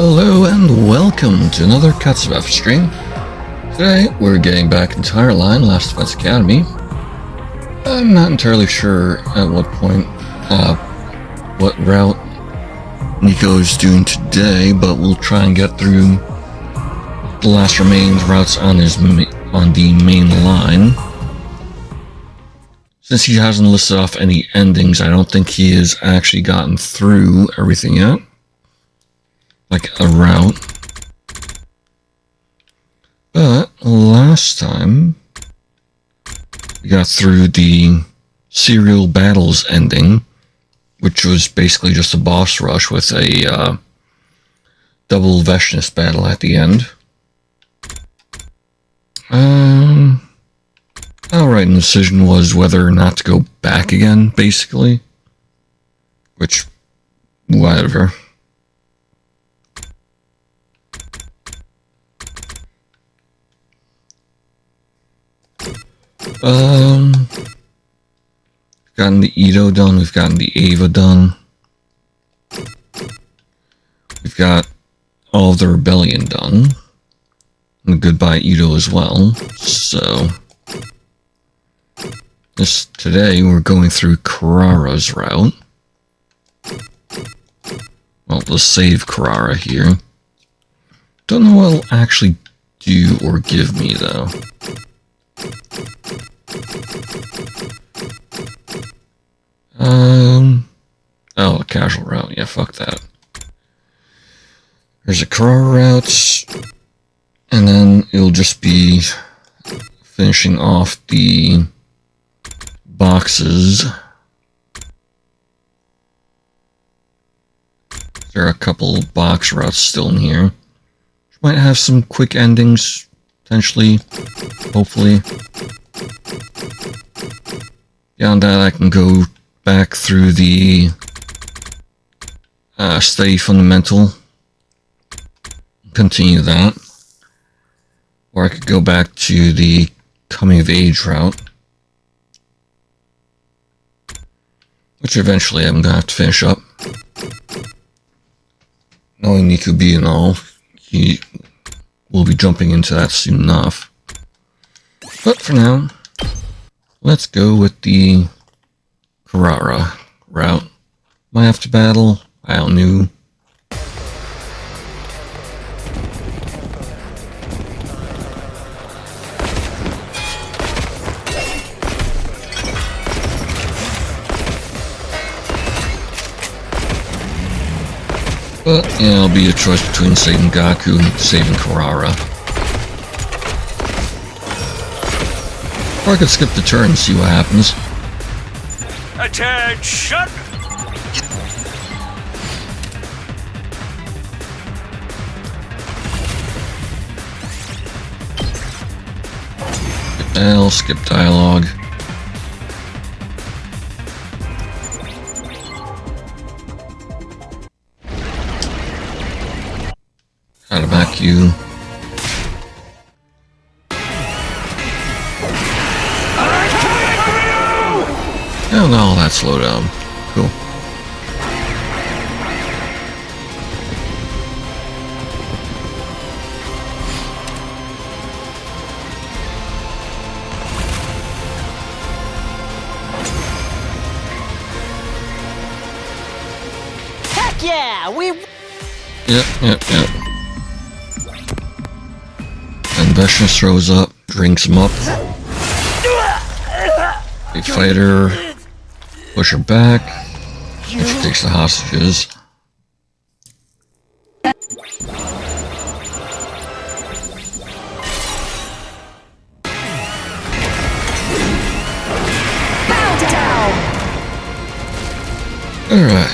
Hello and welcome to another Katsubath stream. Today we're getting back into Higher Line, Last Defense Academy. I'm not entirely sure at what point, what route Nico is doing today, but we'll try and get through the last remaining routes on the main line. Since he hasn't listed off any endings, I don't think he has actually gotten through everything yet. Like a route. But last time we got through the serial battles ending, which was basically just a boss rush with a double Veshness battle at the end. Our right decision was whether or not to go back again, basically. Which, whatever. We've gotten the Ito done, we've gotten the Ava done. We've got all of the Rebellion done. And goodbye Ito as well. So today we're going through Karara's route. Well, let's save Karara here. Don't know what it'll actually do or give me though. Oh, a casual route. Yeah, fuck that. There's a Karara route, and then it'll just be finishing off the boxes. There are a couple box routes still in here. Might have some quick endings, potentially, hopefully. Beyond that, I can go back through the Study Fundamental, continue that. Or I could go back to the Coming of Age route, which eventually I'm going to have to finish up. Knowing Nikubi and all, he will be jumping into that soon enough. But for now, let's go with the Karara route. Might have to battle, I don't know. But, yeah, it'll be a choice between saving Gaku and saving Karara. Or I could skip the turn and see what happens. Attention! Skip battle, skip dialogue. Out of back you. Oh no, that slowed down. Cool. Heck yeah, Yep. And Veshness throws up, drinks him up. They fight her, push her back, and she takes the hostages. Alright.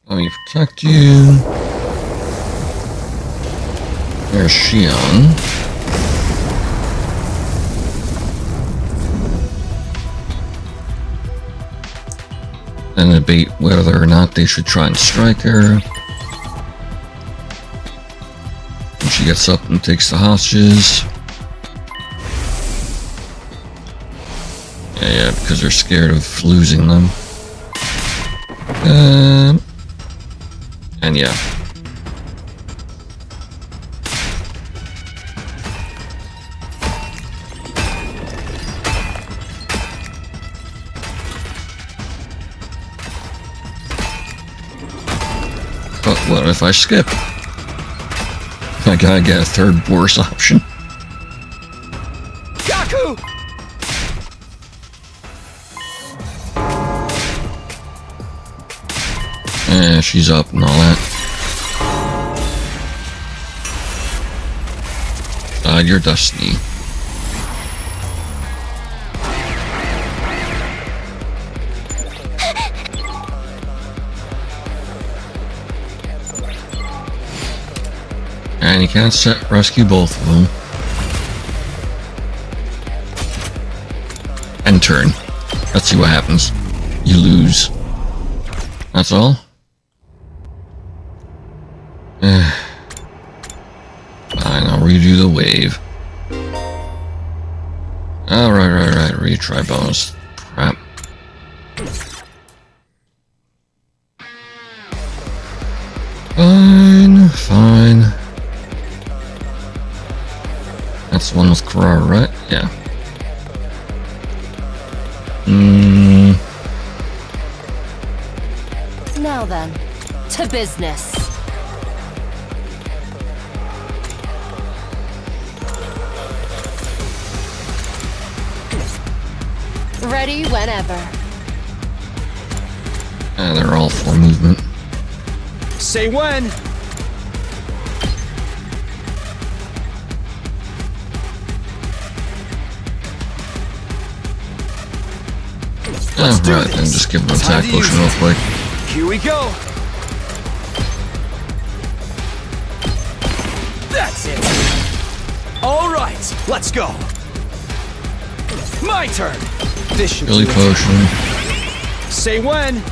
Let me protect you. There's Shion. and debate whether or not they should try and strike her. And she gets up and takes the hostages. Yeah, because they're scared of losing them. And yeah. But what if I skip? I gotta get a third worse option. Gaku! She's up and all that. Your destiny. And you can't rescue both of them. End turn. Let's see what happens. You lose. That's all? Fine, I'll redo the wave. Oh, right. Retry bonus. Crap. Fine. That's the one with Kurara, right? Yeah. Now then, to business. Ready whenever. They're all for movement. Say when! Oh, right, then just give them an attack potion real quick. Here we go! That's it! Alright, let's go! My turn! This should Billy do it. potion. Say when!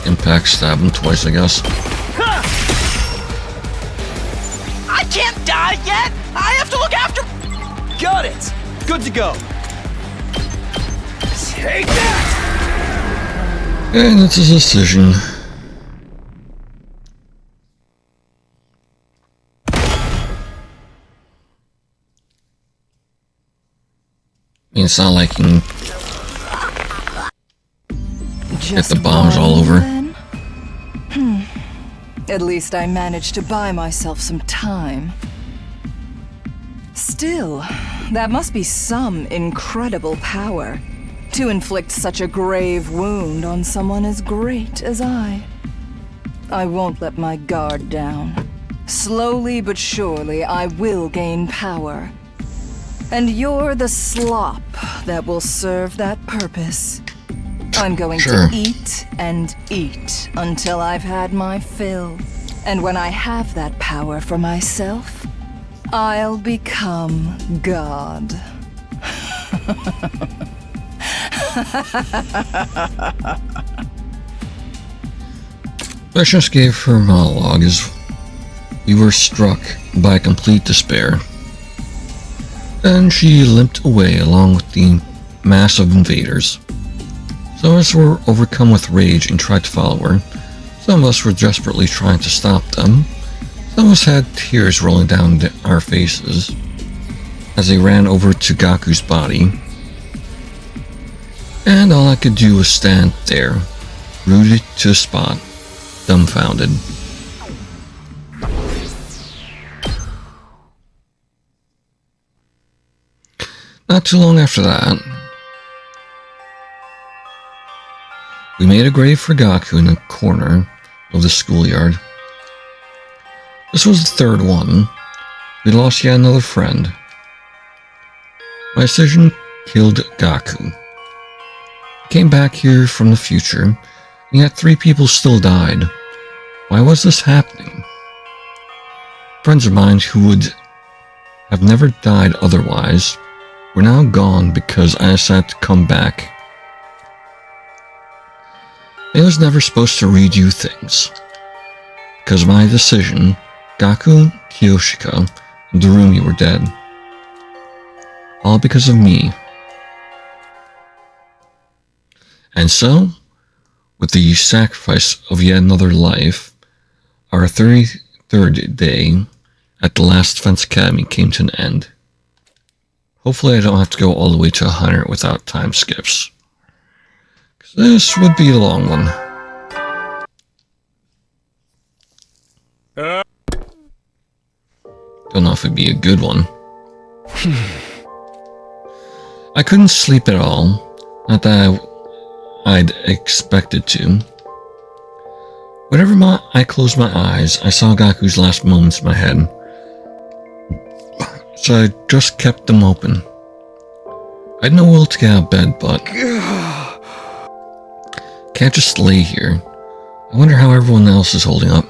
Impact, stab him twice, I guess. Ha! I can't die yet! I have to look after... Got it! Good to go! Take that! And it's a decision. I mean, it's not like you can get the bombs all over. At least I managed to buy myself some time. Still, that must be some incredible power to inflict such a grave wound on someone as great as I. I won't let my guard down. Slowly but surely, I will gain power. And you're the slop that will serve that purpose. I'm going Sure. to eat and eat until I've had my fill. And when I have that power for myself, I'll become God. Precious gave her monologue as we were struck by complete despair. Then she limped away along with the mass of invaders. Some of us were overcome with rage and tried to follow her. Some of us were desperately trying to stop them. Some of us had tears rolling down our faces as they ran over to Gaku's body. And all I could do was stand there, rooted to the spot, dumbfounded. Not too long after that, we made a grave for Gaku in the corner of the schoolyard. This was the third one. We lost yet another friend. My decision killed Gaku. I came back here from the future, and yet 3 people still died. Why was this happening? Friends of mine who would have never died otherwise were now gone because I decided to come back. I was never supposed to read you things. Because of my decision, Gaku, Kiyoshika, and Darumi were dead. All because of me. And so, with the sacrifice of yet another life, our 33rd day at the last Defense Academy came to an end. Hopefully I don't have to go all the way to 100 without time skips. 'Cause this would be a long one. Don't know if it'd be a good one. I couldn't sleep at all. Not that I'd expected to. Whenever I closed my eyes, I saw Gaku's last moments in my head. So I just kept them open. I had no will to get out of bed, but can't just lay here. I wonder how everyone else is holding up.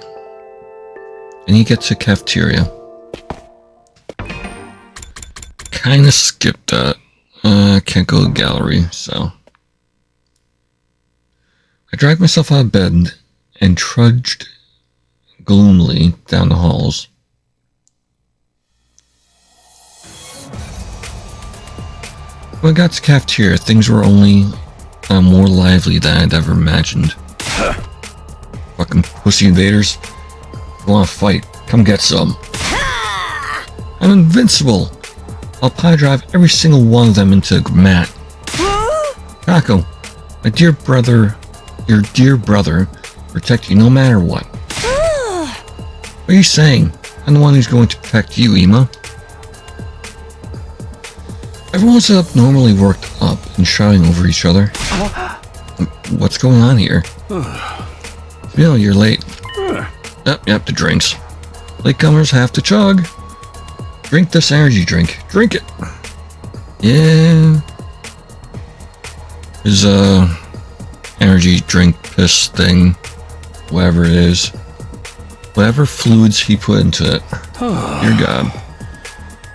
I need to get to the cafeteria. Kinda skipped that. Can't go to the gallery, so. I dragged myself out of bed and trudged gloomily down the halls. When I got to the cafeteria, things were only more lively than I'd ever imagined. Fucking pussy invaders. If you want to fight, come get some. I'm invincible. I'll pie drive every single one of them into the mat. Gaku, my dear brother, your dear brother, protect you no matter what. What are you saying? I'm the one who's going to protect you, Ima. Everyone's abnormally worked up and shouting over each other. What's going on here? You're late. Yep, the drinks. Latecomers have to chug. Drink this energy drink. Drink it. Yeah. His, energy drink piss thing. Whatever it is. Whatever fluids he put into it. Dear God.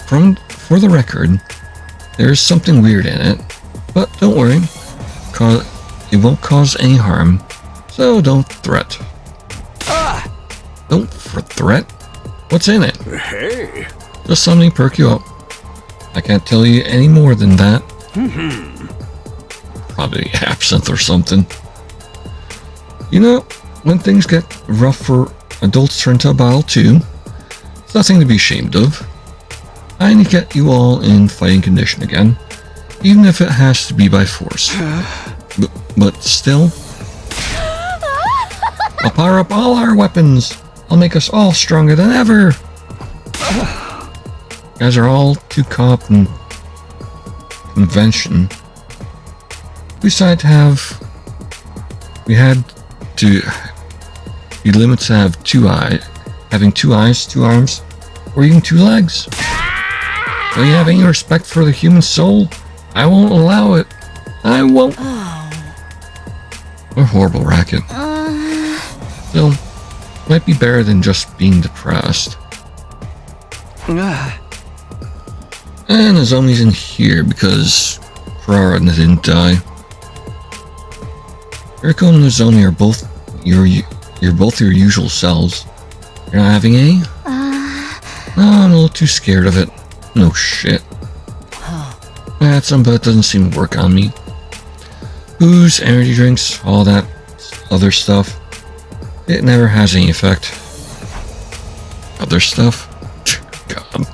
For the record, there's something weird in it. But don't worry. It won't cause any harm. So don't threat. Don't threat? What's in it? Hey. Just something to perk you up. I can't tell you any more than that. Probably absinthe or something. You know, when things get rough for adults turn to a bottle too, it's nothing to be ashamed of. I need to get you all in fighting condition again, even if it has to be by force. But still, I'll power up all our weapons. I'll make us all stronger than ever. You guys are all too caught up in convention. We decided to have. We had to be limited to have having 2 eyes, 2 arms, or even 2 legs. Don't you have any respect for the human soul? I won't allow it. I won't. What a horrible racket. Still, might be better than just being depressed. And Nozomi's in here because Ferrara didn't die. Eriko and Nozomi are both your usual selves. You're not having any? No, I'm a little too scared of it. No shit. I had some, but it doesn't seem to work on me. Booze, energy drinks, all that other stuff. It never has any effect. Other stuff? God.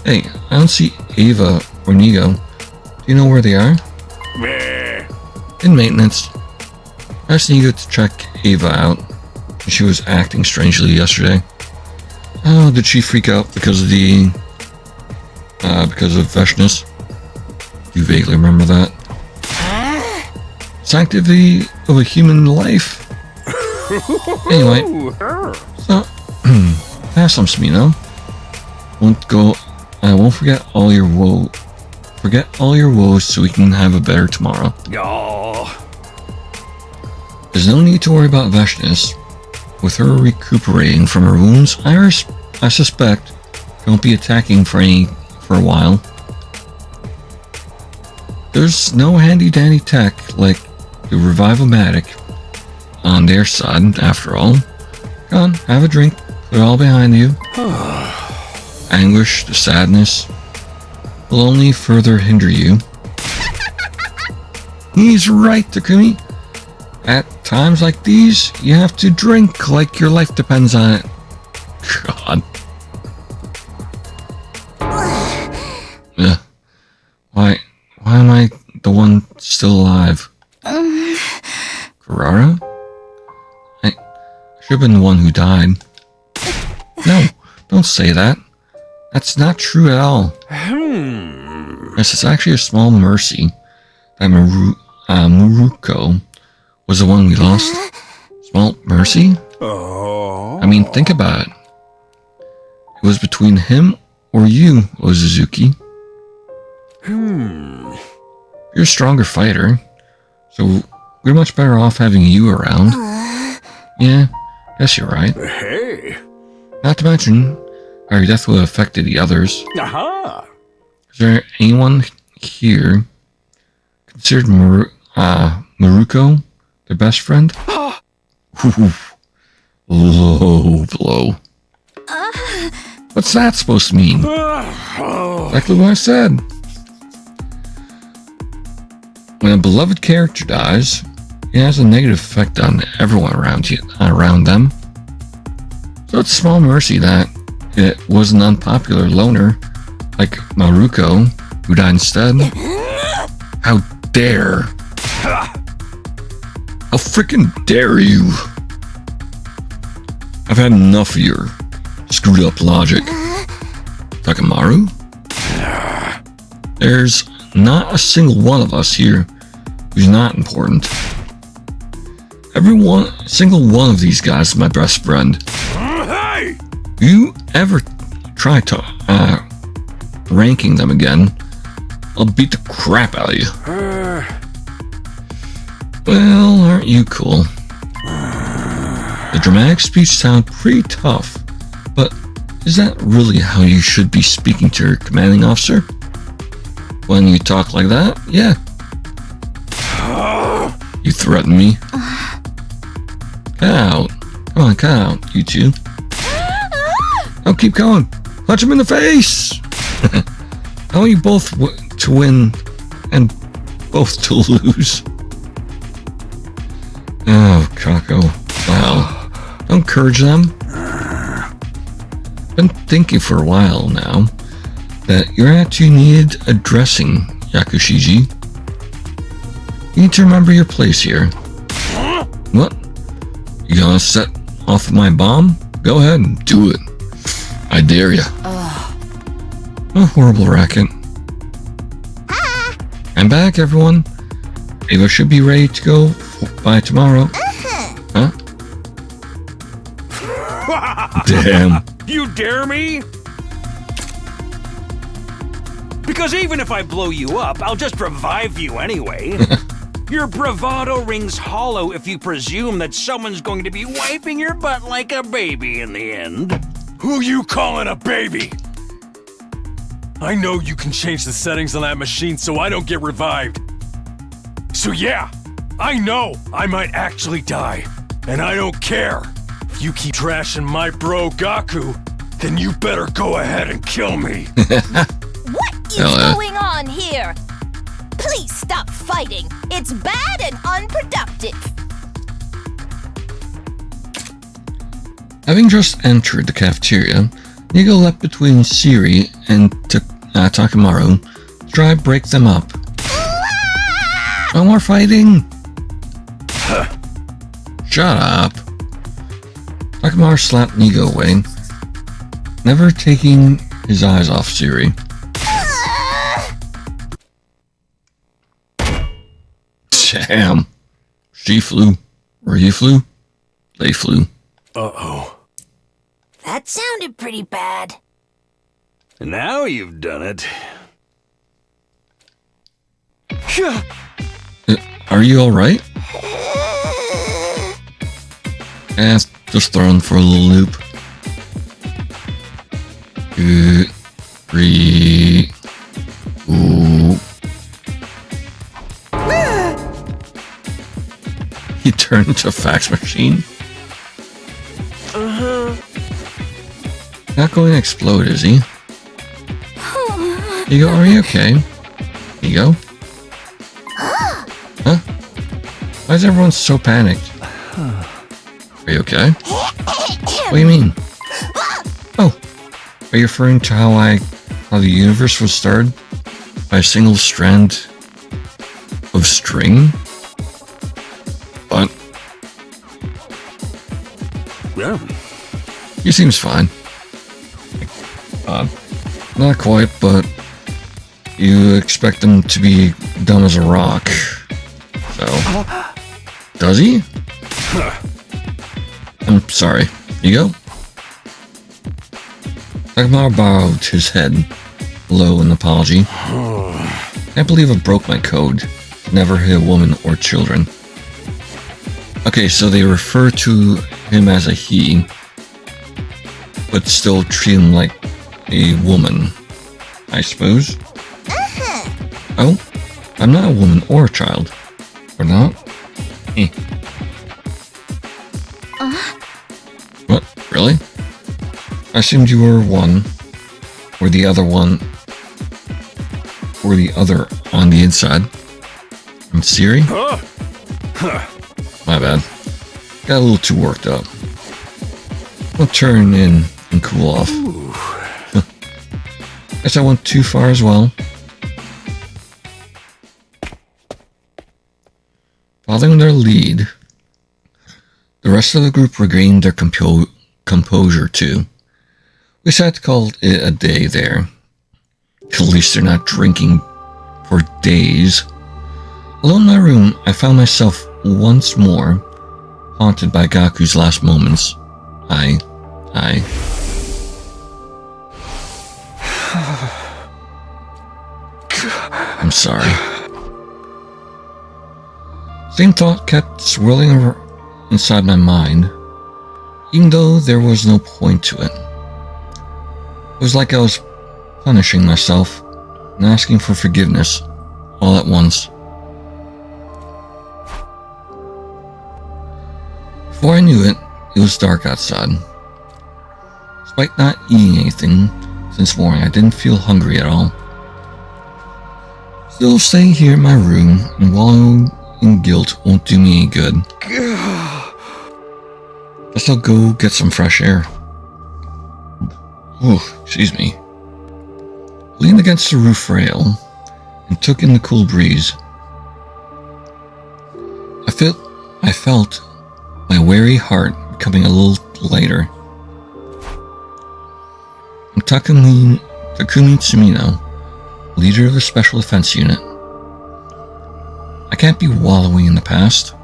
Hey, I don't see Ava or Nigo. Do you know where they are? In maintenance. I asked Nigo to check Ava out. She was acting strangely yesterday. Oh, did she freak out because of Veshness? You vaguely remember that? Sanctity of a human life. Anyway, so have some Smino. I won't forget all your woe. Forget all your woes so we can have a better tomorrow. There's no need to worry about Veshness. With her recuperating from her wounds, I suspect she won't be attacking for a while. there's no handy-dandy tech like the Revival-matic on their side, after all. Come on, have a drink. Put it all behind you. Anguish, the sadness, will only further hinder you. He's right, Takumi. At times like these, you have to drink like your life depends on it. God. Why am I the one still alive? Karara? I should have been the one who died. No, don't say that. That's not true at all. Yes, it's actually a small mercy that Muruko was the one we lost. Small mercy? I mean, think about it. It was between him or you, Ozuzuki. You're a stronger fighter, so we're much better off having you around. Yeah, guess you're right. Hey. Not to mention how your death would have affected the others. Aha. Is there anyone here considered Muruko their best friend? Ooh, low blow. What's that supposed to mean? Exactly what I said. When a beloved character dies, it has a negative effect on everyone around them. So it's a small mercy that it was an unpopular loner like Maruko who died instead. How dare! How freaking dare you! I've had enough of your screwed up logic. Takamaru? There's not a single one of us here who's not important. Single one of these guys is my best friend. Hey! You ever try to ranking them again, I'll beat the crap out of you. Well, aren't you cool? The dramatic speech sounds pretty tough, but is that really how you should be speaking to your commanding officer? When you talk like that, yeah. You threaten me. Cut out. Come on, cut out, you two. Oh, keep going. Punch him in the face! I want you both to win and both to lose. Oh, Kako. Wow. Don't encourage them. Been thinking for a while now that your attitude needed addressing, Yakushiji. You need to remember your place here. What? You gonna set off my bomb? Go ahead and do it. I dare ya. A horrible racket. I'm back, everyone. Ava should be ready to go by tomorrow. Huh? Damn. You dare me? Because even if I blow you up, I'll just revive you anyway. Your bravado rings hollow if you presume that someone's going to be wiping your butt like a baby in the end. Who you calling a baby? I know you can change the settings on that machine so I don't get revived. So yeah, I know I might actually die. And I don't care. If you keep trashing my bro Gaku, then you better go ahead and kill me. What is going on here? Please stop fighting. It's bad and unproductive. Having just entered the cafeteria, Nigo leapt between Siri and Takamaru to try to break them up. No more fighting! Shut up. Takamaru slapped Nigo away, never taking his eyes off Siri. Damn. She flew. Or you flew. They flew. Uh-oh. That sounded pretty bad. Now you've done it. Are you alright? Just thrown for a little loop. 2, 3. Ooh. He turned into a fax machine? Not going to explode, is he? Ego, are you okay? Ego? Huh? Why is everyone so panicked? Are you okay? What do you mean? Oh, are you referring to how the universe was started by a single strand of string? What? Yeah. He seems fine. Not quite, but you expect him to be dumb as a rock. So, does he? I'm sorry. Ego? Dagmar bowed his head low in apology. Can't believe I broke my code. Never hit a woman or children. Okay, so they refer to him as a he, but still treat him like a woman, I suppose. Oh, I'm not a woman or a child. Or not? What? Really? I assumed you were one, or the other one, or the other on the inside. I'm Siri? My bad. Got a little too worked up. I'll turn in and cool off. Guess I went too far as well. Following their lead, the rest of the group regained their composure too. We decided to call it a day there. At least they're not drinking for days. Alone in my room, I found myself once more haunted by Gaku's last moments. I'm sorry. Same thought kept swirling inside my mind, even though there was no point to it. It was like I was punishing myself and asking for forgiveness all at once. Before I knew it, it was dark outside. Despite not eating anything since morning, I didn't feel hungry at all. Still, staying here in my room and wallowing in guilt won't do me any good. Guess I'll go get some fresh air. Oh, excuse me. Leaned against the roof rail and took in the cool breeze. I felt my weary heart becoming a little lighter. I'm Takumi Tsumino, leader of the Special Defense Unit. I can't be wallowing in the past.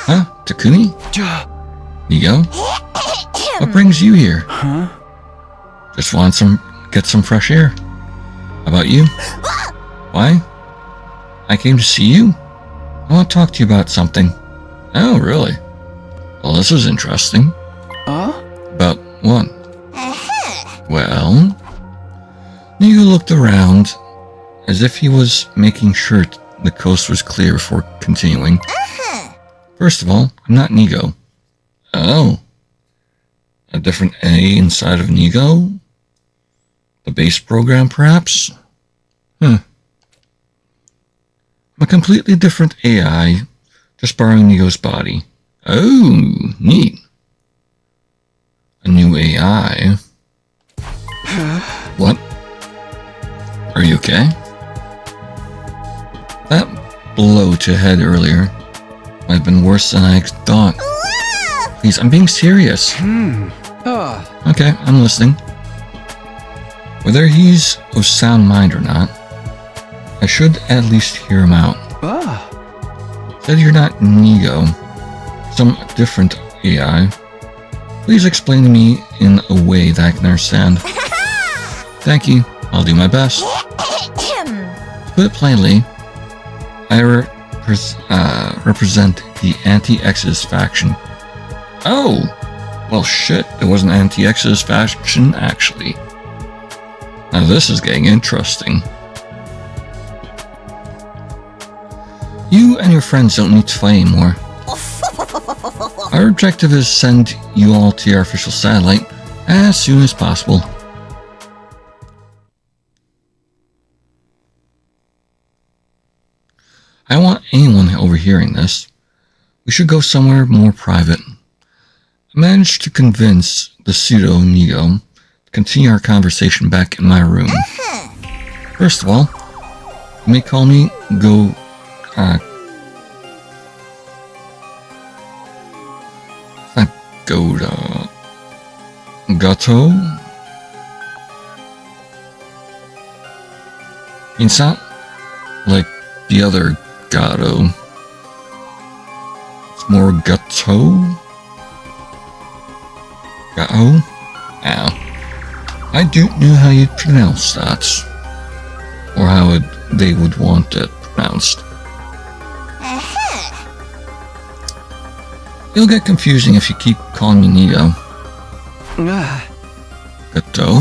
Huh? Takumi? Ego? What brings you here? Just want get some fresh air. How about you? Why? I came to see you. I want to talk to you about something. Oh, really? Well, this is interesting. About what? Well, Nego looked around as if he was making sure the coast was clear before continuing. First of all, I'm not Nego. Oh. A different A inside of Nego? The base program, perhaps? I'm a completely different AI, just borrowing Nego's body. Oh, neat. A new AI. What? Are you okay? That blow to head earlier might have been worse than I thought. Please, I'm being serious. Okay, I'm listening. Whether he's of sound mind or not, I should at least hear him out. Said you're not Nego, some different AI. Please explain to me in a way that I can understand. Thank you. I'll do my best. To put it plainly, I represent the Anti-Exodus faction. Oh! Well, shit, there was an Anti-Exodus faction, actually. Now this is getting interesting. You and your friends don't need to fight anymore. Our objective is send you all to your official satellite as soon as possible. I don't want anyone overhearing this. We should go somewhere more private. I managed to convince the pseudo-Nigo to continue our conversation back in my room. First of all, you may call me Gato? It's not like the other Gato. It's more Gato? Gato? Ow. I don't know how you'd pronounce that. Or how they would want it pronounced. It'll get confusing if you keep calling me Nigo. Gato?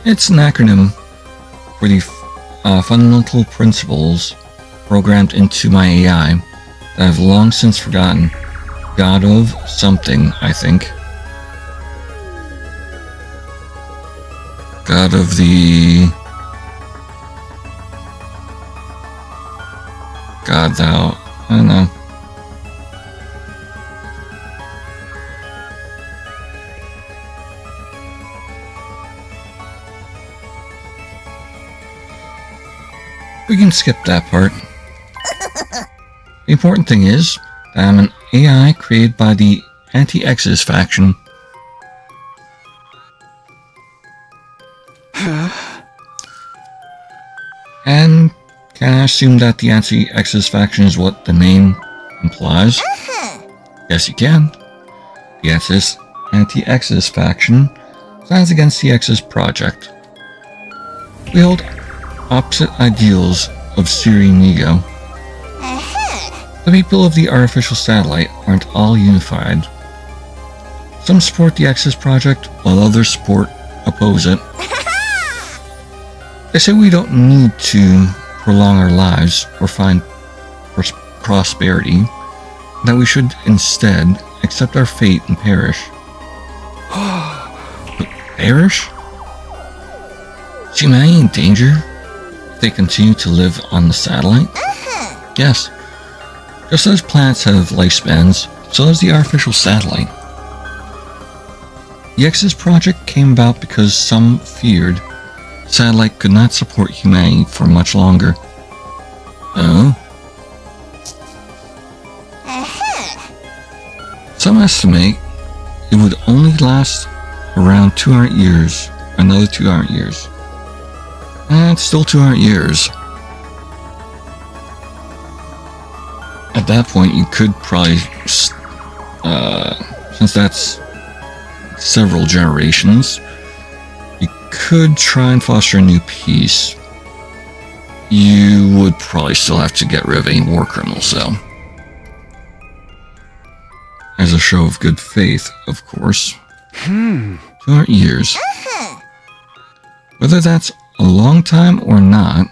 It's an acronym for the fundamental principles programmed into my AI that I've long since forgotten. God of something, I think. God of the... God thou... I don't know. We can skip that part. The important thing is that I'm an AI created by the Anti-Exodus faction. And can I assume that the Anti-Exodus faction is what the name implies? Yes, you can. The Anti-Exodus faction stands against the Exodus Project. We hold opposite ideals of Siri Nigo. The people of the artificial satellite aren't all unified. Some support the Exodus Project, while others oppose it. They say we don't need to prolong our lives or find prosperity, that we should instead accept our fate and perish. Perish? Is humanity in danger if they continue to live on the satellite? Yes. Just as planets have lifespans, so does the artificial satellite. The Exodus Project came about because some feared the satellite could not support humanity for much longer. Oh? Some estimate it would only last around 200 years, another 200 years. And it's still 200 years. At that point, you could probably, since that's several generations, you could try and foster a new peace. You would probably still have to get rid of any war criminals, though. As a show of good faith, of course. 200 years. Whether that's a long time or not,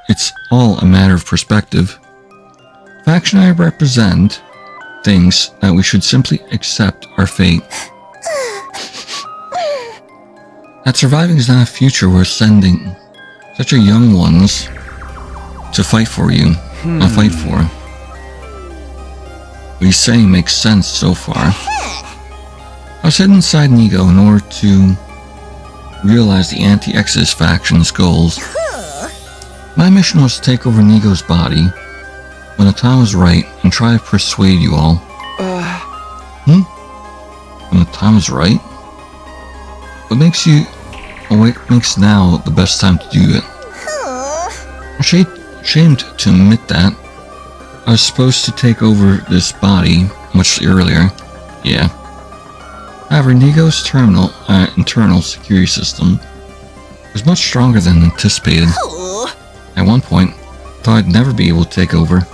it's all a matter of perspective. The faction I represent thinks that we should simply accept our fate. That surviving is not a future worth sending such a young ones to fight for you, fight for. What he's saying makes sense so far. I was hidden inside Nigo in order to realize the Anti-Exodus faction's goals. My mission was to take over Nigo's body when the time was right and try to persuade you all. When the time is right? What makes now the best time to do it? I'm ashamed to admit that. I was supposed to take over this body much earlier. Yeah. However, Nigo's internal security system was much stronger than anticipated. At one point, I thought I'd never be able to take over.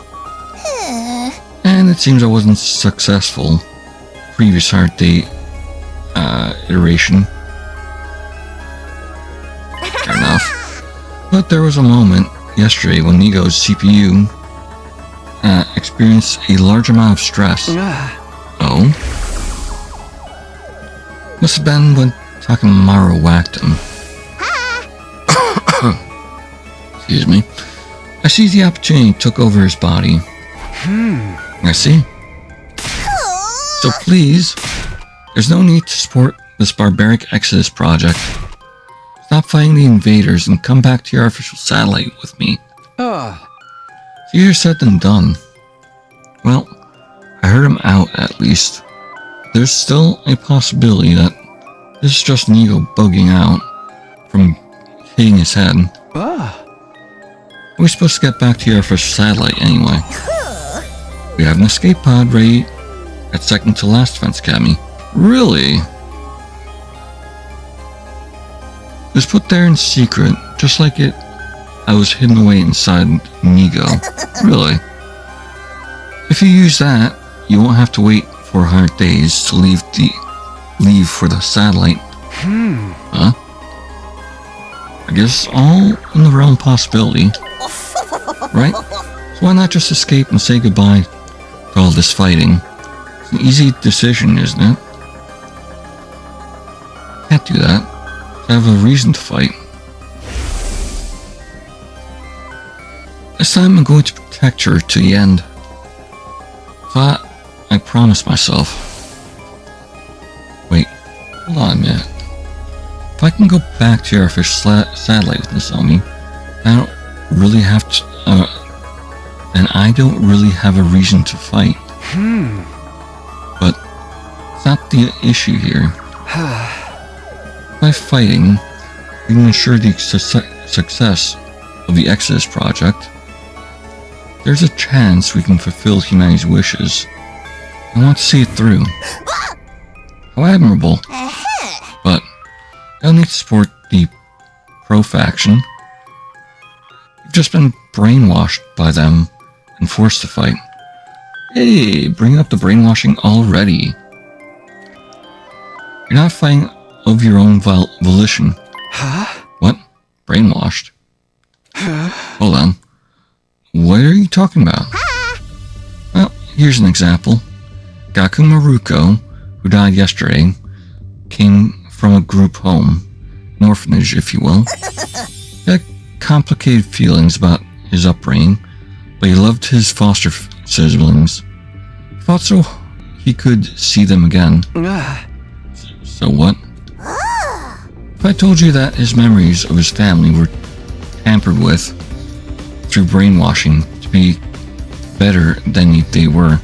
And it seems I wasn't successful. Previous hard date iteration. Fair enough. But there was a moment yesterday when Nigo's CPU experienced a large amount of stress. Oh? Must have been when Takamaru whacked him. Excuse me. I see the opportunity took over his body. I see. So please, there's no need to support this barbaric Exodus project. Stop fighting the invaders and come back to your artificial satellite with me. It's easier said than done. Well, I heard him out at least. There's still a possibility that this is just Nigo bugging out from hitting his head. We're supposed to get back to your artificial satellite anyway. We have an escape pod ready at second to last Defense Academy. Really? It was put there in secret, just like I was hidden away inside Nigo. Really? If you use that, you won't have to wait 400 days to leave for the satellite. Huh? I guess all in the realm of possibility. Right? So why not just escape and say goodbye to all this fighting? It's an easy decision, isn't it? Can't do that. I have a reason to fight. This time I'm going to protect her to the end. That I promised myself. Wait, hold on a minute. If I can go back to your artificial satellite with Nozomi, I don't really have to, and I don't really have a reason to fight. But it's not the issue here. By fighting, we can ensure the success of the Exodus project. There's a chance we can fulfill humanity's wishes. I want to see it through. How admirable. But I'll need to support the pro-faction. You've just been brainwashed by them and forced to fight. Hey, bring up the brainwashing already. You're not fighting of your own volition. What? Brainwashed? Hold on. What are you talking about? Well, here's an example. Gaku Maruko, who died yesterday, came from a group home, an orphanage, if you will. He had complicated feelings about his upbringing, but he loved his foster siblings. He thought so he could see them again. So what? If I told you that his memories of his family were tampered with through brainwashing to be better than they were.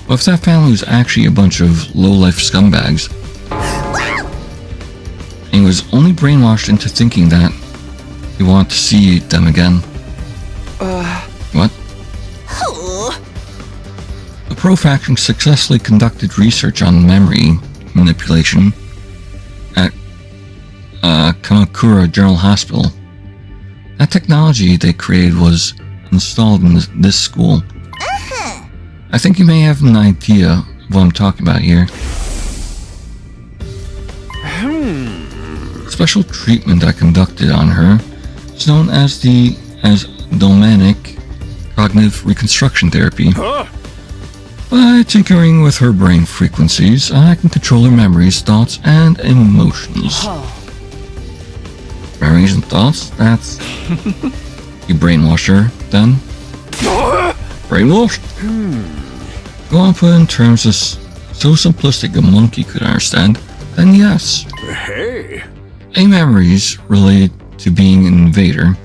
What if that family was actually a bunch of low-life scumbags? And he was only brainwashed into thinking that he wanted to see them again. What? The pro-faction successfully conducted research on memory manipulation at Kamakura General Hospital. That technology they created was installed in this school. I think you may have an idea of what I'm talking about here. Special treatment I conducted on her is known as Domanic Cognitive Reconstruction Therapy. By tinkering with her brain frequencies, I can control her memories, thoughts, and emotions. Memories and thoughts? That's... You brainwashed her, then? Brainwashed? Go on, put in terms as so simplistic a monkey could understand, then yes. Hey! Any memories related to being an invader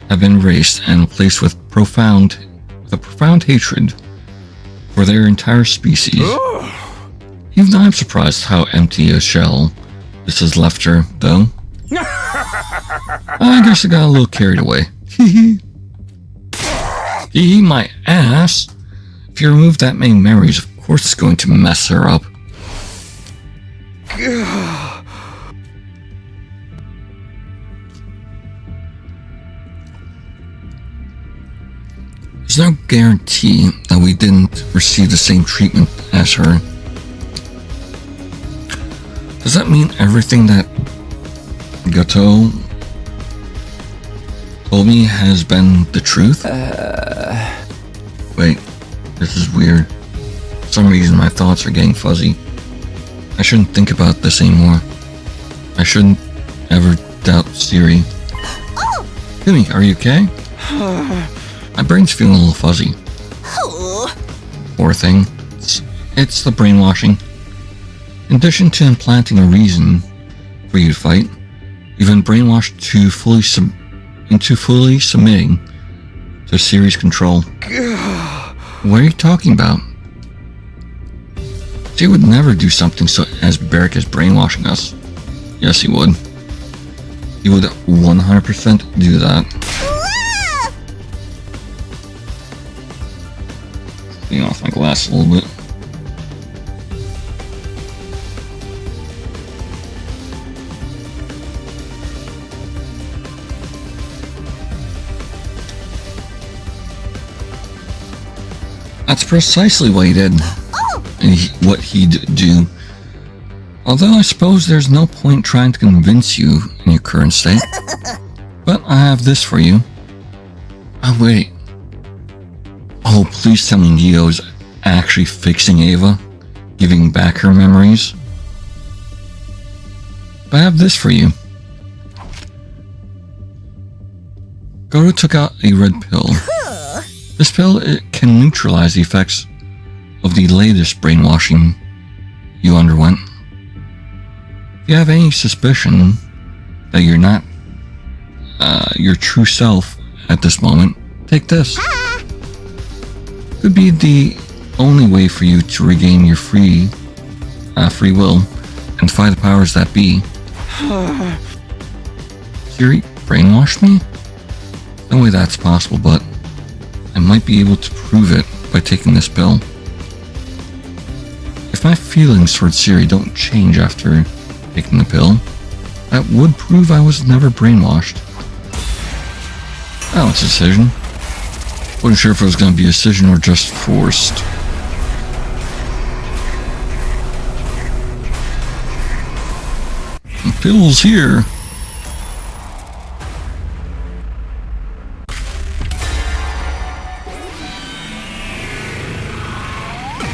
have been erased and replaced with a profound hatred for their entire species. Even I'm surprised how empty a shell this has left her, though. I guess I got a little carried away. Hee my ass. If you remove that many memories, of course it's going to mess her up. There's no guarantee that we didn't receive the same treatment as her. Does that mean everything that Gato told me has been the truth? Wait, this is weird. For some reason my thoughts are getting fuzzy. I shouldn't think about this anymore. I shouldn't ever doubt Siri. Timmy, are you okay? My brain's feeling a little fuzzy. Poor thing. It's the brainwashing. In addition to implanting a reason for you to fight, you've been brainwashed into fully submitting to Siri's control. What are you talking about? She would never do something so as barbaric as brainwashing us. Yes, he would. He would 100% do that. Clean off my glass a little bit. That's precisely what he did. And what he'd do. Although I suppose there's no point trying to convince you in your current state. But I have this for you. Oh wait. Oh, please tell me Neo's actually fixing Ava, giving back her memories. But I have this for you. Goro took out a red pill. This pill, it can neutralize the effects of the latest brainwashing you underwent. If you have any suspicion that you're not your true self at this moment, take this. Could be the only way for you to regain your free will and defy the powers that be. Siri brainwashed me? No way that's possible, but I might be able to prove it by taking this pill. If my feelings towards Siri don't change after taking the pill, that would prove I was never brainwashed. Oh, it's a decision. Wasn't sure if it was going to be a decision or just forced. The pill's here.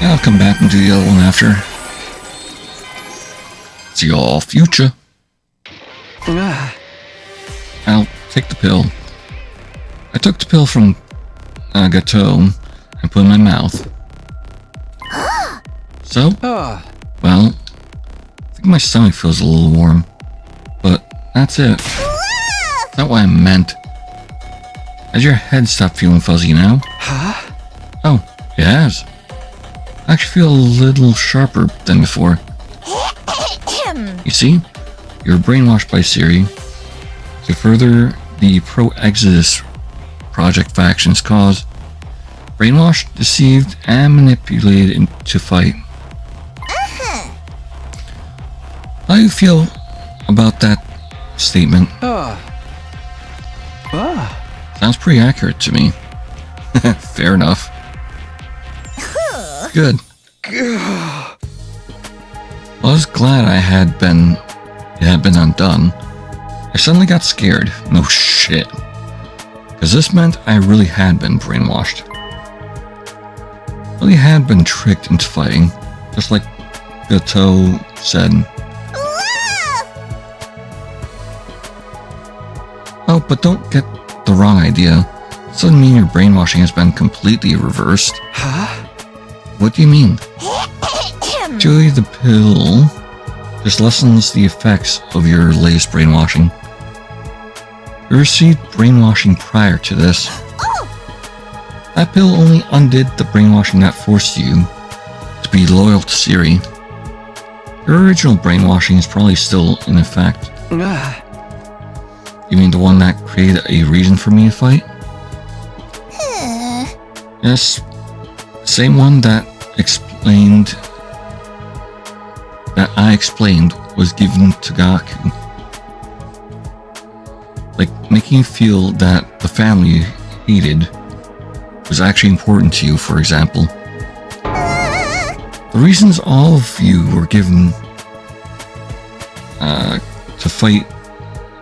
Yeah, I'll come back and do the other one after. See y'all future. I'll take the pill. I took the pill from Gato and put it in my mouth. So, well, I think my stomach feels a little warm, but that's it. That's not what I meant. Has your head stopped feeling fuzzy now? Oh, it has. I actually feel a little sharper than before. You see, you're brainwashed by Siri to further the pro-Exodus project faction's cause. Brainwashed, deceived, and manipulated into fight. How do you feel about that statement? Sounds pretty accurate to me. Fair enough. Good. Well, I was glad it had been undone. I suddenly got scared. No shit. Because this meant I really had been brainwashed. Really had been tricked into fighting, just like Gato said. Oh, but don't get the wrong idea. This doesn't mean your brainwashing has been completely reversed. What do you mean? Actually, the pill just lessens the effects of your latest brainwashing. You received brainwashing prior to this. That pill only undid the brainwashing that forced you to be loyal to Siri. Your original brainwashing is probably still in effect. You mean the one that created a reason for me to fight? Yes, same one that I explained was given to Gaku. Like making you feel that the family you hated was actually important to you, for example. The reasons all of you were given to fight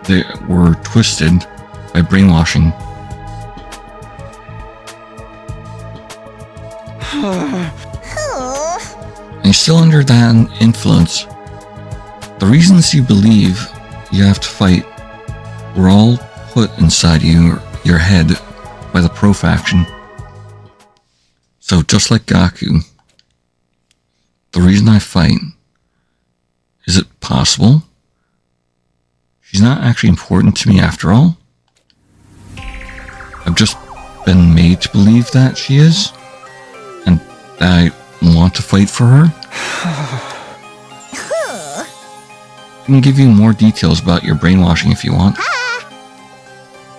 they were twisted by brainwashing. And you're still under that influence. The reasons you believe you have to fight were all put inside your head by the Pro faction. So just like Gaku, the reason I fight, is it possible she's not actually important to me after all? I've just been made to believe that she is, and I want to fight for her. I can give you more details about your brainwashing if you want.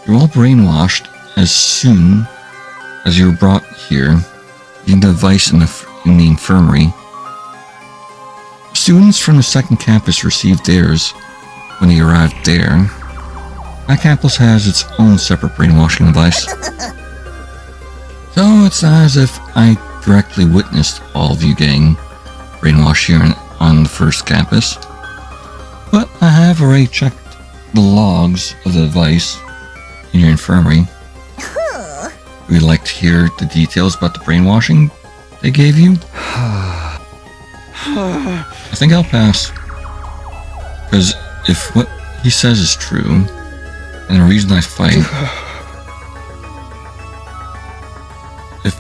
You're all brainwashed as soon as you were brought here using the device in the infirmary. Students from the second campus received theirs when they arrived there. That campus has its own separate brainwashing device. So it's not as if I directly witnessed all of you getting brainwashed here on the first campus. But I have already checked the logs of the device in your infirmary. Would you like to hear the details about the brainwashing they gave you? I think I'll pass. Because if what he says is true, and the reason I fight, if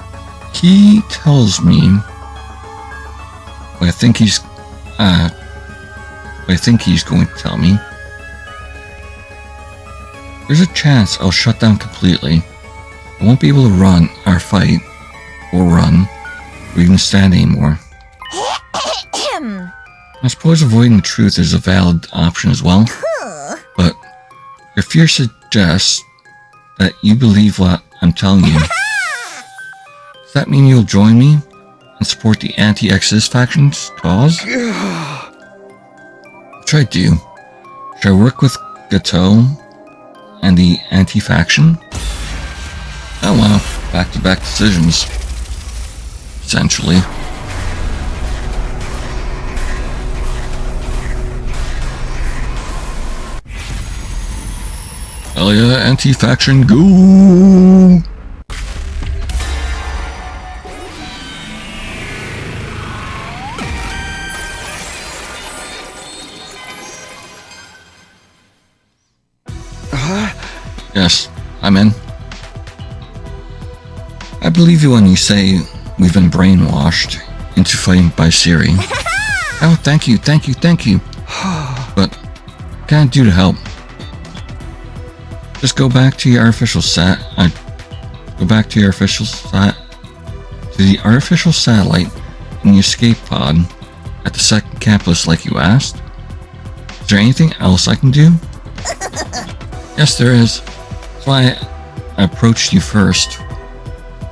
he tells me what I think he's going to tell me, there's a chance I'll shut down completely. I won't be able to run or fight, or run, or even stand anymore. I suppose avoiding the truth is a valid option as well, but your fear suggests that you believe what I'm telling you. Does that mean you'll join me and support the anti-Exodus faction's cause? Which I do. Should I work with Gato and the anti-faction? Oh wow, back-to-back decisions. Essentially. Hell yeah, anti-faction, go! Yes, I'm in. I believe you when you say we've been brainwashed into fighting by Siri. Oh, thank you. But, what can I do to help? Just go back to your artificial to the artificial satellite in the escape pod at the second campus like you asked. Is there anything else I can do? Yes, there is. That's why I approached you first.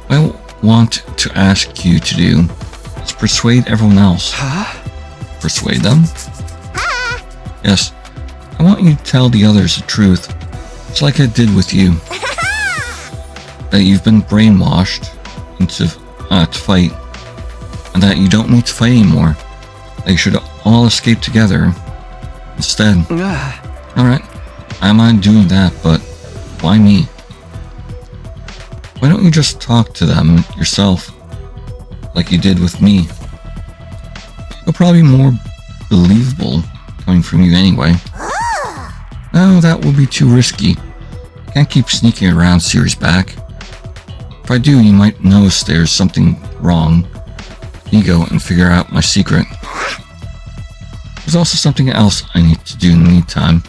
What I want to ask you to do is persuade everyone else. Persuade them? Yes. I want you to tell the others the truth. It's like I did with you. That you've been brainwashed into to fight, and that you don't need to fight anymore. That you should all escape together instead. Alright, I mind doing that, but why me? Why don't you just talk to them yourself, like you did with me? It'll probably be more believable coming from you anyway. No, that would be too risky. Can't keep sneaking around Siri's back. If I do, you might notice there's something wrong. You go and figure out my secret. There's also something else I need to do in the meantime.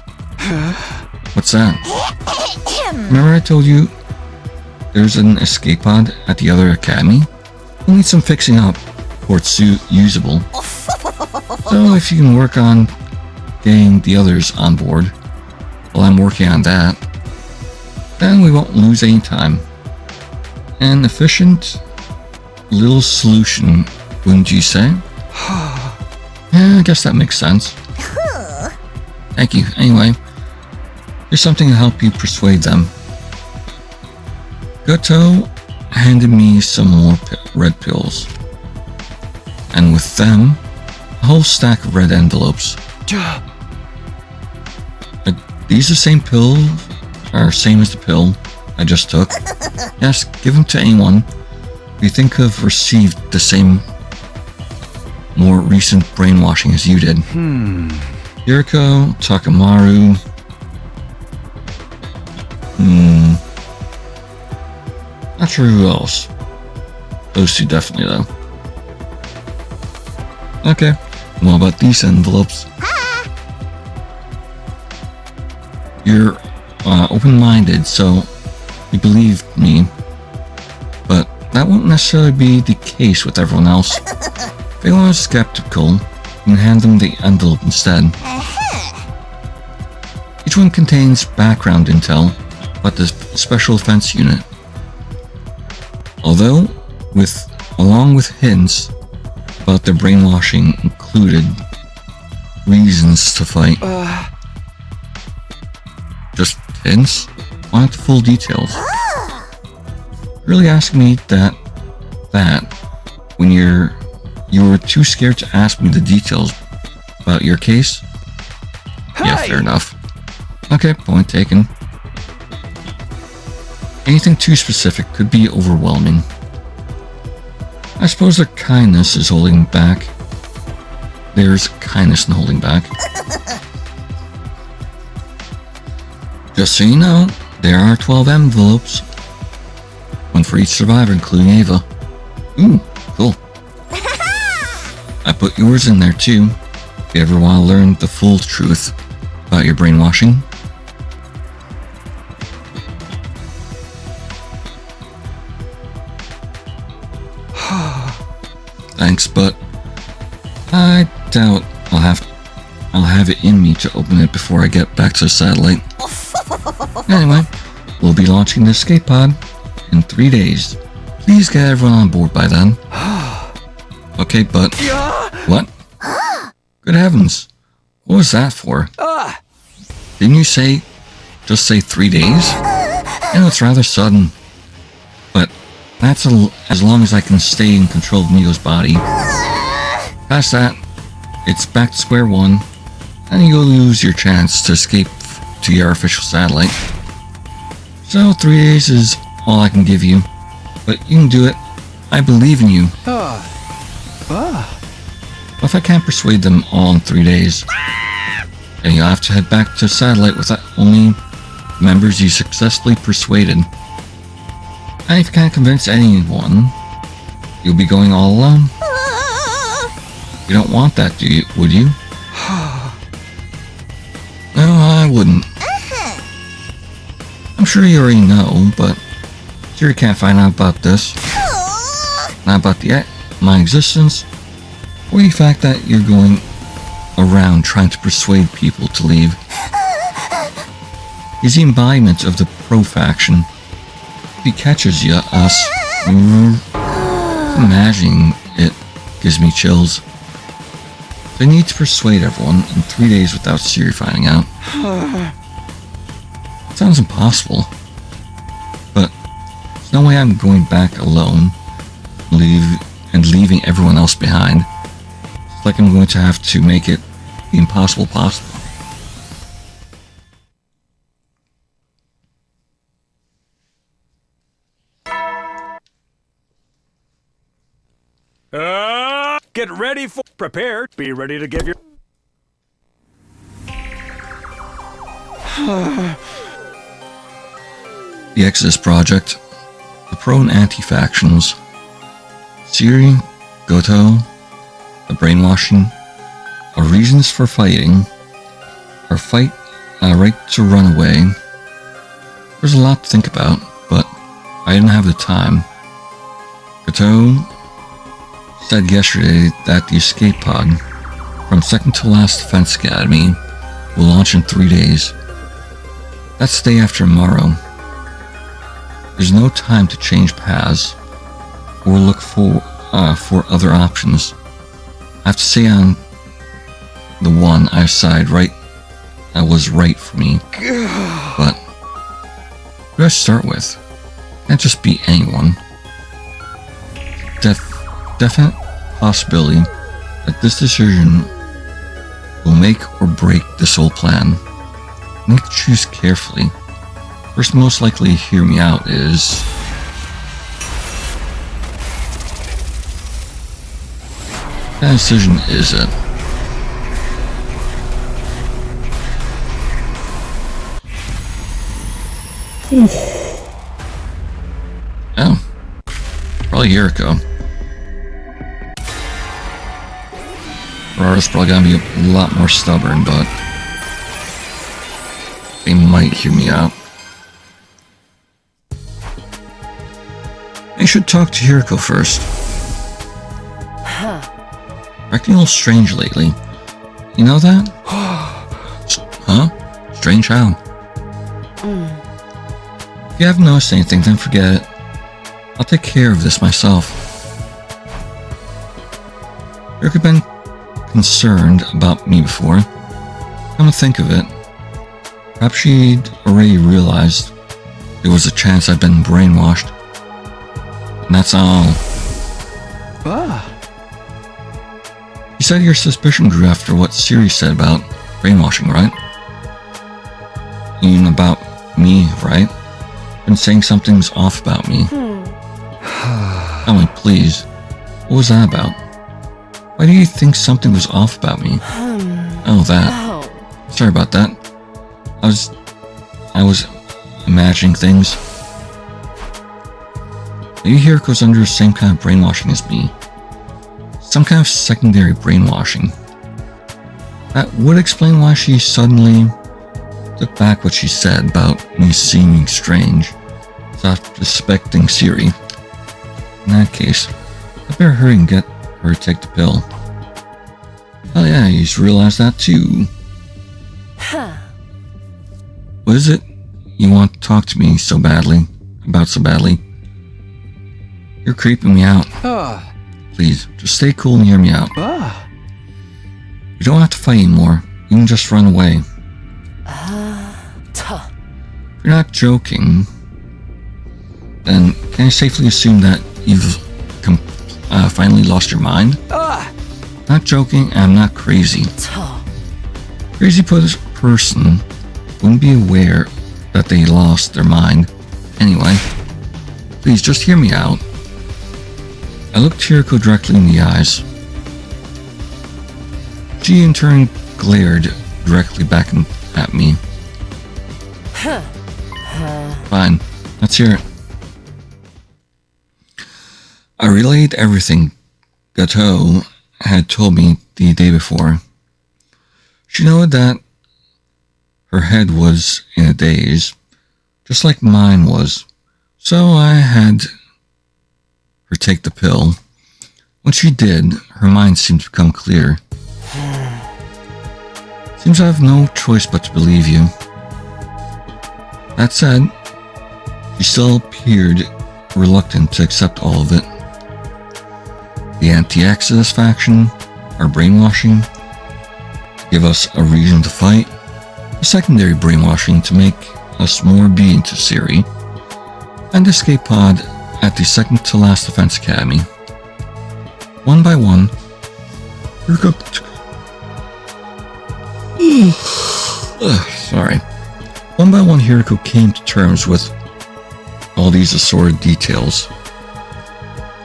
What's that? Remember I told you there's an escape pod at the other academy? We'll need some fixing up before it's usable. So if you can work on getting the others on board while I'm working on that, then we won't lose any time. An efficient little solution, wouldn't you say? Yeah, I guess that makes sense. Thank you. Anyway, here's something to help you persuade them. Gato handed me some more red pills. And with them, a whole stack of red envelopes. these the same pill, or same as the pill I just took? Yes, give them to anyone you think have received the same more recent brainwashing as you did. Yuriko, Takamaru. Not sure who else. Those two definitely though. Okay, what about these envelopes? You're open-minded, so you believe me. But that won't necessarily be the case with everyone else. If anyone is skeptical, you can hand them the envelope instead. Each one contains background intel about the Special Defense Unit. Along with hints about their brainwashing included reasons to fight. Just hints? Why not the full details? Really asking me that when you were too scared to ask me the details about your case? Yeah, fair enough. Okay, point taken. Anything too specific could be overwhelming. I suppose their kindness is holding back. There's kindness in holding back. Just so you know, there are 12 envelopes. One for each survivor, including Ava. Ooh, cool. I put yours in there too, if you ever want to learn the full truth about your brainwashing. Thanks, but I doubt I'll have it in me to open it before I get back to the satellite. Anyway, we'll be launching the escape pod in 3 days. Please get everyone on board by then. Okay, but what? Good heavens, what was that for? Didn't you just say 3 days? I know it's rather sudden, but that's as long as I can stay in control of Neo's body. Past that, it's back to square one, and you'll lose your chance to escape to your official satellite. So 3 days is all I can give you, but you can do it. I believe in you. If I can't persuade them all in 3 days, then you'll have to head back to the satellite with only members you successfully persuaded. And if you can't convince anyone, you'll be going all alone. You don't want that, would you? No, I wouldn't. I'm sure you already know, but sure you can't find out about this. Not about my existence, or the fact that you're going around trying to persuade people to leave. He's the embodiment of the pro faction. If he catches us, imagining it gives me chills. So I need to persuade everyone in 3 days without Siri finding out. It sounds impossible, but there's no way I'm going back alone, leaving everyone else behind. It's like I'm going to have to make it the impossible possible. Get ready for prepared. Be ready to give your The Exodus Project, the pro and anti-factions, Siri, Goto, the brainwashing, our reasons for fighting, our right to run away. There's a lot to think about, but I didn't have the time. Goto said yesterday that the escape pod from second to last Defense Academy will launch in 3 days. That's the day after tomorrow. There's no time to change paths or look for other options. I have to say on the one I decided was right for me. But who do I start with? Can't just be anyone. Definite possibility that this decision will make or break this whole plan. I need to choose carefully. First, most likely hear me out is... That decision is it. Oh. Probably Yuriko. Ferrara's probably gonna be a lot more stubborn, but they might hear me out. I should talk to Yuriko first. Acting a little strange lately. You know that? Huh? Strange how? If you haven't noticed anything, then forget it. I'll take care of this myself. Yuriko been concerned about me before. Come to think of it, perhaps she'd already realized there was a chance I'd been brainwashed. And that's all. You said your suspicion grew after what Siri said about brainwashing, right? You mean about me, right? Been saying something's off about me. Tell me, please. What was that about? Why do you think something was off about me? Oh, that. Sorry about that. I was imagining things. Maybe Yuriko's under the same kind of brainwashing as me. Some kind of secondary brainwashing. That would explain why she suddenly took back what she said about me seeming strange, stopped suspecting Siri. In that case, I better hurry and get her to take the pill. Oh yeah, you just realized that too. What is it you want to talk to me about so badly? You're creeping me out. Please, just stay cool and hear me out. You don't have to fight anymore. You can just run away. If you're not joking, then can I safely assume that you've finally lost your mind? Not joking, I'm not crazy. Crazy person wouldn't be aware that they lost their mind. Anyway, please just hear me out. I looked Yuriko directly in the eyes. She in turn glared directly back at me. Fine, let's hear it. I relayed everything Gato had told me the day before. She noted that her head was in a daze, just like mine was, so I had her take the pill. When she did, her mind seemed to become clear. Seems I have no choice but to believe you. That said, she still appeared reluctant to accept all of it. The anti-Exodus faction, our brainwashing, to give us a reason to fight, the secondary brainwashing to make us more obedient to Siri, and the escape pod at the second to last defense academy. One by one, One by one, Yuriko came to terms with all these assorted details.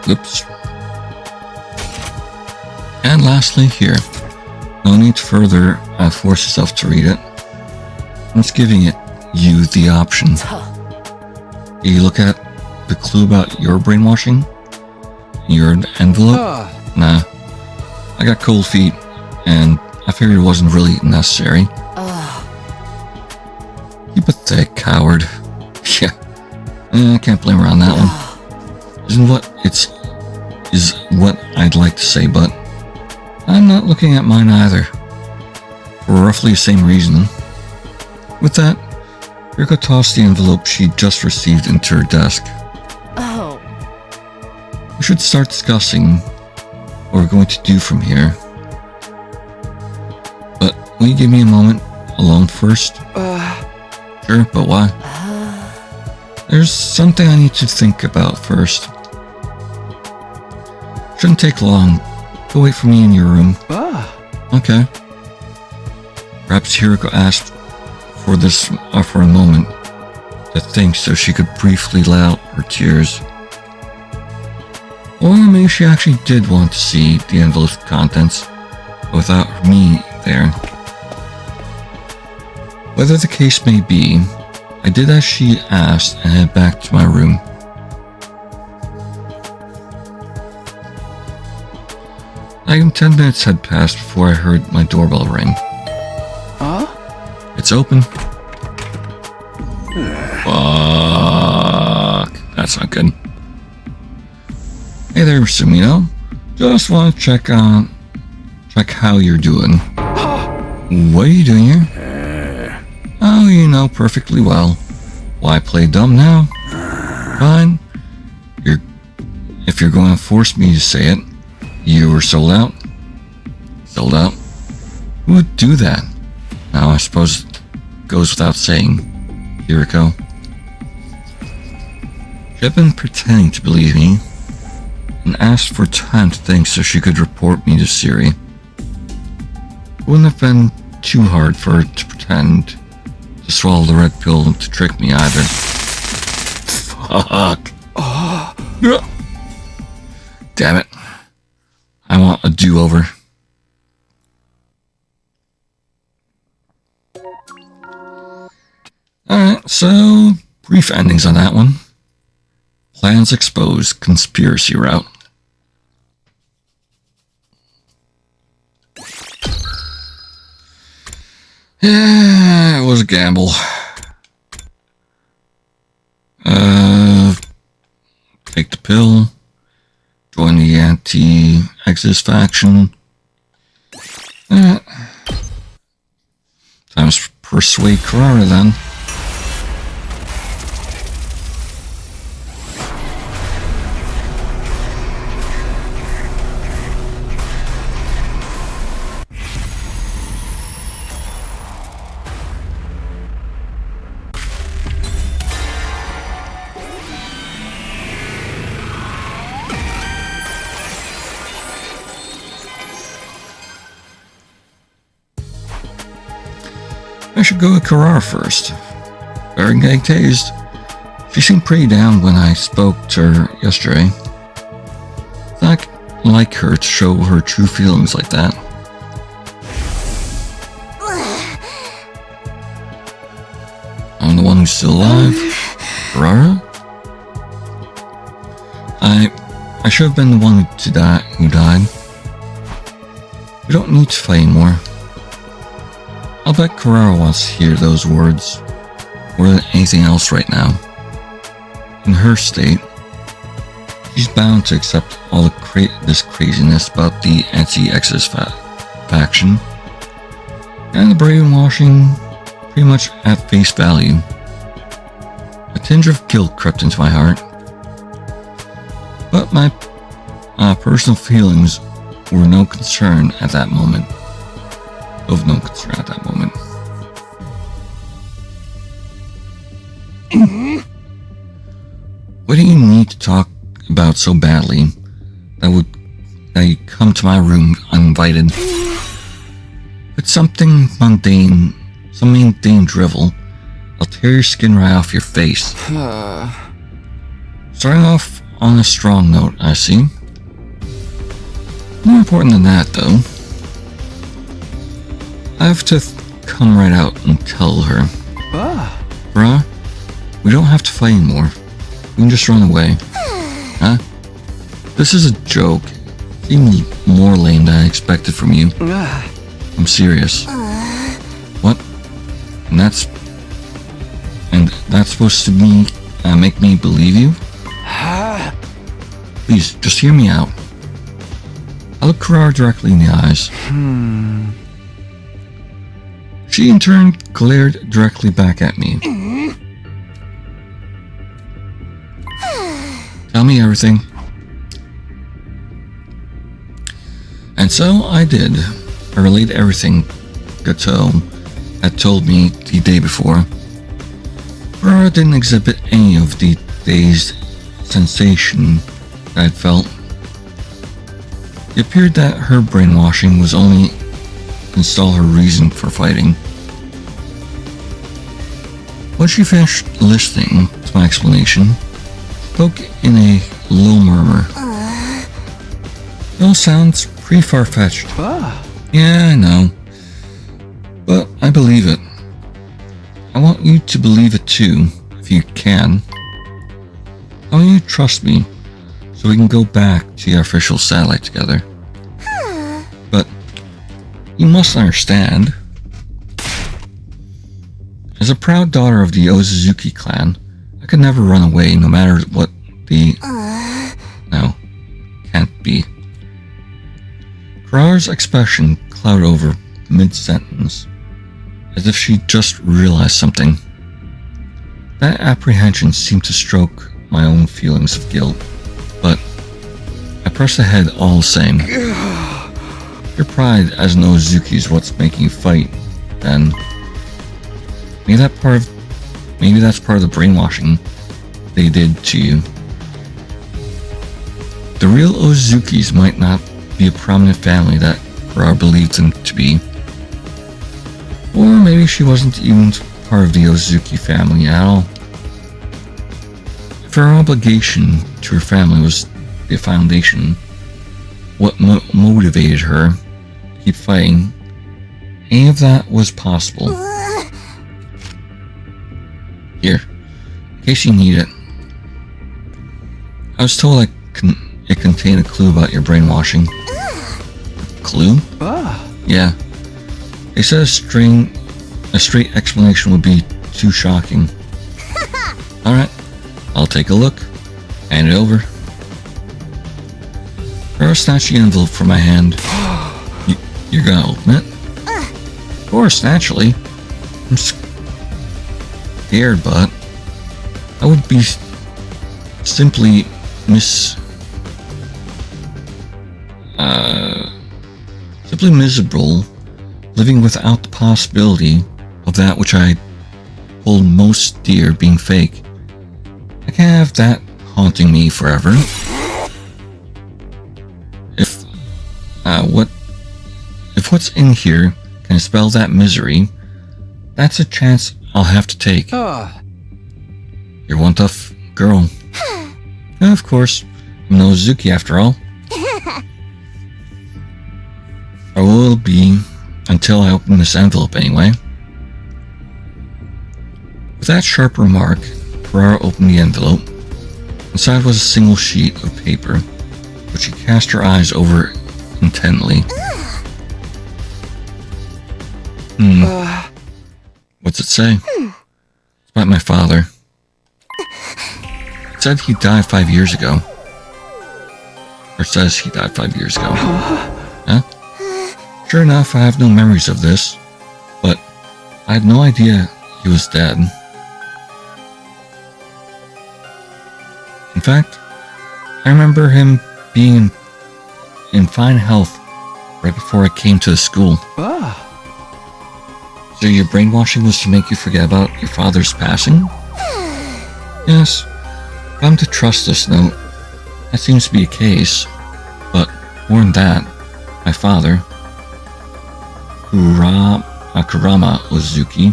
Oops. And lastly, here. No need to further force yourself to read it. I'm just giving you the option. You look at the clue about your brainwashing? Your envelope? Nah. I got cold feet, and I figured it wasn't really necessary. You pathetic coward. Yeah. I can't blame her on that one. Is what I'd like to say, but I'm not looking at mine either. For roughly the same reason. With that, Yuriko tossed the envelope she'd just received into her desk. We should start discussing what we're going to do from here. But will you give me a moment alone first? Sure, but why? There's something I need to think about first. Shouldn't take long. Go wait for me in your room. Okay. Perhaps Yuriko asked for a moment to think so she could briefly let out her tears. Or maybe she actually did want to see the envelope's contents without me there. Whatever the case may be, I did as she asked and headed back to my room. Like 10 minutes had passed before I heard my doorbell ring. Huh? It's open. Fuck. That's not good. Hey there, Sumino. Just want to check how you're doing. What are you doing here? Oh, you know perfectly well. Why play dumb now? Fine. If you're going to force me to say it, you were sold out. Sold out? Who would do that? Now I suppose it goes without saying. Kiriko. She had been pretending to believe me, and asked for time to think so she could report me to Siri. It wouldn't have been too hard for her to pretend to swallow the red pill to trick me either. Fuck. Damn it. I want a do-over. Alright, so brief endings on that one. Plans exposed, conspiracy route. Yeah, it was a gamble. Take the pill. Join the anti-Exodus faction. Time to persuade Karara then. I should go with Karara first. Very getting tased. She seemed pretty down when I spoke to her yesterday. It's not like her to show her true feelings like that. I'm the one who's still alive. Karara? I should have been the one who died. We don't need to fight anymore. I'll bet Karara wants to hear those words more than anything else right now. In her state, she's bound to accept all this craziness about the anti-Exodus faction and the brainwashing pretty much at face value. A tinge of guilt crept into my heart, but my personal feelings were no concern at that moment. Of no concern at that moment. What do you need to talk about so badly that you come to my room uninvited? With something mundane, some mundane drivel, I'll tear your skin right off your face. Starting off on a strong note, I see. More important than that, though. I have to come right out and tell her. Bruh, we don't have to fight anymore. We can just run away. Huh? This is a joke. It seemed more lame than I expected from you. I'm serious. What? And that's supposed to make me believe you? Please, just hear me out. I look Karara directly in the eyes. She in turn glared directly back at me. Tell me everything. And so I did. I relayed everything Gato had told me the day before. Karara didn't exhibit any of the dazed sensation that I'd felt. It appeared that her brainwashing was only install her reason for fighting. When she finished listening to my explanation, spoke in a low murmur. It all sounds pretty far-fetched. Yeah, I know. But I believe it. I want you to believe it too, if you can. I want you to trust me, so we can go back to the official satellite together. But you must understand. As a proud daughter of the Ozuzuki clan, I could never run away no matter what the... No, can't be. Kurara's expression clouded over mid-sentence, as if she just realized something. That apprehension seemed to stroke my own feelings of guilt, but I pressed ahead all the same. Your pride as an Ozuki is what's making you fight, then. Maybe that's part of the brainwashing they did to you. The real Ozukis might not be a prominent family that Kurara believed them to be. Or maybe she wasn't even part of the Ozuki family at all. If her obligation to her family was the foundation, what motivated her to keep fighting, any of that was possible. Here, in case you need it. I was told it contained a clue about your brainwashing. Clue? Yeah. They said a straight explanation would be too shocking. Alright, I'll take a look. Hand it over. Kurara snatched the envelope from my hand. You're gonna open it? Of course, naturally. I'm scared, but I would be simply miserable living without the possibility of that which I hold most dear being fake. I can't have that haunting me forever. If what's in here can spell that misery, that's a chance I'll have to take. You're one tough girl. And of course, I'm no Ozuki after all. I will be until I open this envelope anyway. With that sharp remark, Kurara opened the envelope. Inside was a single sheet of paper, which she cast her eyes over intently. What's it say? It's about my father. It said he died 5 years ago. Or says he died 5 years ago. Huh? Sure enough, I have no memories of this, but I had no idea he was dead. In fact, I remember him being in fine health right before I came to the school. So your brainwashing was to make you forget about your father's passing? Yes, if I'm to trust this note, that seems to be a case. But more than that, my father, Kurama Ozuki,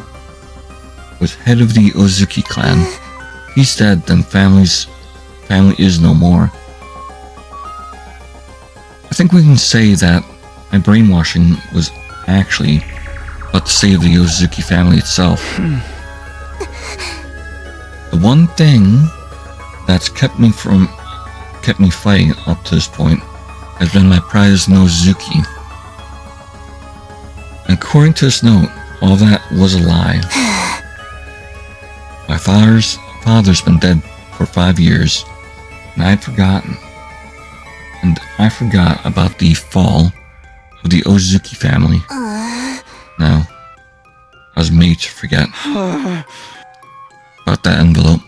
was head of the Ozuki clan. He's dead, then family is no more. I think we can say that my brainwashing was actually about to save the Ozuki family itself. The one thing that's kept me fighting up to this point has been my pride as an Ozuki. And according to this note, all that was a lie. My father's been dead for 5 years, and I forgot about the fall of the Ozuki family. No, I was made to forget about that envelope.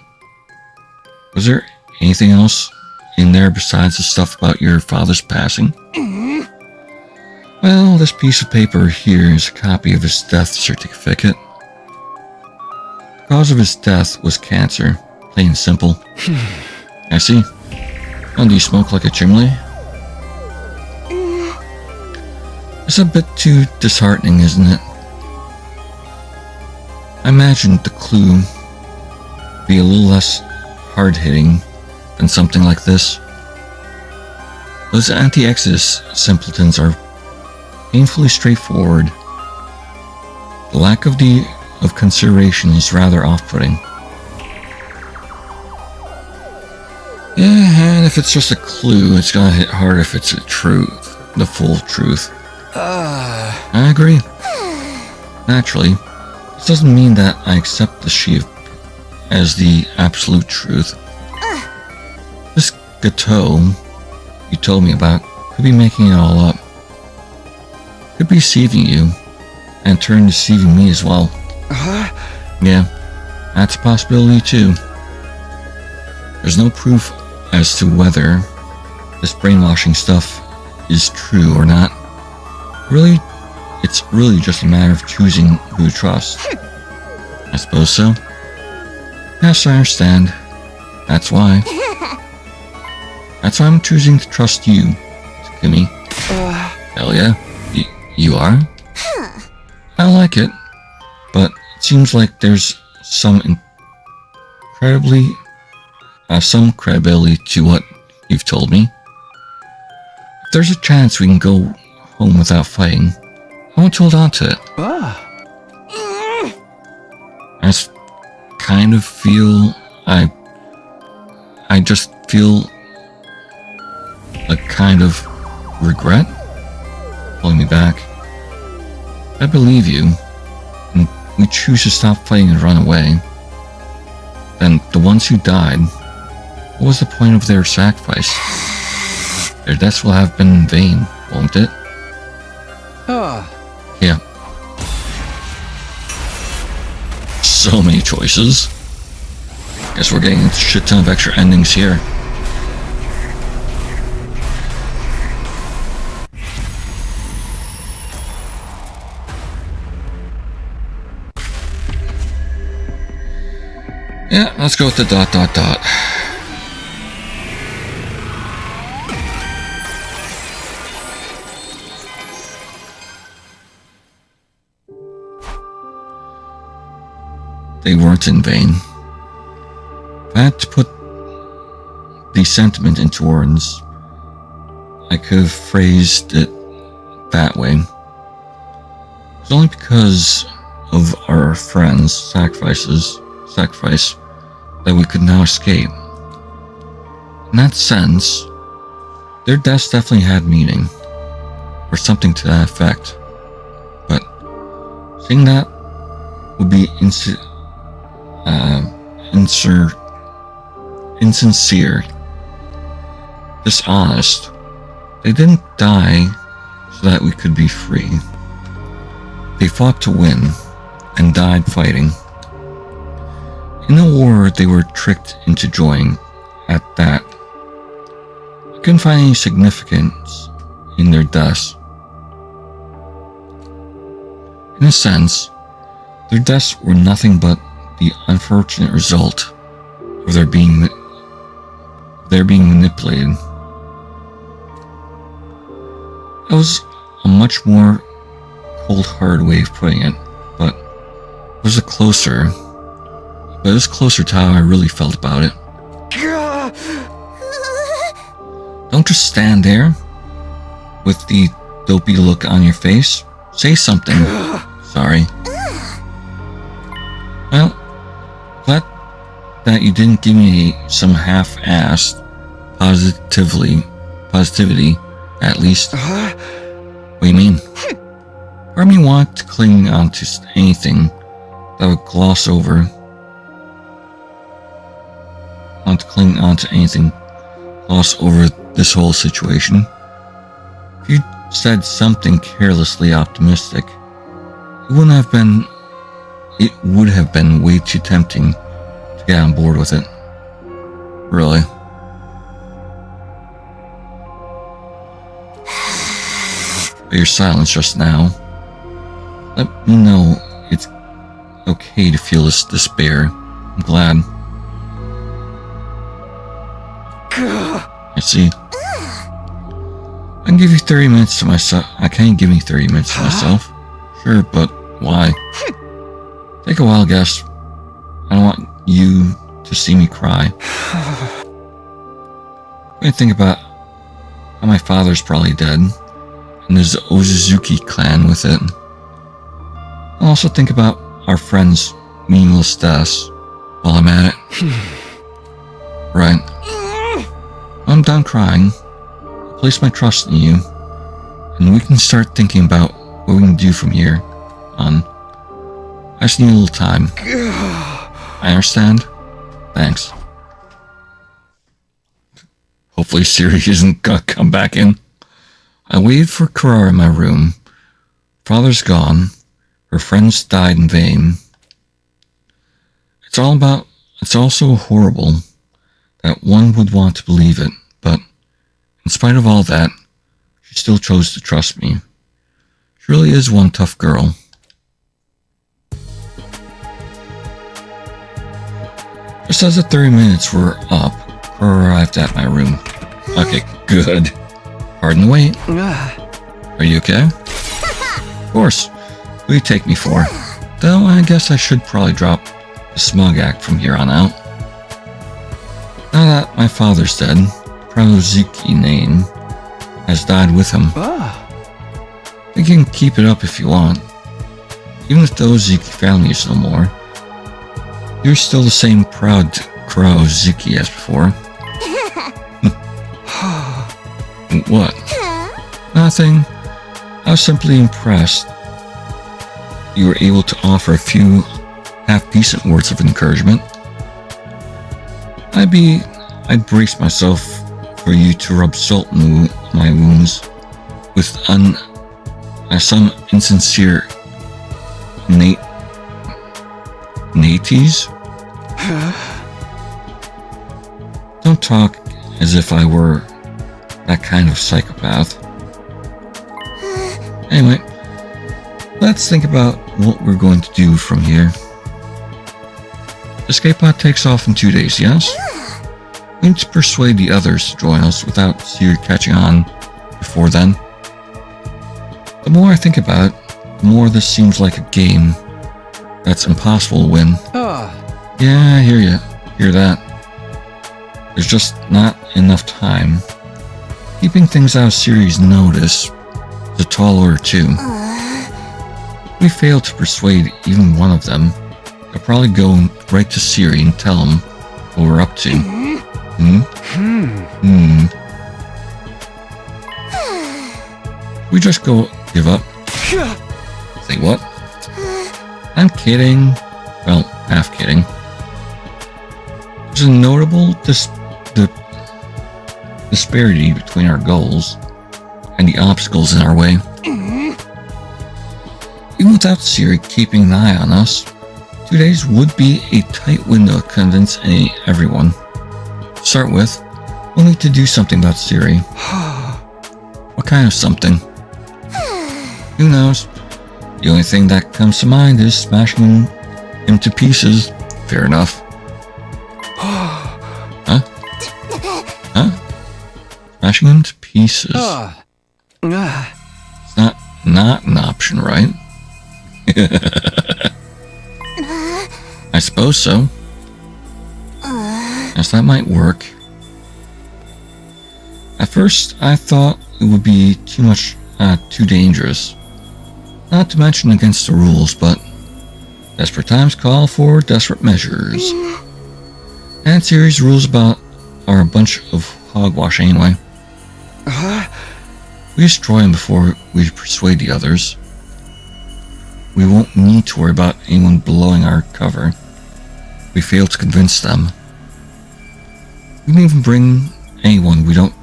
Was there anything else in there besides the stuff about your father's passing? Well, this piece of paper here is a copy of his death certificate. The cause of his death was cancer, plain and simple. I see. Oh, do you smoke like a chimney? It's a bit too disheartening, isn't it? I imagined the clue be a little less hard-hitting than something like this. Those anti-Exodus simpletons are painfully straightforward. The lack of consideration is rather off-putting. Yeah, and if it's just a clue, it's gonna hit hard if it's the truth, the full truth. I agree. Naturally, this doesn't mean that I accept the sheaf as the absolute truth. This Gateau you told me about could be making it all up. Could be deceiving you, and in turn deceiving me as well. Yeah, that's a possibility too. There's no proof as to whether this brainwashing stuff is true or not. Really, it's really just a matter of choosing who to trust. I suppose so. Yes, I understand. That's why. That's why I'm choosing to trust you, Takumi. Hell yeah. You are? I like it, but it seems like there's some credibility to what you've told me. If there's a chance we can go home without fighting, I want to hold on to it. I just kind of feel I just feel a kind of regret pulling me back. I believe you, and we choose to stop fighting and run away. Then the ones who died, what was the point of their sacrifice? Their deaths will have been in vain, won't it? Yeah. So many choices. Guess we're getting a shit ton of extra endings here. Yeah, let's go with the ... They weren't in vain. If I had to put the sentiment into words, I could have phrased it that way. It's only because of our friends' sacrifice that we could now escape. In that sense, their deaths definitely had meaning, or something to that effect. But saying that would be insincere, dishonest. They didn't die so that we could be free. They fought to win and died fighting. In a war they were tricked into joining at that. I couldn't find any significance in their deaths. In a sense, their deaths were nothing but the unfortunate result of their being manipulated. That was a much more cold-hearted way of putting it, but it was closer to how I really felt about it. Don't just stand there with the dopey look on your face. Say something. Sorry. Well, glad that you didn't give me some half-assed positivity, at least. What do you mean? Part of me wanted to cling on to anything that would gloss over. This whole situation. If you said something carelessly optimistic, it would have been way too tempting to get on board with it. Really. But your silence just now let me know it's okay to feel this despair. I'm glad. I see. I can give you 30 minutes to myself. I can't give me 30 minutes to myself. Sure, but why? Take a wild guess. I don't want you to see me cry. I think about how my father's probably dead, and there's the Ozuzuki clan with it. I also think about our friend's meaningless deaths while I'm at it. Right. I'm done crying. I place my trust in you, and we can start thinking about what we can do from here on. I just need a little time. I understand. Thanks. Hopefully Siri isn't gonna come back in. I waited for Karara in my room. Father's gone. Her friends died in vain. It's all so horrible that one would want to believe it, but in spite of all that, she still chose to trust me. She really is one tough girl. Just as the 30 minutes were up, Karara arrived at my room. Okay, good. Pardon the wait. Are you okay? Of course. Who do you take me for? Though I guess I should probably drop the smug act from here on out. Now that my father's dead, Prozuki name has died with him. You can keep it up if you want. Even if the Ozuki family is no more, you're still the same proud Kurozuki as before. What? Nothing. I was simply impressed you were able to offer a few half-decent words of encouragement. I'd brace myself for you to rub salt in my wounds with some insincere naties. Don't talk as if I were that kind of psychopath. Anyway, let's think about what we're going to do from here. Escape pod takes off in 2 days, yes? We need to persuade the others to join us without Siri catching on before then. The more I think about it, the more this seems like a game that's impossible to win. Yeah, I hear that. There's just not enough time. Keeping things out of Siri's notice is a tall order too. If we fail to persuade even one of them, they'll probably go right to Siri and tell them what we're up to. We just go give up. Say what? I'm kidding. Well, half kidding. There's a notable disparity between our goals and the obstacles in our way. Even without Siri keeping an eye on us, 2 days would be a tight window to convince everyone. To start with, we'll need to do something about Siri. What kind of something? Who knows? The only thing that comes to mind is smashing him to pieces. Fair enough. Huh? Smashing him to pieces. It's not an option, right? I suppose so. Yes, that might work. At first, I thought it would be too dangerous. Not to mention against the rules, but desperate times call for desperate measures. And Siri's rules are a bunch of hogwash anyway. We destroy him before we persuade the others. We won't need to worry about anyone blowing our cover. We fail to convince them. We can even bring anyone we don't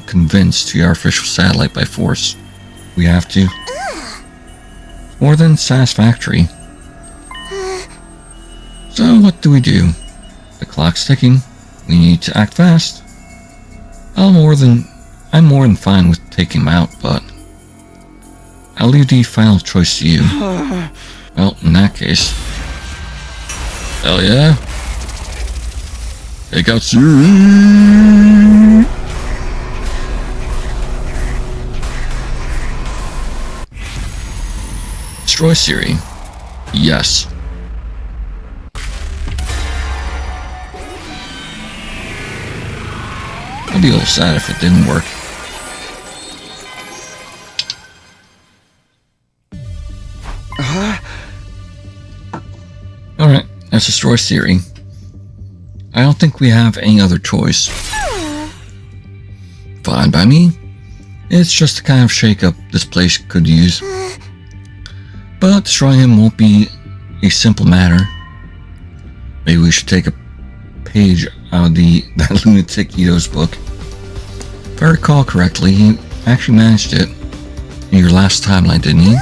convince to the artificial satellite by force. We have to. More than satisfactory. So what do? The clock's ticking. We need to act fast. I'm more than fine with taking him out, but I'll leave the final choice to you. Well, in that case, hell yeah. Take out Siri. Destroy Siri. Yes. I'd be a little sad if it didn't work. Alright, let's destroy Siri. I don't think we have any other choice. Fine by me. It's just the kind of shake-up this place could use. But destroying him won't be a simple matter. Maybe we should take a page out of that lunatic Ito's book. If I recall correctly, he actually managed it in your last timeline, didn't he?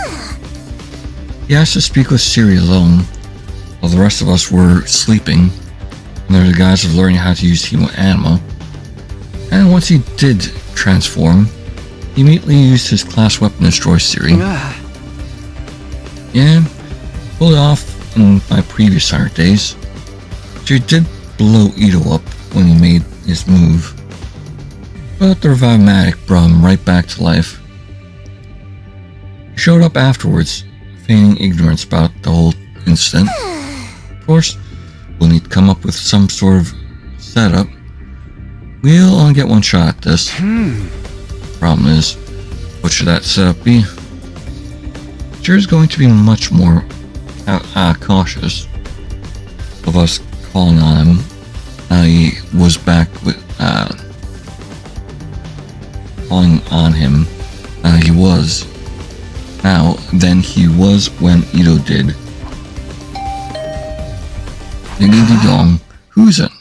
He asked to speak with Siri alone, while the rest of us were sleeping, under the guise of learning how to use Human Anima. And once he did transform, he immediately used his class weapon to destroy Siri. Yeah, pulled it off in my previous 100 days. She did blow Ito up when he made his move, but the Revive-matic brought him right back to life. He showed up afterwards, feigning ignorance about the whole incident. Of course, we'll need to come up with some sort of setup. We'll only get one shot at this. Problem is, what should that setup be? Sure is going to be much more cautious of us calling on him. He was back with calling on him. He was now than he was when Ito did. Ding-ding-dong. Who's it?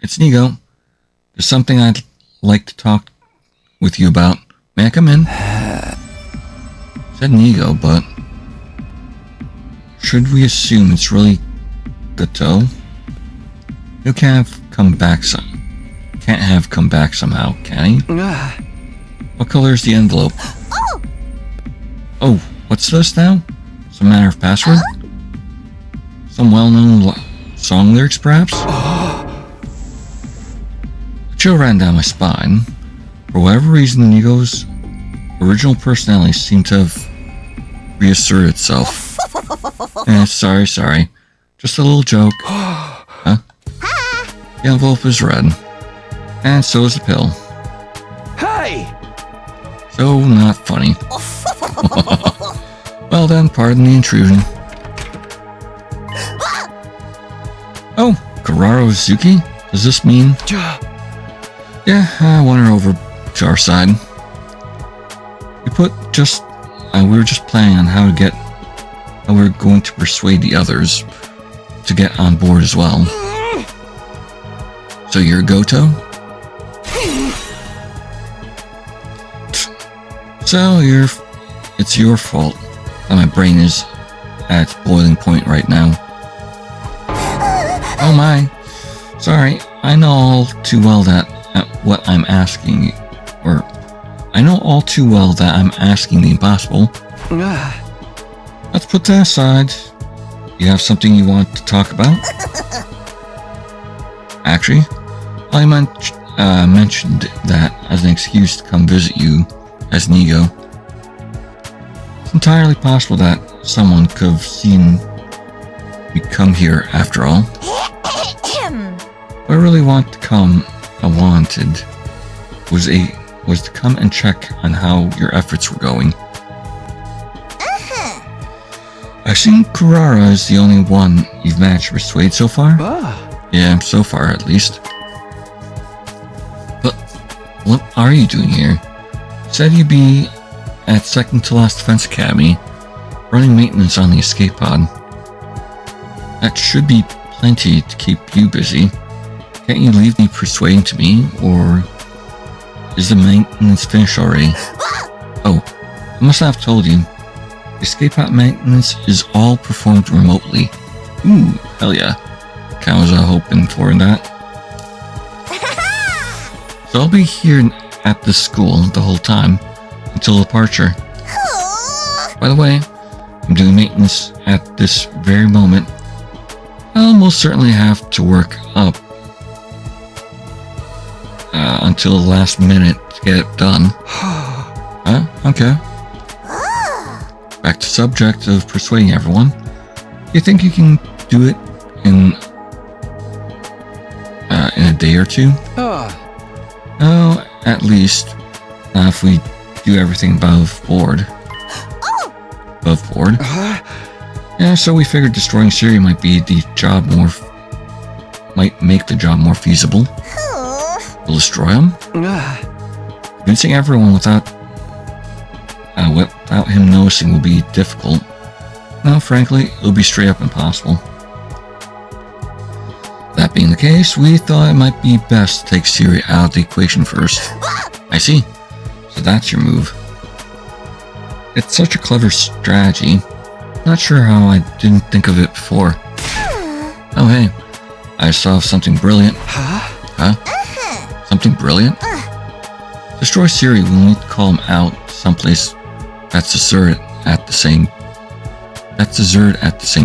It's Nigo. There's something I'd like to talk with you about. May I come in? Said Nigo, but should we assume it's really Gato? You can't have come back somehow, can he? What color is the envelope? Oh, what's this now? Some matter of password? Some well-known song lyrics, perhaps? A chill ran down my spine. For whatever reason, Nigo's original personality seemed to have reasserted itself. Sorry. Just a little joke. Huh? The envelope is red. And so is the pill. Hey! So not funny. Well then, pardon the intrusion. Oh, Kurara Uzuki? Does this mean... Yeah, I want her over to our side. We were just planning on how we were going to persuade the others to get on board as well. So you're Goto? So it's your fault that my brain is at its boiling point right now. Oh my. Sorry, I know all too well that I'm asking the impossible. Let's put that aside. You have something you want to talk about? Actually, I mentioned that as an excuse to come visit you as Nigo. It's entirely possible that someone could have seen me come here after all. What I really wanted was to come and check on how your efforts were going. I assume Kurara is the only one you've managed to persuade so far? Yeah, so far at least. But what are you doing here? You said you'd be at second to last Defense Academy, running maintenance on the escape pod. That should be plenty to keep you busy. Can't you leave the persuading to me, or is the maintenance finished already? Oh, I must have told you. The escape pod maintenance is all performed remotely. Ooh, hell yeah. I was hoping for that. So I'll be here at this school the whole time until departure. By the way, I'm doing maintenance at this very moment. I'll most certainly have to work up until the last minute to get it done. Huh? Okay. Back to subject of persuading everyone. You think you can do it in a day or two. Oh, at least if we do everything above board. Above board. Yeah, so we figured destroying Siri might make the job more feasible. We'll destroy him. Convincing everyone without him noticing will be difficult. No, frankly, it'll be straight up impossible. That being the case, we thought it might be best to take Siri out of the equation first. I see. So that's your move. It's such a clever strategy. Not sure how I didn't think of it before. Oh hey, I saw something brilliant. Huh? Something brilliant? Destroy Siri will need to call him out someplace that's deserted at the same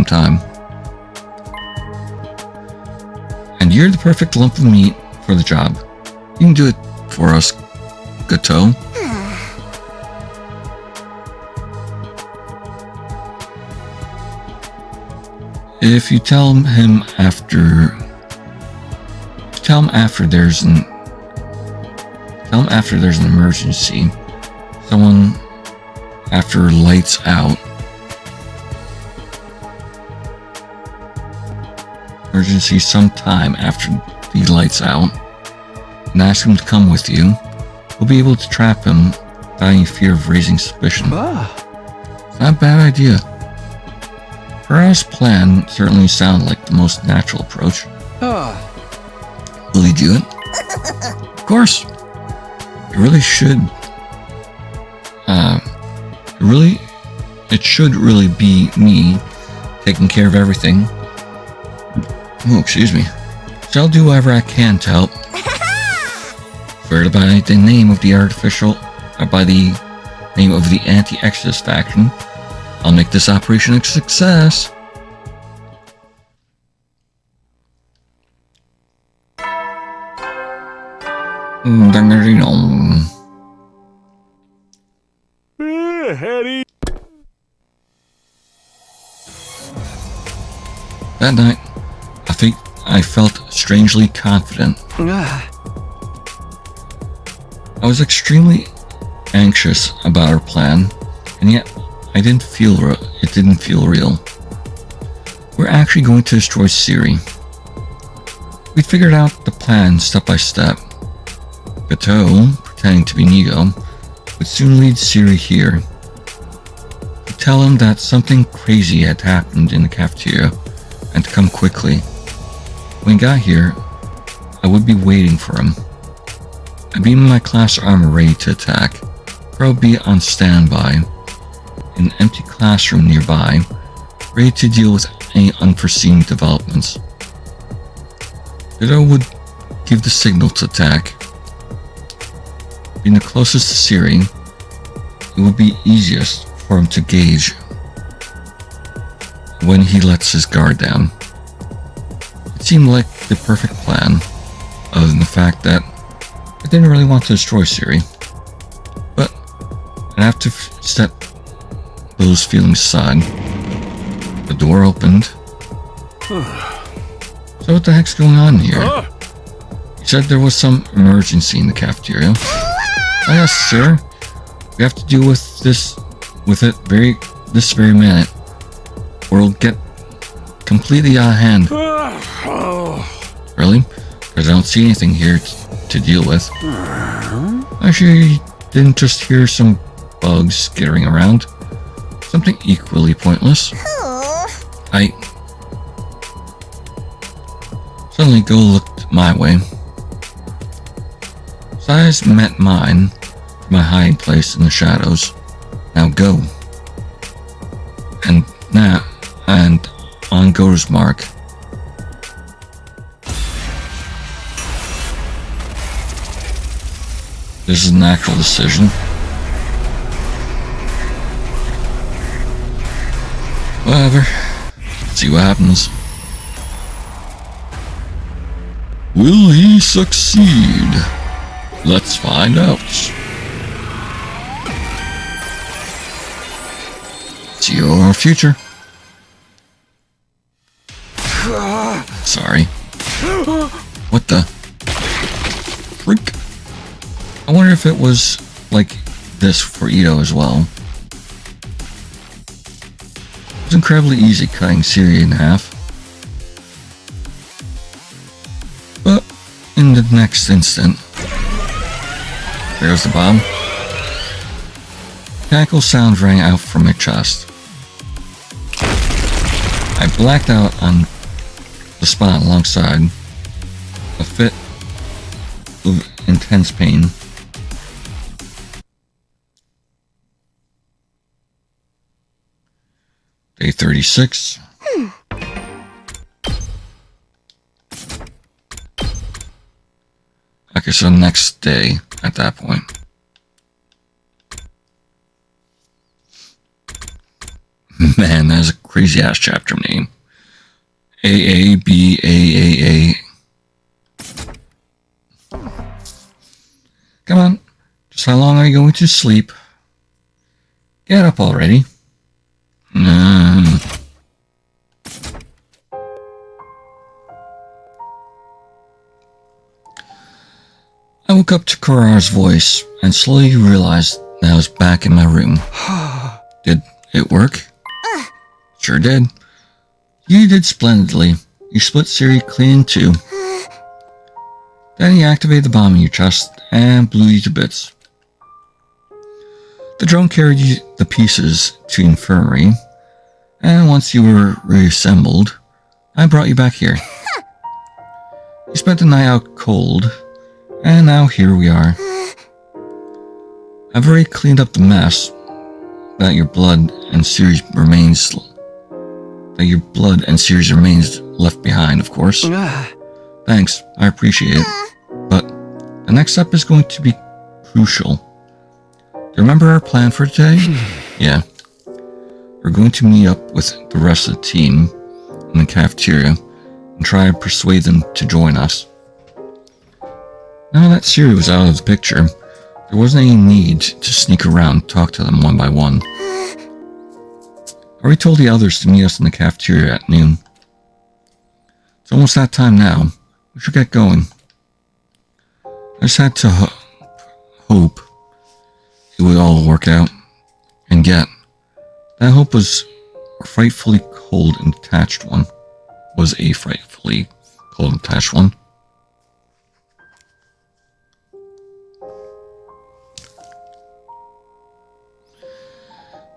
time. And you're the perfect lump of meat for the job. You can do it for us, Gateau. If you tell him after there's an emergency, someone after lights out. Emergency sometime after the lights out, and ask him to come with you. We'll be able to trap him without any fear of raising suspicion. It's not a bad idea. Ferra's plan certainly sounded like the most natural approach. Will he do it? Of course. It really should. It should really be me taking care of everything. Oh, excuse me. So I'll do whatever I can to help. Swear by the name of the anti-Exodus faction, I'll make this operation a success. That night, I felt strangely confident. I was extremely anxious about our plan, and yet it didn't feel real. We're actually going to destroy Siri. We figured out the plan step by step. Gateau, pretending to be Nigo, would soon lead Siri here. He'd tell him that something crazy had happened in the cafeteria and to come quickly. When he got here, I would be waiting for him. I'd be in my class armor ready to attack. Or I'd be on standby in an empty classroom nearby, ready to deal with any unforeseen developments. Gateau would give the signal to attack. Being the closest to Siri, it would be easiest for him to gauge when he lets his guard down. It seemed like the perfect plan, other than the fact that I didn't really want to destroy Siri. But I'd have to set those feelings aside. The door opened. So what the heck's going on here? He said there was some emergency in the cafeteria. Yes, sir. We have to deal with this very minute, or it'll get completely out of hand. Really? Because I don't see anything here to deal with. Actually, you didn't just hear some bugs skittering around. Something equally pointless. Suddenly, Go looked my way. His eyes met mine from my hiding place in the shadows. Now go. And on Go's mark. This is an actual decision. Whatever. Let's see what happens. Will he succeed? Let's find out. It's your future. Sorry. What the? wonder if it was like this for Ito as well. It was incredibly easy cutting Siri in half. But in the next instant, there's the bomb. Mechanical sound rang out from my chest. I blacked out on the spot alongside a fit of intense pain. Day 36. Okay, so next day at that point. Man, that is a crazy ass chapter name. AABAAA. Come on. Just how long are you going to sleep? Get up already. I woke up to Kurara's voice and slowly realized that I was back in my room. Did it work? Sure did. You did splendidly. You split Siri clean in two. Then you activated the bomb in your chest and blew you to bits. The drone carried you the pieces to the infirmary, and once you were reassembled, I brought you back here. You spent the night out cold, and now here we are. I've already cleaned up the mess that your blood and Siri's remains left behind, of course. Thanks, I appreciate it. But the next step is going to be crucial. Do you remember our plan for today? Yeah. We're going to meet up with the rest of the team in the cafeteria and try to persuade them to join us. Now that Siri was out of the picture, there wasn't any need to sneak around and talk to them one by one. I already told the others to meet us in the cafeteria at noon. It's almost that time now. We should get going. I just had to hope it would all work out. And yet, that hope was a frightfully cold and detached one.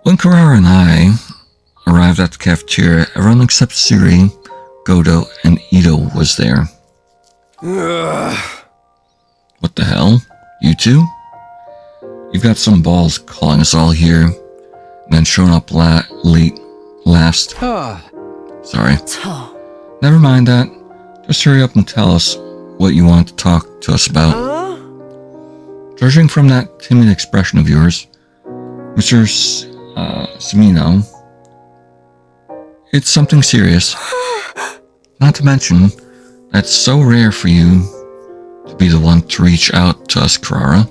When Kurara and I arrived at the cafeteria, everyone except Siri, Godo, and Ito was there. What the hell? You two? You've got some balls calling us all here, and then showing up late last. Sorry. Never mind that. Just hurry up and tell us what you want to talk to us about. Judging from that timid expression of yours, Mr. Sumino, it's something serious. Not to mention, that's so rare for you to be the one to reach out to us, Kurara.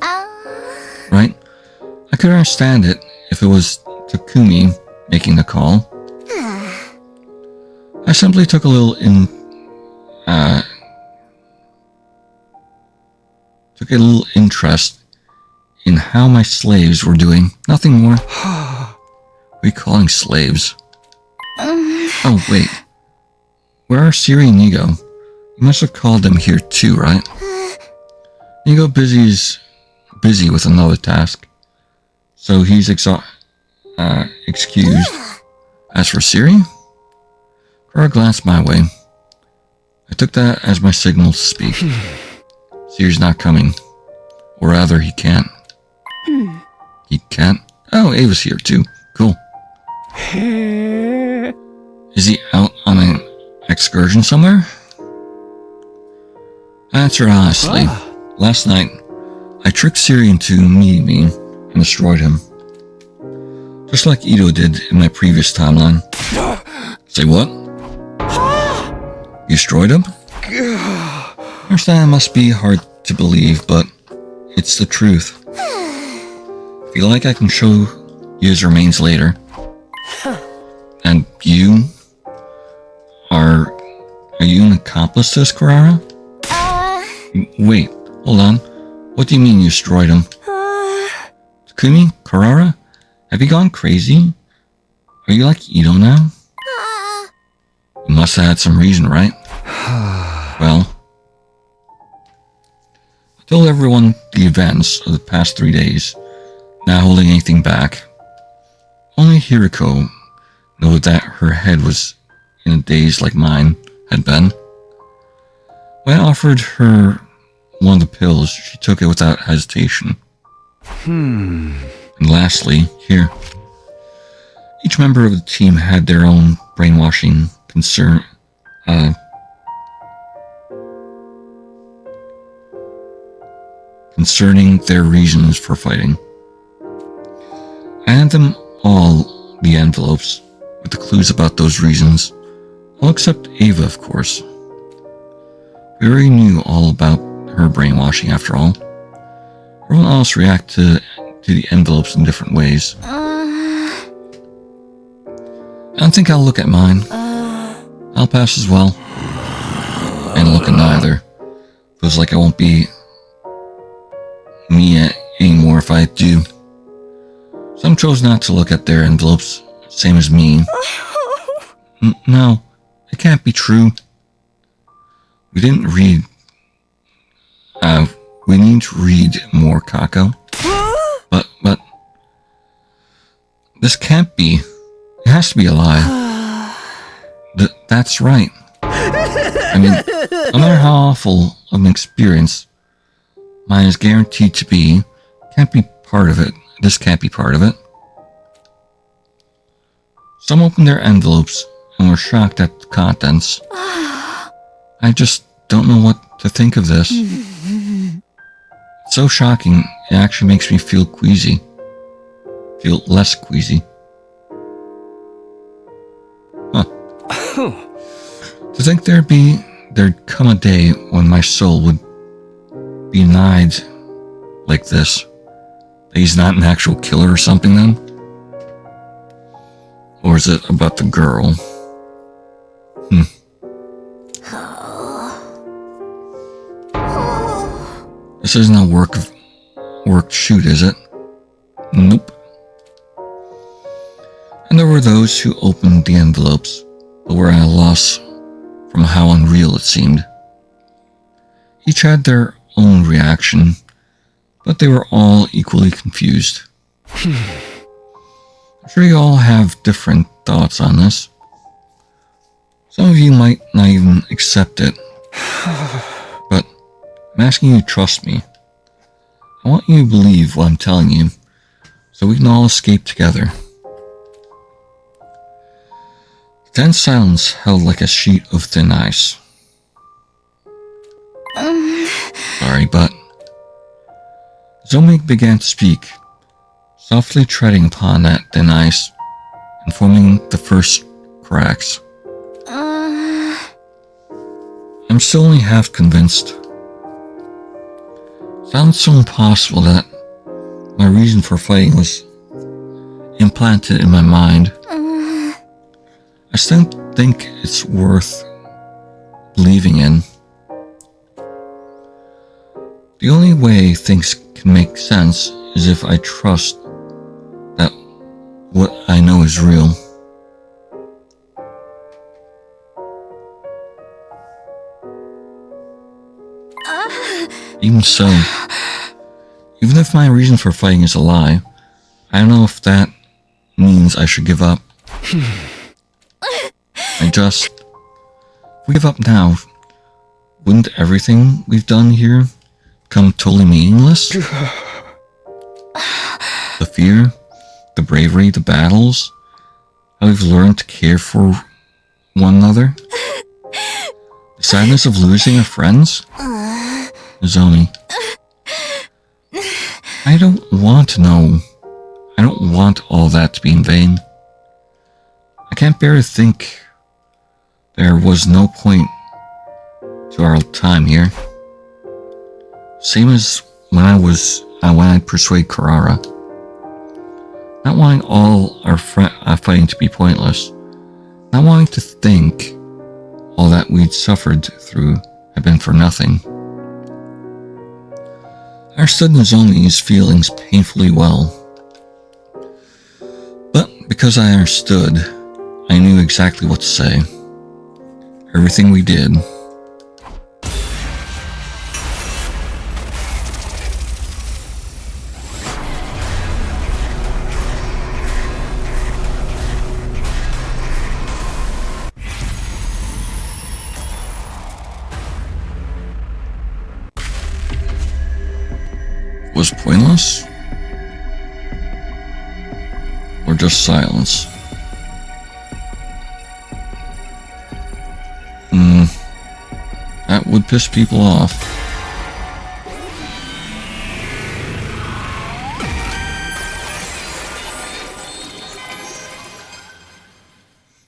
Right? I could understand it if it was Takumi making the call. I simply took a little interest in how my slaves were doing. Nothing more. What are you calling slaves? Oh, wait. Where are Siri and Nigo? You must have called them here too, right? Nigo busy with another task, so he's excused. As for Siri, Kurara glanced my way. I took that as my signal to speak. Siri's not coming. Or rather, he can't. He can't? Oh, Ava's here too. Cool. Is he out on an excursion somewhere? I answered honestly. Last night, I tricked Siri into meeting me and destroyed him. Just like Ito did in my previous timeline. Say what? You destroyed him? I understand it must be hard to believe, but it's the truth. If you like, I can show you his remains later. And you? Are you an accomplice to this, Kurara? Wait, hold on. What do you mean you destroyed him? Takumi? Karara? Have you gone crazy? Are you like Ito now? You must have had some reason, right? Well, I told everyone the events of the past 3 days, not holding anything back. Only Hiriko knew that her head was in a daze like mine had been. When I offered her one of the pills, she took it without hesitation. And lastly, here. Each member of the team had their own brainwashing concerning their reasons for fighting. I handed them all the envelopes with the clues about those reasons, all except Ava, of course. We already knew all about her brainwashing after all. Everyone else reacted to the envelopes in different ways. I don't think I'll look at mine. I'll pass as well. And look at neither. Feels like I won't be me anymore if I do. Some chose not to look at their envelopes, same as me. No, it can't be true. We didn't read. We need to read more, Kako. But this can't be. It has to be a lie. That's right. I mean, no matter how awful of an experience mine is guaranteed to be, can't be part of it. This can't be part of it. Some opened their envelopes and were shocked at the contents. I just don't know what to think of this. It's so shocking, it actually makes me feel queasy. Feel less queasy. To think there'd come a day when my soul would be denied like this. That he's not an actual killer or something then? Or is it about the girl? This isn't a worked shoot, is it? Nope. And there were those who opened the envelopes, but were at a loss from how unreal it seemed. Each had their own reaction, but they were all equally confused. I'm sure you all have different thoughts on this. Some of you might not even accept it, but I'm asking you to trust me. I want you to believe what I'm telling you, so we can all escape together. The tense silence held like a sheet of thin ice. Sorry, but Zomi began to speak, softly treading upon that thin ice and forming the first cracks. I'm still only half convinced. Sounds so impossible that my reason for fighting was implanted in my mind. I still think it's worth believing in. The only way things can make sense is if I trust that what I know is real. Even so, even if my reason for fighting is a lie, I don't know if that means I should give up. If we give up now, wouldn't everything we've done here become totally meaningless? The fear, the bravery, the battles, how we've learned to care for one another, the sadness of losing our friends. Zomi, I don't want to know. I don't want all that to be in vain. I can't bear to think there was no point to our time here. Same as when I persuaded Karara. Not wanting all our fighting to be pointless. Not wanting to think all that we'd suffered through had been for nothing. I understood Nozomi's feelings painfully well. But because I understood, I knew exactly what to say. Everything we did. Was pointless? Or just silence? That would piss people off.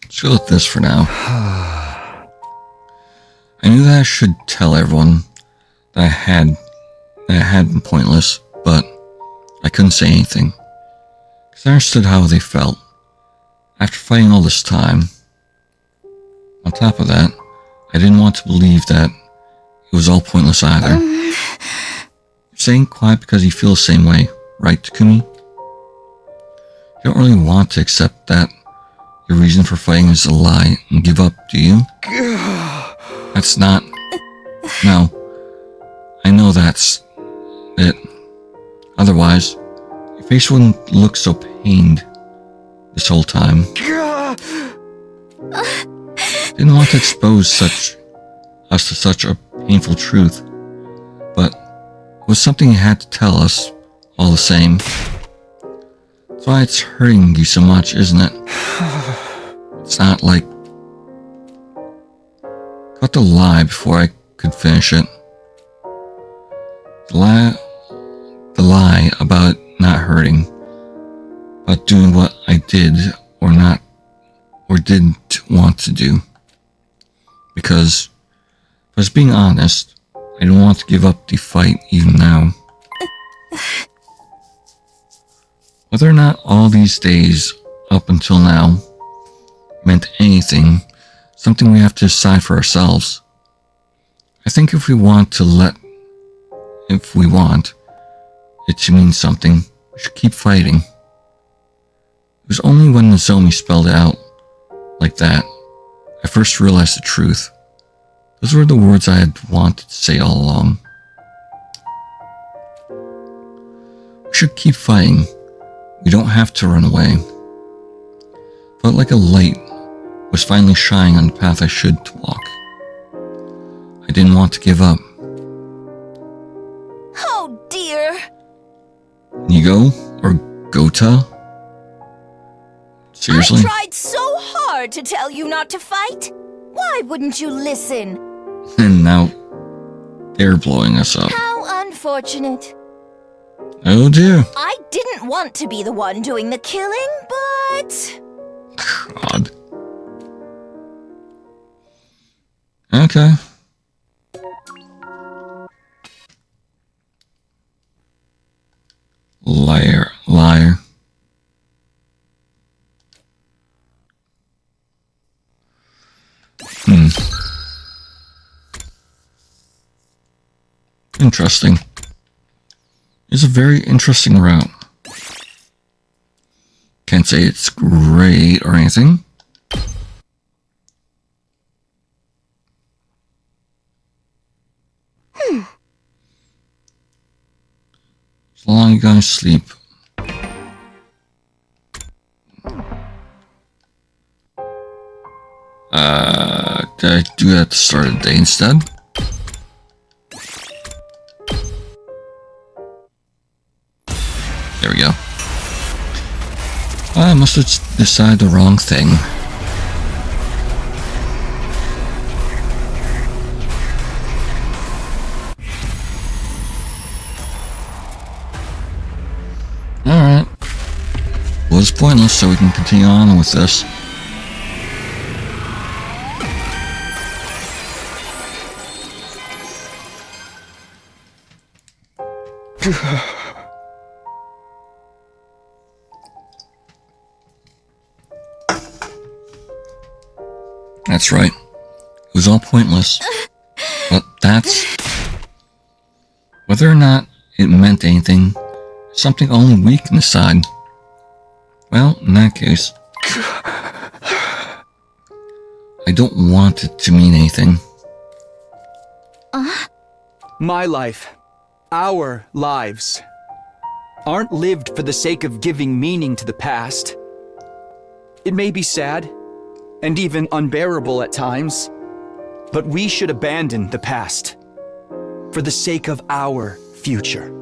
Let's go with this for now. I knew that I should tell everyone that it had been pointless, but I couldn't say anything, because I understood how they felt after fighting all this time. On top of that, I didn't want to believe that it was all pointless either. You're staying quiet because you feel the same way, right, Takumi? You don't really want to accept that your reason for fighting is a lie and give up, do you? That's not... No. I know that's it. Otherwise, your face wouldn't look so pained this whole time. Didn't want to expose us to such a painful truth, but it was something you had to tell us all the same. That's why it's hurting you so much, isn't it? It's not like... Cut the lie before I could finish it. The lie about not hurting, about doing what I did or didn't want to do. Because, if I was being honest, I didn't want to give up the fight even now. Whether or not all these days up until now meant anything, something we have to decide for ourselves. I think if we want it to mean something, we should keep fighting. It was only when Nozomi spelled it out like that I first realized the truth. Those were the words I had wanted to say all along. We should keep fighting. We don't have to run away. Felt like a light was finally shining on the path I should walk. I didn't want to give up. Oh dear. Nigo? Or Gota? Seriously? I tried so hard to tell you not to fight. Why wouldn't you listen? And now they're blowing us up. How unfortunate. Oh dear. I didn't want to be the one doing the killing, but... God. Okay. Liar. Interesting. It's a very interesting route. Can't say it's great or anything. As long as you're gonna sleep. Did I do that at the start of the day instead? There we go. I must have decided the wrong thing. Alright. Was pointless, so we can continue on with this. That's right. It was all pointless. But that's... Whether or not it meant anything, something only we can decide. Well, in that case, I don't want it to mean anything. My life, our lives, aren't lived for the sake of giving meaning to the past. It may be sad, and even unbearable at times, but we should abandon the past for the sake of our future.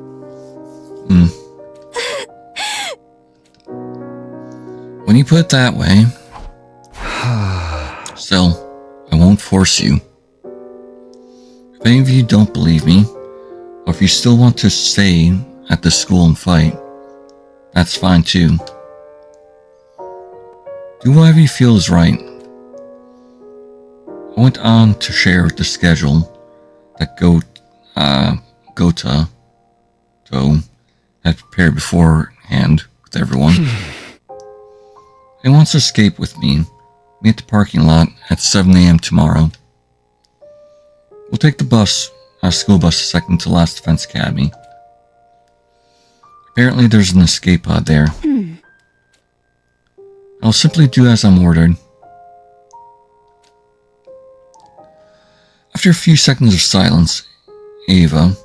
When you put it that way, still, I won't force you. If any of you don't believe me, or if you still want to stay at the school and fight, that's fine too. Do whatever you feel is right. I went on to share the schedule that Gota had prepared beforehand with everyone. He wants to escape with me. Meet at the parking lot at 7 a.m. tomorrow. We'll take the bus, our school bus, second to last Defense Academy. Apparently there's an escape pod there. I'll simply do as I'm ordered. After a few seconds of silence, Ava,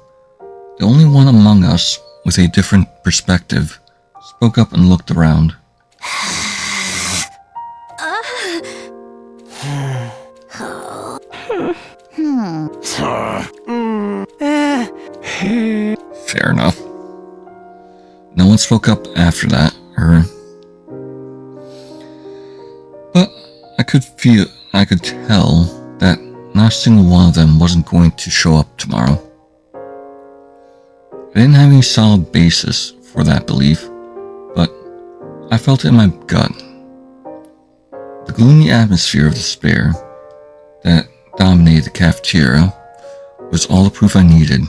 the only one among us with a different perspective, spoke up and looked around. Fair enough. No one spoke up after that, but I could tell that not a single one of them wasn't going to show up tomorrow. I didn't have any solid basis for that belief, but I felt it in my gut. The gloomy atmosphere of despair that dominated the cafeteria was all the proof I needed.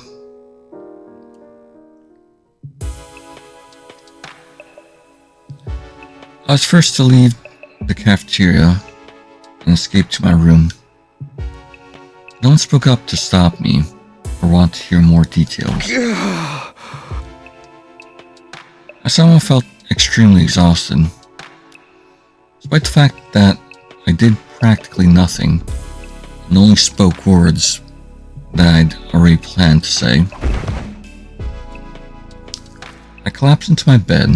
I was first to leave the cafeteria and escape to my room. No one spoke up to stop me or want to hear more details. I somehow felt extremely exhausted. Despite the fact that I did practically nothing and only spoke words that I'd already planned to say. I collapsed into my bed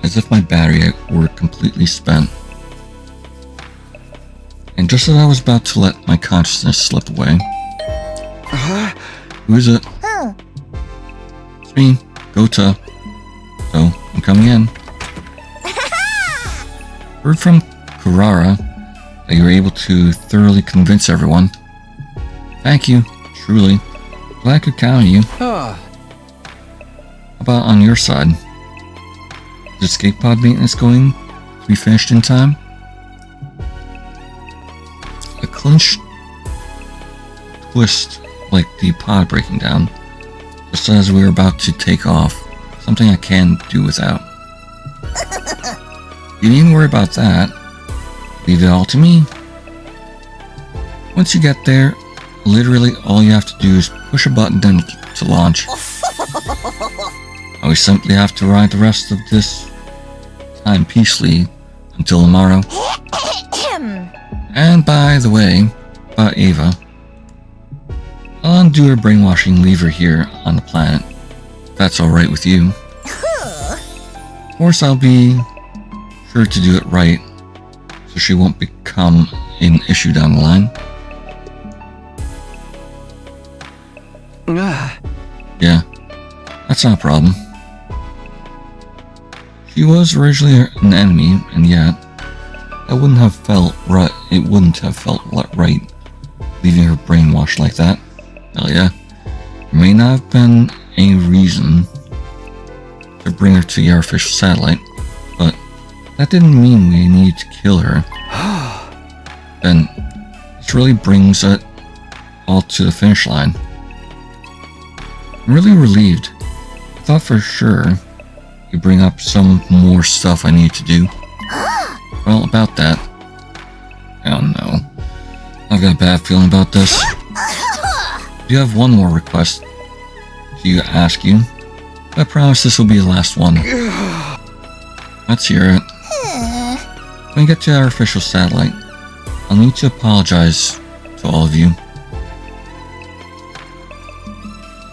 as if my battery were completely spent. And just as I was about to let my consciousness slip away... Who is it? It's me, Gota. So, I'm coming in. Heard from Kurara that you were able to thoroughly convince everyone. Thank you, truly. Glad I could count on you. How about on your side? Is escape pod maintenance going to be finished in time? A clinch twist like the pod breaking down, just as we were about to take off, something I can't do without. You needn't worry about that. Leave it all to me. Once you get there, literally all you have to do is push a button to launch. I will simply have to ride the rest of this time peacefully until tomorrow. And by the way, about Ava, I'll undo her brainwashing and leave her here on the planet. If that's alright with you. Of course, I'll be sure to do it right, so she won't become an issue down the line. Yeah, that's not a problem. She was originally an enemy, and yet it wouldn't have felt right, leaving her brainwashed like that. Hell yeah. There may not have been any reason to bring her to the artificial satellite, but that didn't mean we needed to kill her. Then, this really brings it all to the finish line. I'm really relieved. I thought for sure you'd bring up some more stuff I need to do. Well, about that, I don't know. I've got a bad feeling about this. I do have one more request to ask you. I promise this will be the last one. Let's hear it. When we get to our official satellite, I'll need to apologize to all of you.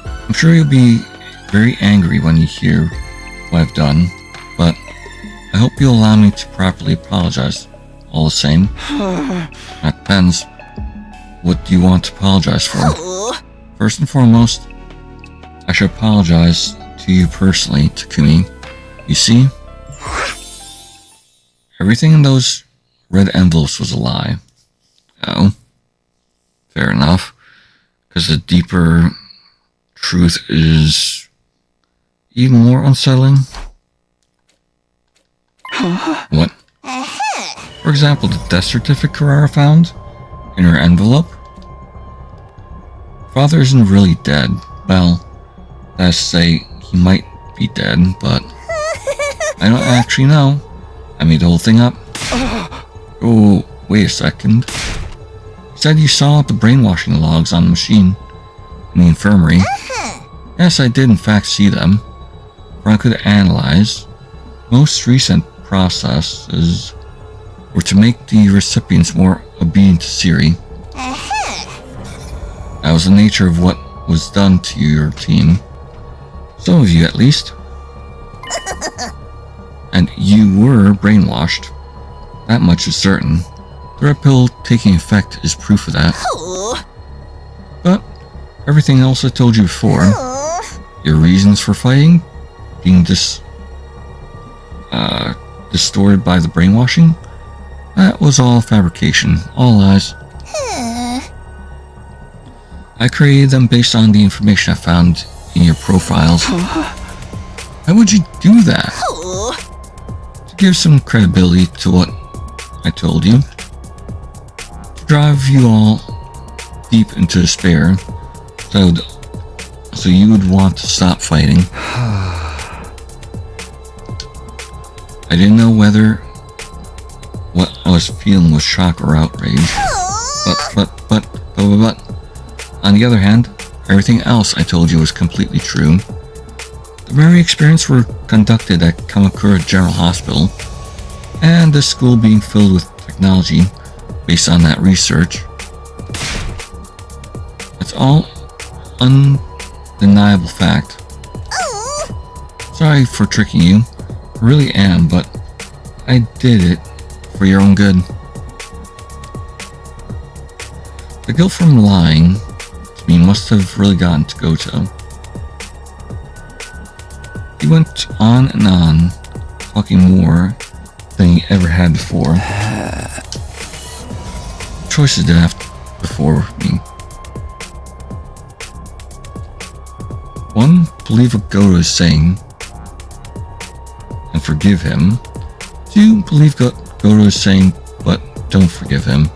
I'm sure you'll be very angry when you hear what I've done, but I hope you'll allow me to properly apologize all the same. That depends. What do you want to apologize for? First and foremost, I should apologize to you personally, Takumi. You see, everything in those red envelopes was a lie. Oh, fair enough. Because the deeper truth is even more unsettling. What? For example, the death certificate Karara found in her envelope. Father isn't really dead. Well, that's to say, he might be dead, but I don't actually know. I made the whole thing up. Oh, wait a second. You said you saw the brainwashing logs on the machine in the infirmary. Yes, I did in fact see them. Where I could analyze. Most recent processes were to make the recipients more obedient to Siri. That was the nature of what was done to your team. Some of you, at least. And you were brainwashed. That much is certain. The red pill taking effect is proof of that. But everything else I told you before, your reasons for fighting, being distorted by the brainwashing, that was all fabrication, all lies. I created them based on the information I found in your profiles. Why would you do that? To give some credibility to what I told you. To drive you all deep into despair, so you would want to stop fighting. I didn't know whether what I was feeling was shock or outrage. But, on the other hand, everything else I told you was completely true. The very experiments were conducted at Kamakura General Hospital, and the school being filled with technology based on that research. It's all undeniable fact. Sorry for tricking you. I really am, but I did it for your own good. The guilt from lying to me must have really gotten to Goto. He went on and on, talking more than he ever had before. Choices didn't have before me. One, believe what Goto is saying and forgive him. Two, believe what Goto is saying but don't forgive him.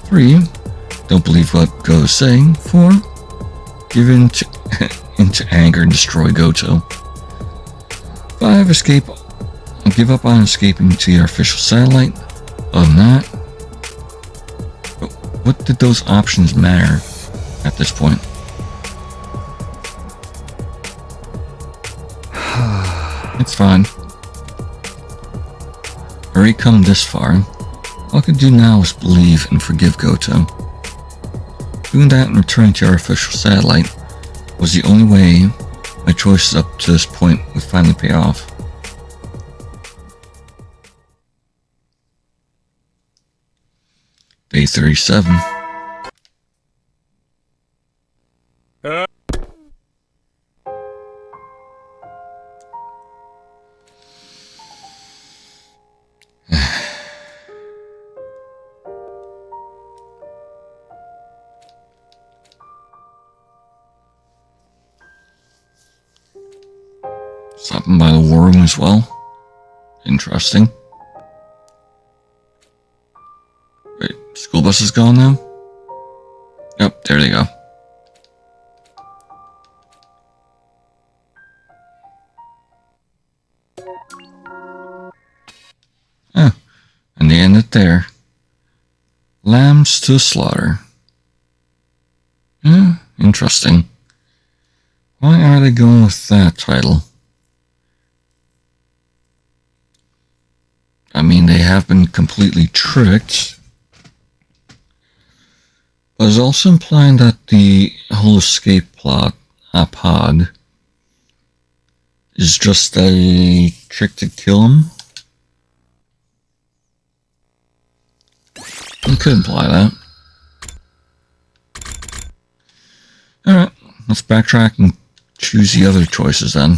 3, don't believe what Goto is saying. 4, give in into anger and destroy Goto. 5, escape and give up on escaping to your official satellite. Other than that, what did those options matter at this point? It's fine. I already come this far. All I can do now is believe and forgive Goto. Doing that and returning to our official satellite was the only way my choices up to this point would finally pay off. Day 37. Stopping by the war room as well. Interesting. Wait, school bus is gone now? Yep, there they go. And they end it there. Lambs to the slaughter. Interesting. Why are they going with that title? I mean, they have been completely tricked. But it's also implying that the whole escape pod is just a trick to kill him. You could imply that. Alright, let's backtrack and choose the other choices then.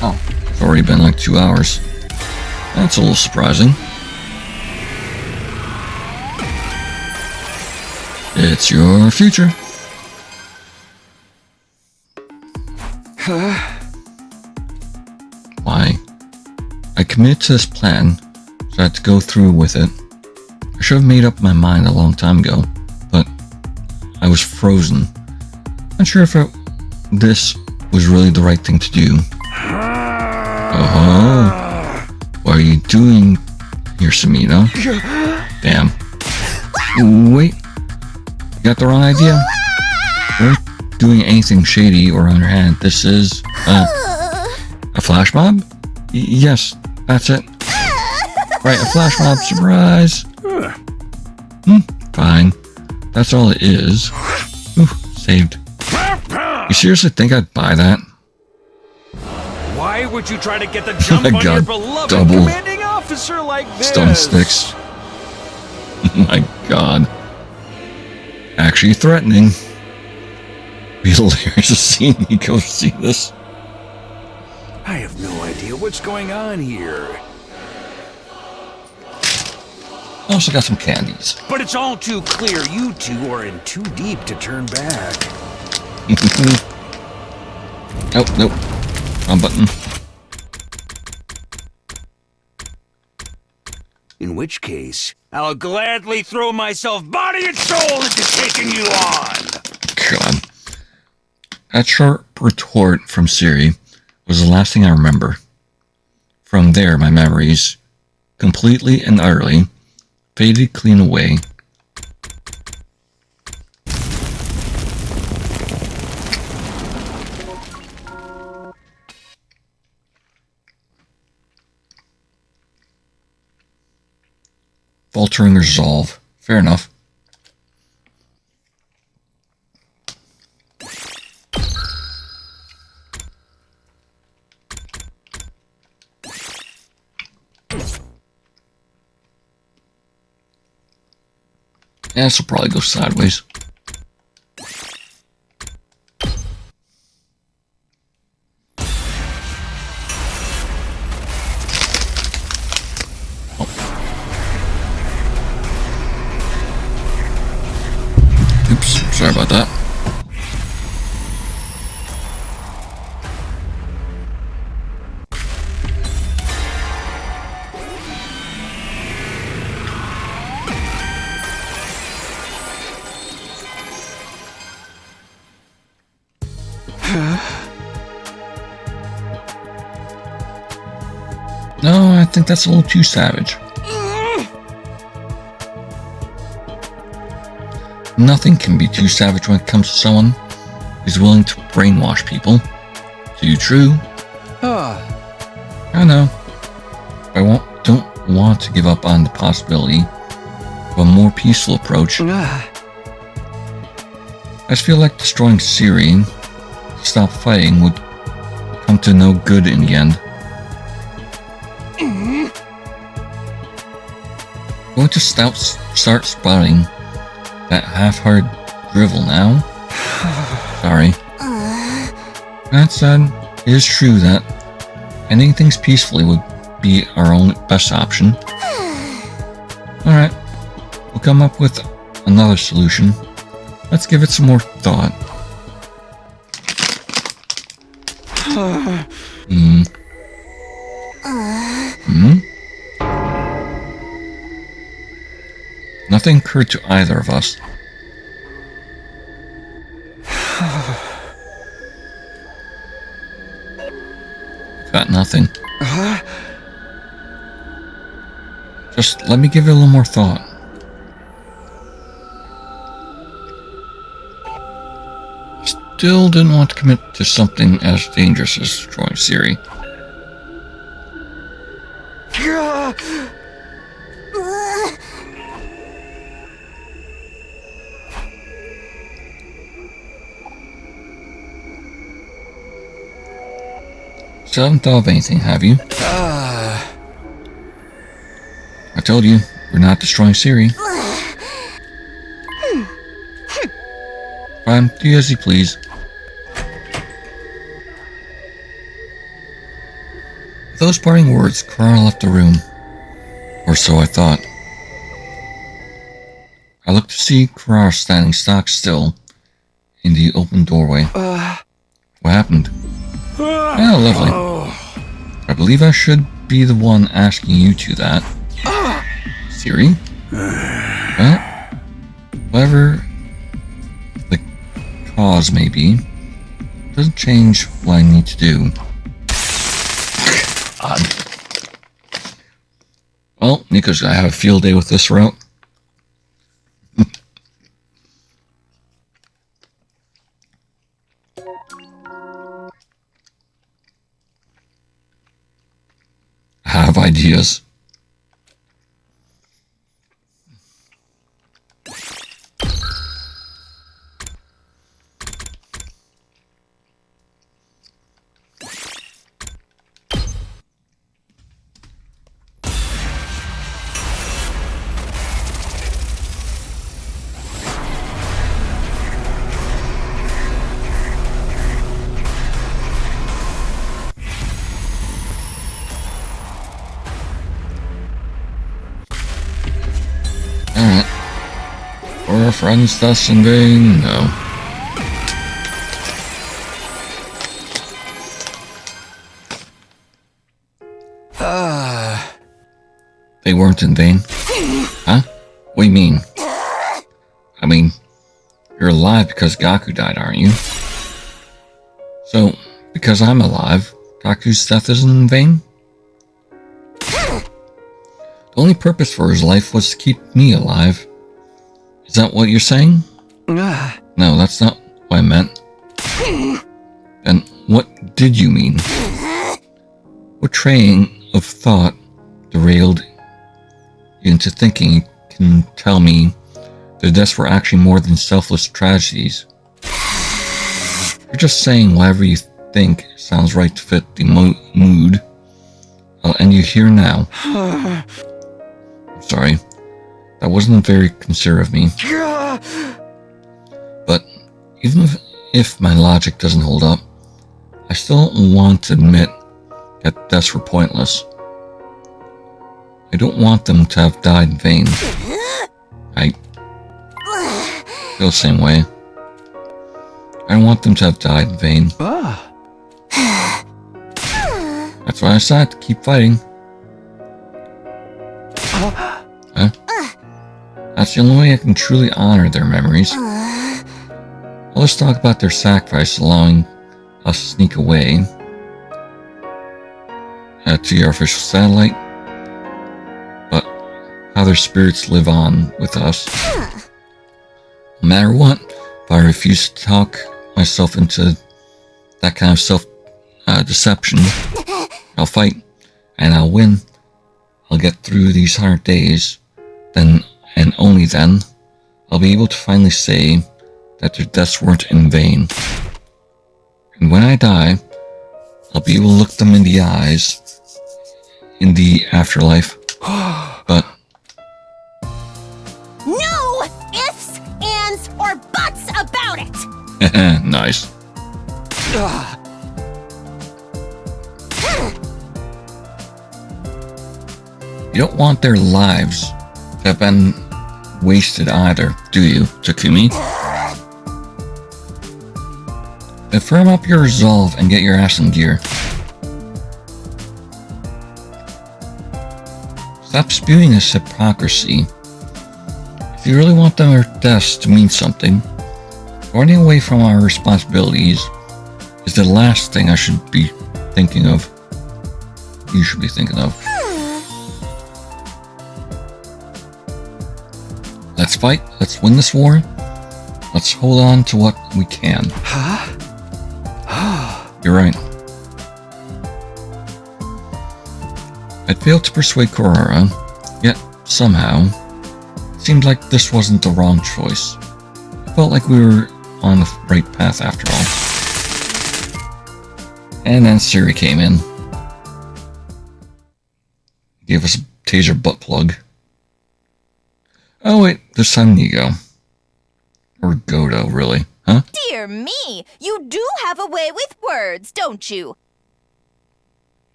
Oh, it's already been like 2 hours. That's a little surprising. It's your future. Why? I committed to this plan, so I had to go through with it. I should have made up my mind a long time ago, but I was frozen. Not sure if this was really the right thing to do. Oh, what are you doing here, Samina? Damn. Wait. You got the wrong idea? We're not doing anything shady or underhand. This is a flash mob? Yes, that's it. Right, a flash mob surprise. Fine. That's all it is. Ooh, saved. You seriously think I'd buy that? Why would you try to get the jump on your beloved double commanding officer like this? stun sticks. My god. Actually threatening. Be hilarious to see me go see this. I have no idea what's going on here. Also got some candies. But it's all too clear you two are in too deep to turn back. Oh, nope. Wrong button. In which case, I'll gladly throw myself body and soul into taking you on. God. That sharp retort from Siri was the last thing I remember. From there, my memories, completely and utterly, faded clean away. Faltering resolve. Fair enough. Yeah, this will probably go sideways. Oops, sorry about that. No, I think that's a little too savage. Nothing can be too savage when it comes to someone who's willing to brainwash people. Too true. I know. I don't want to give up on the possibility of a more peaceful approach. I just feel like destroying Syrian to stop fighting would come to no good in the end. Going to start spouting that half-hearted drivel now? Sorry. That said, it is true that ending things peacefully would be our only best option. Alright, we'll come up with another solution. Let's give it some more thought. Nothing occurred to either of us. Got nothing. Just let me give it a little more thought. Still didn't want to commit to something as dangerous as destroying Siri. Still haven't thought of anything, have you? I told you, we're not destroying Siri. Fine, do as you please. With those parting words, Clara left the room. Or so I thought. I looked to see Clara standing stock still in the open doorway. What happened? Oh, lovely. I believe I should be the one asking you two that. Siri? Well, whatever the cause may be, doesn't change what I need to do. Odd. Well, Nico's gonna have a field day with this route. I have ideas. Were our friends thus in vain? No. They weren't in vain? Huh? What do you mean? I mean, you're alive because Gaku died, aren't you? So, because I'm alive, Gaku's death isn't in vain? The only purpose for his life was to keep me alive. Is that what you're saying? No, that's not what I meant. Then what did you mean? What train of thought derailed you into thinking you can tell me their deaths were actually more than selfless tragedies? You're just saying whatever you think sounds right to fit the mood. I'll end you here now. I'm sorry. That wasn't very considerate of me. But even if my logic doesn't hold up, I still don't want to admit that deaths were pointless. I don't want them to have died in vain. I feel the same way. I don't want them to have died in vain. That's why I decided to keep fighting. Huh? That's the only way I can truly honor their memories. Let's talk about their sacrifice allowing us to sneak away to your official satellite, but how their spirits live on with us. No matter what, if I refuse to talk myself into that kind of self-deception, I'll fight, and I'll win. I'll get through these 100 days, then, and only then, I'll be able to finally say that their deaths weren't in vain. And when I die, I'll be able to look them in the eyes in the afterlife. But No ifs, ands, or buts about it! nice. You don't want their lives to have been wasted either, do you, Takumi? Then firm up your resolve and get your ass in gear. Stop spewing this hypocrisy. If you really want their deaths to mean something, running away from our responsibilities is the last thing I should be thinking of. you should be thinking of. Let's fight. Let's win this war. Let's hold on to what we can. You're right. I'd failed to persuade Korara, yet somehow, it seemed like this wasn't the wrong choice. It felt like we were on the right path after all. And then Ciri came in. Gave us a taser butt plug. Oh wait, this time Nigo. Or Godo, really. Huh? Dear me, you do have a way with words, don't you?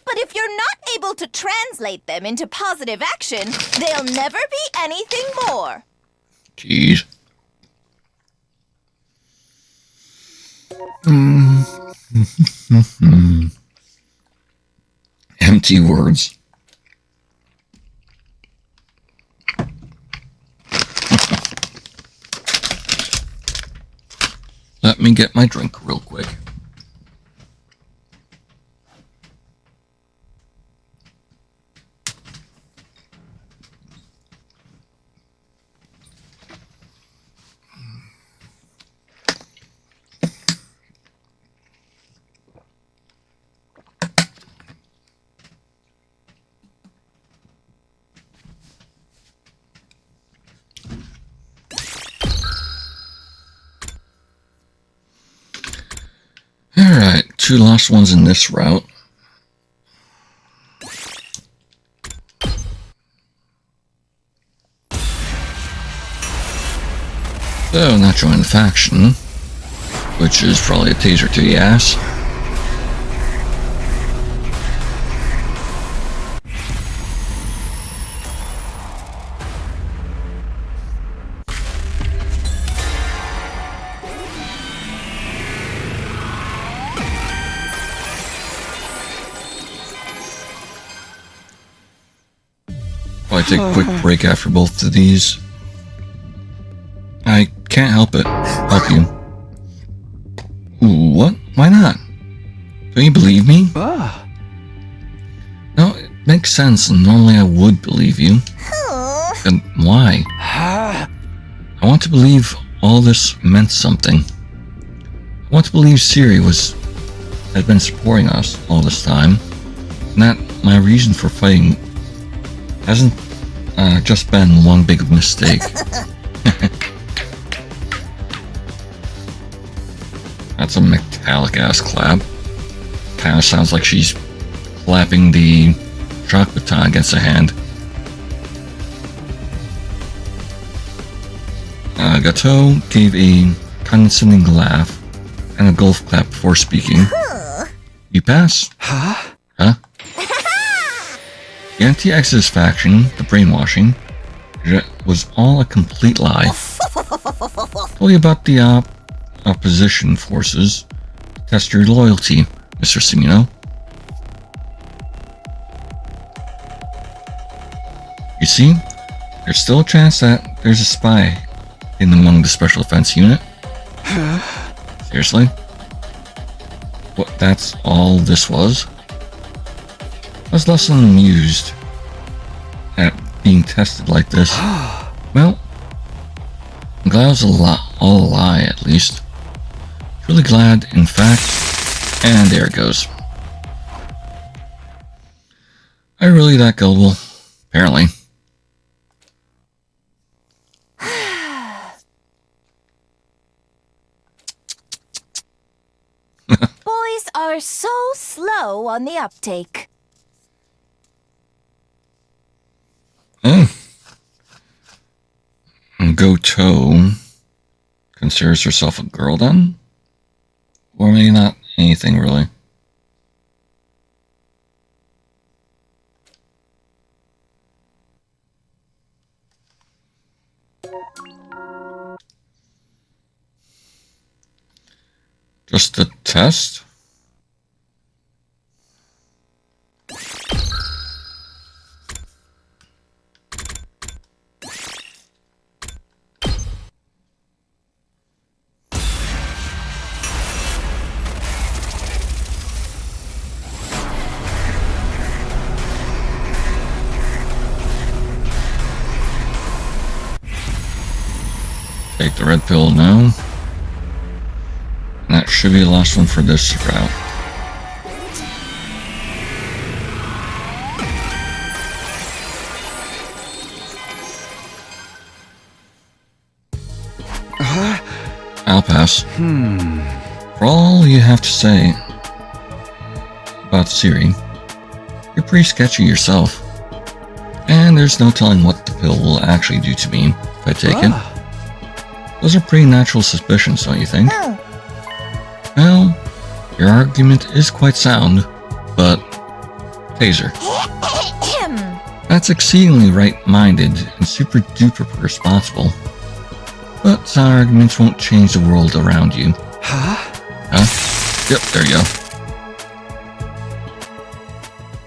But if you're not able to translate them into positive action, they'll never be anything more. Jeez. Empty words. Let me get my drink real quick. Alright, 2 last ones in this route. So, not join the faction, which is probably a taser to the ass. Probably take a quick break after both of these. I can't help it. Help you. What? Why not? Don't you believe me? No, it makes sense, and normally I would believe you. Then why? I want to believe all this meant something. I want to believe Ciri had been supporting us all this time, and that my reason for fighting hasn't just been one big mistake. That's a metallic ass clap. Kinda sounds like she's clapping the shock baton against a hand. Gateau gave a condescending laugh and a golf clap before speaking. You pass. Huh? The anti-Exodus faction, the brainwashing, was all a complete lie. Told you about the opposition forces. Test your loyalty, Mr. Semino. You see, there's still a chance that there's a spy in among the Special Defense Unit. Seriously? What, that's all this was? I was less than amused at being tested like this. Well, I'm glad it was all a lie, at least. Really glad, in fact. And there it goes. Are you really that gullible? Apparently. Boys are so slow on the uptake. Oh. Goto considers herself a girl then? Or maybe not anything really. Just a test? Take the red pill now. And that should be the last one for this route. I'll pass. For all you have to say about Ciri, you're pretty sketchy yourself. And there's no telling what the pill will actually do to me if I take it. Those are pretty natural suspicions, don't you think? Well, your argument is quite sound, but Taser. That's exceedingly right-minded and super duper responsible. But sound arguments won't change the world around you. Huh? Yep, there you go.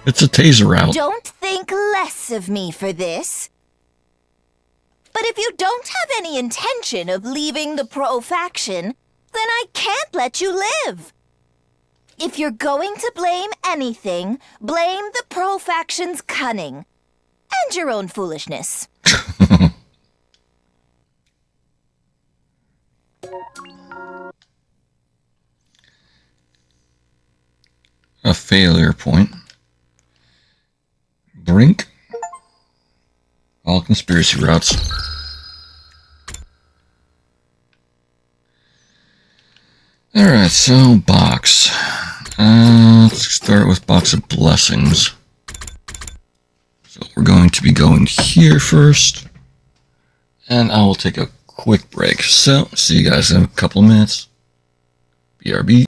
It's a taser route. Don't think less of me for this. But if you don't have any intention of leaving the Pro faction, then I can't let you live. If you're going to blame anything, blame the Pro faction's cunning. And your own foolishness. A failure point. Brink. All conspiracy routes. Alright, so box. Let's start with box of blessings. So we're going to be going here first. And I will take a quick break. So, see you guys in a couple of minutes. BRB.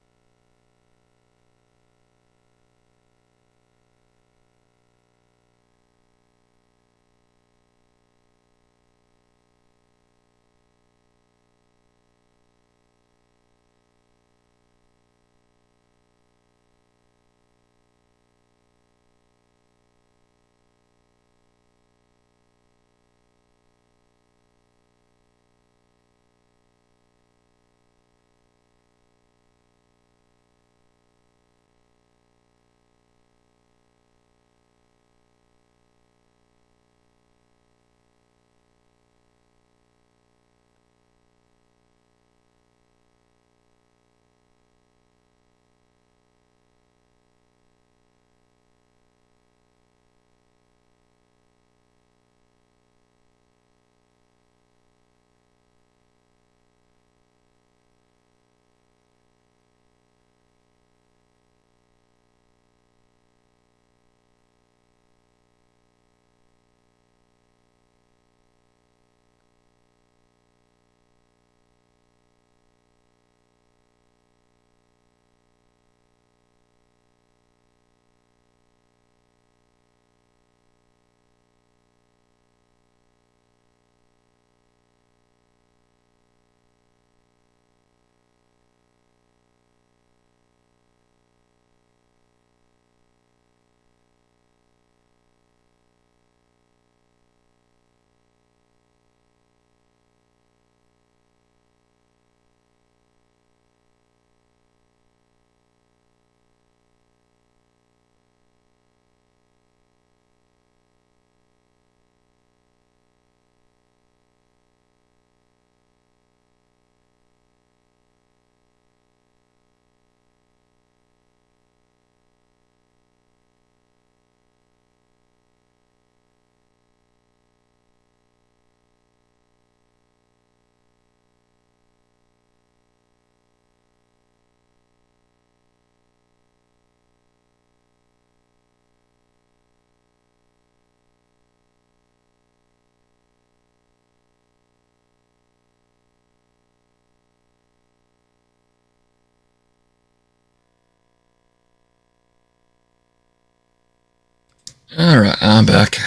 Alright, I'm back.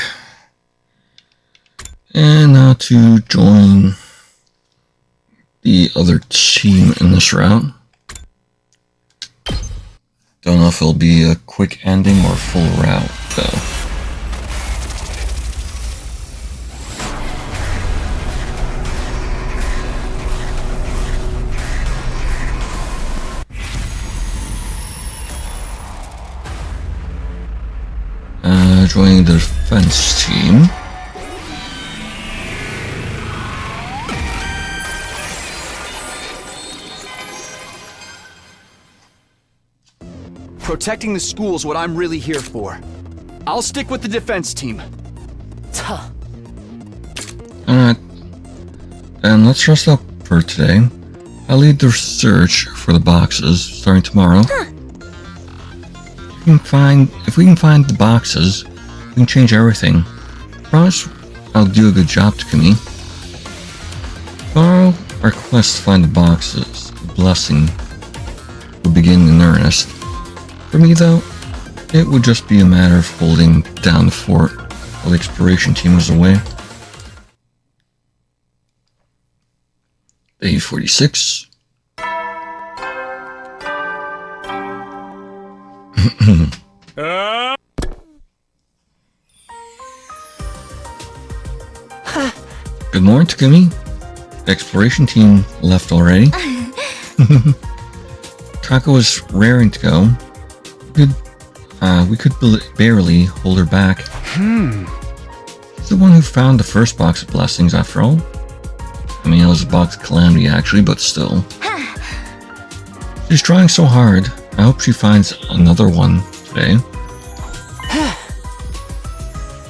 And now to join the other team in this route. Don't know if it'll be a quick ending or full route, though. Joining the defense team. Protecting the school's what I'm really here for. I'll stick with the defense team. Alright. And let's rest up for today. I'll lead the search for the boxes starting tomorrow. If we can find the boxes, we can change everything. Promise I'll do a good job, Takumi. Tomorrow, our quest to find the boxes, the blessing, will begin in earnest. For me, though, it would just be a matter of holding down the fort while the exploration team was away. Day 46. Good morning, Takumi. The exploration team left already. Kako was raring to go. We could barely hold her back. She's the one who found the first box of blessings, after all. I mean, it was a box of calamity, actually, but still. She's trying so hard. I hope she finds another one today.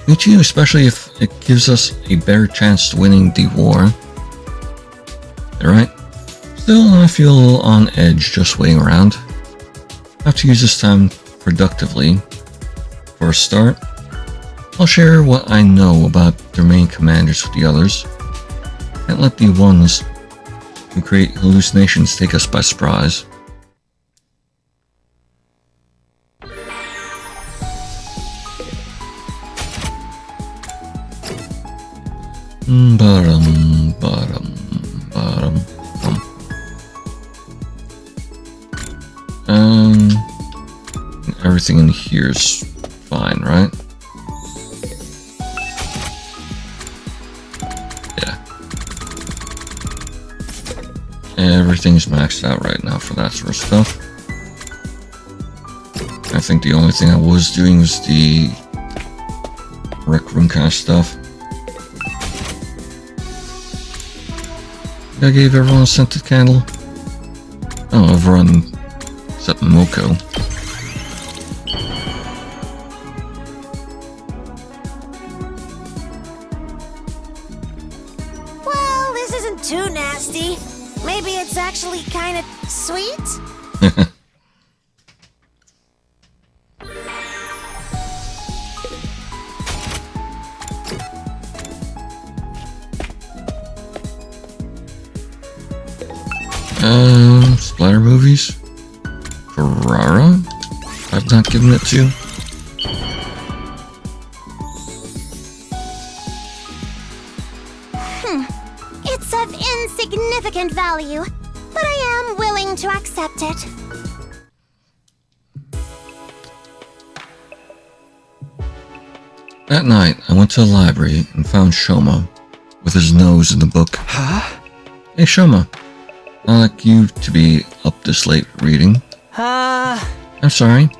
Me too, especially if it gives us a better chance to winning the war. Alright. Still, I feel on edge just waiting around. I have to use this time productively. For a start, I'll share what I know about the main commanders with the others. Can't let the ones who create hallucinations take us by surprise. Everything in here is fine, right? Yeah. Everything's maxed out right now for that sort of stuff. I think the only thing I was doing was the rec room kind of stuff. I gave everyone a scented candle. Oh, everyone except Moko. Well, this isn't too nasty. Maybe it's actually kind of sweet? Splatter movies? Ferrara? I've not given it to. It's of insignificant value, but I am willing to accept it. That night, I went to the library and found Shoma with his nose in the book. Huh? Hey Shoma, I like you to be up this late reading. I'm sorry.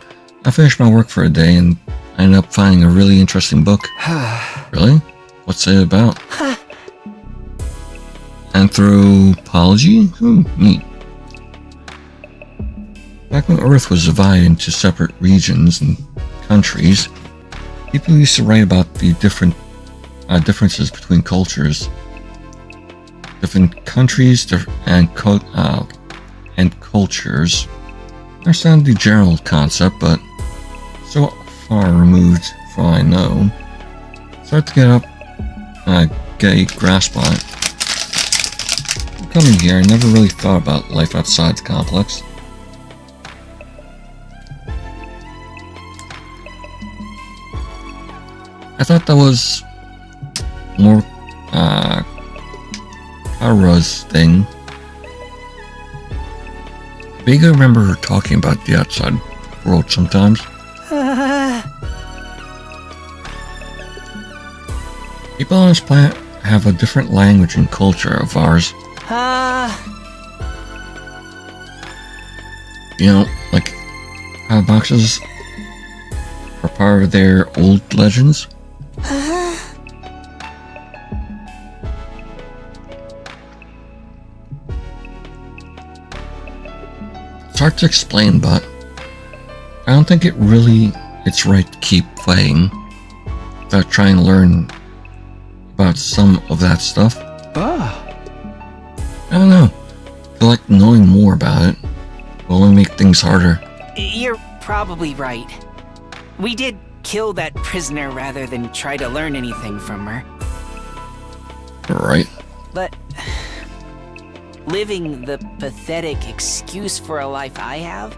I finished my work for a day and I ended up finding a really interesting book. Really? What's it about? Anthropology? Neat. Back when Earth was divided into separate regions and countries, people used to write about the differences between cultures. Different countries and cultures. I understand the general concept, but so far removed from what I know. Start to get a grasp on it. Coming here, I never really thought about life outside the complex. I thought that was more Kara's thing. I vaguely remember her talking about the outside world sometimes. People on this planet have a different language and culture of ours. You know, like how boxes are part of their old legends. It's hard to explain, but I don't think it's right to keep fighting without trying to learn about some of that stuff. I don't know. I feel like knowing more about it will only make things harder. You're probably right. We did kill that prisoner rather than try to learn anything from her. Right. But living the pathetic excuse for a life I have,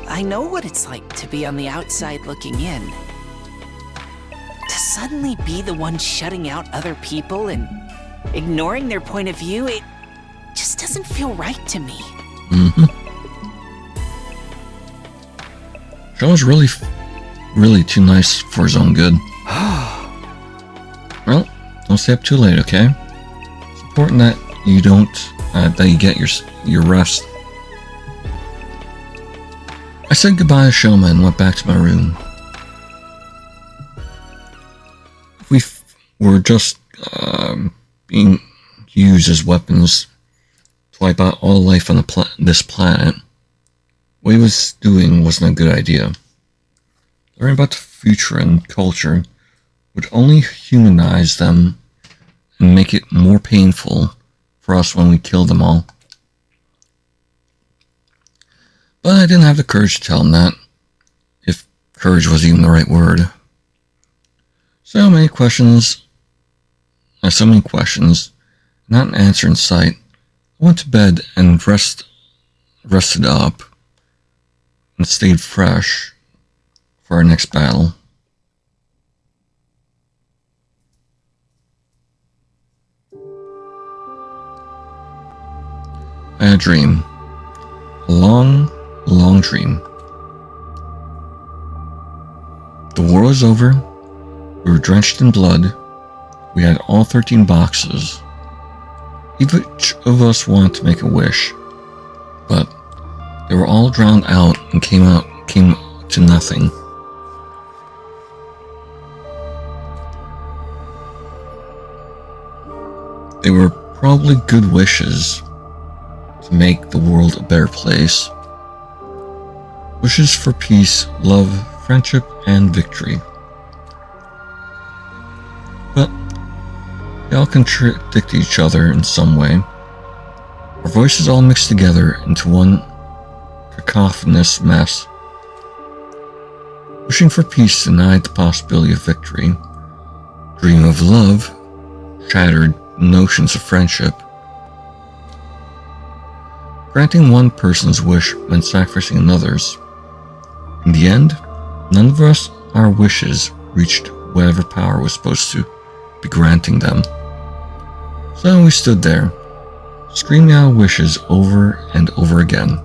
I know what it's like to be on the outside looking in. To suddenly be the one shutting out other people and ignoring their point of view, it just doesn't feel right to me. Sean's really too nice for his own good. Well, don't stay up too late, okay? It's important that you that you get your rest. I said goodbye to Shoma and went back to my room. If we were just being used as weapons to wipe out all life on this planet, what he was doing wasn't a good idea. Learning about the future and culture would only humanize them and make it more painful for us when we killed them all. But I didn't have the courage to tell him that, if courage was even the right word. So many questions, not an answer in sight. I went to bed and rested up and stayed fresh for our next battle. I had a dream. A long dream. The war was over. We were drenched in blood. We had all 13 boxes. Each of us wanted to make a wish, but they were all drowned out and came to nothing. They were probably good wishes to make the world a better place. Wishes for peace, love, friendship, and victory. But they all contradict each other in some way. Our voices all mixed together into one cacophonous mess. Wishing for peace denied the possibility of victory. Dream of love shattered notions of friendship. Granting one person's wish meant sacrificing another's. In the end, none of our wishes reached whatever power was supposed to be granting them. So we stood there, screaming our wishes over and over again.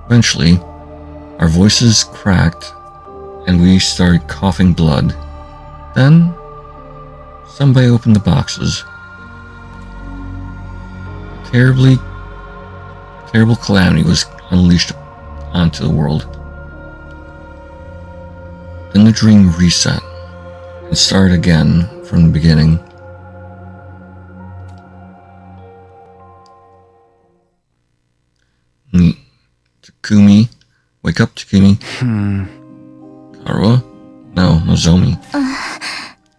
Eventually, our voices cracked and we started coughing blood. Then, somebody opened the boxes. A terrible calamity was unleashed onto the world. Then the dream reset and started again from the beginning. Takumi. Wake up, Takumi. Karua? No, Nozomi.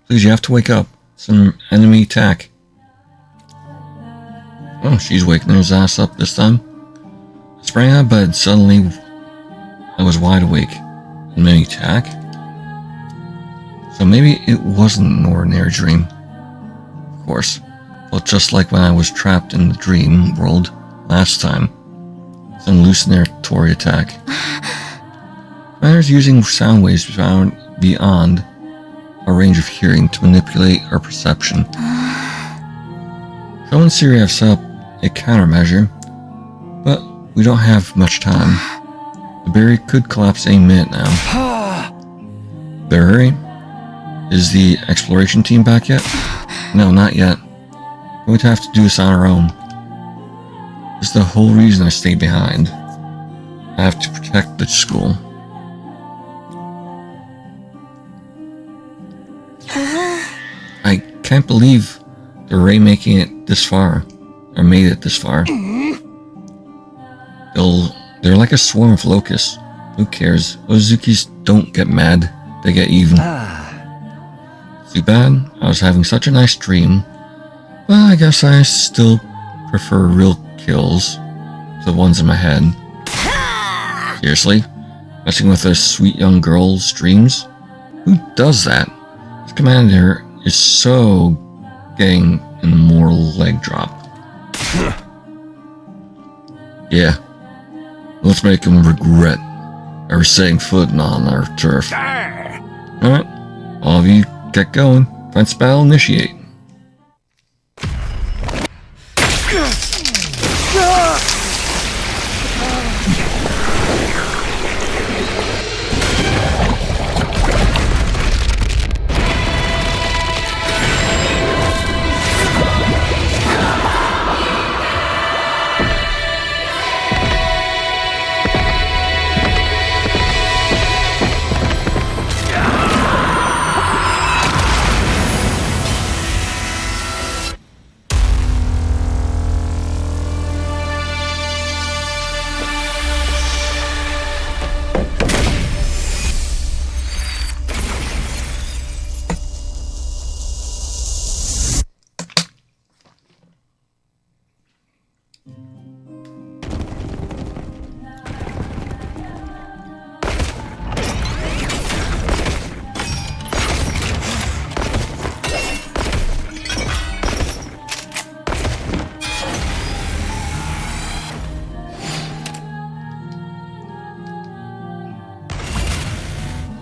Please, you have to wake up. Some enemy attack. Oh, she's waking his ass up this time. I sprang out of bed. Suddenly, I was wide awake. Enemy attack? So maybe it wasn't an ordinary dream. Of course. Felt just like when I was trapped in the dream world last time. Some hallucinatory attack. Commander's using sound waves beyond our range of hearing to manipulate our perception. Joe and Siri have set up a countermeasure, but we don't have much time. The barrier could collapse any minute now. Better hurry. Is the exploration team back yet? No, not yet. We're going to have to do this on our own. This is the whole reason I stayed behind. I have to protect the school. I can't believe they're making it this far. Or made it this far. They're like a swarm of locusts. Who cares? Ozukis don't get mad. They get even. Too bad. I was having such a nice dream. Well, I guess I still prefer real kills to the ones in my head. Seriously? Messing with a sweet young girl's dreams? Who does that? This commander is so getting an immortal leg drop. Yeah. Let's make him regret ever setting foot on our turf. Alright. All of you get going. Fence battle initiate.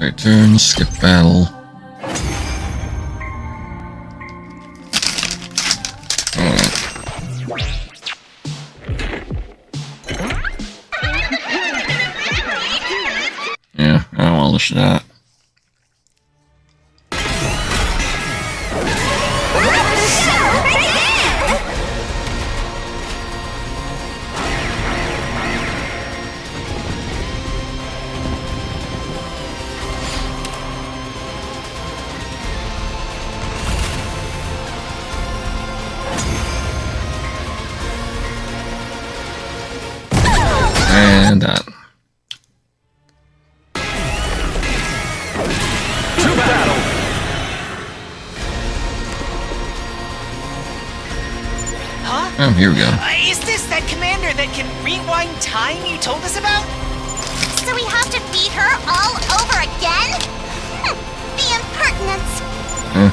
Right turn, skip battle. Yeah, I don't want to listen to that. And that. To battle! Huh? Oh, here we go. Is this that commander that can rewind time you told us about? So we have to beat her all over again? The impertinence!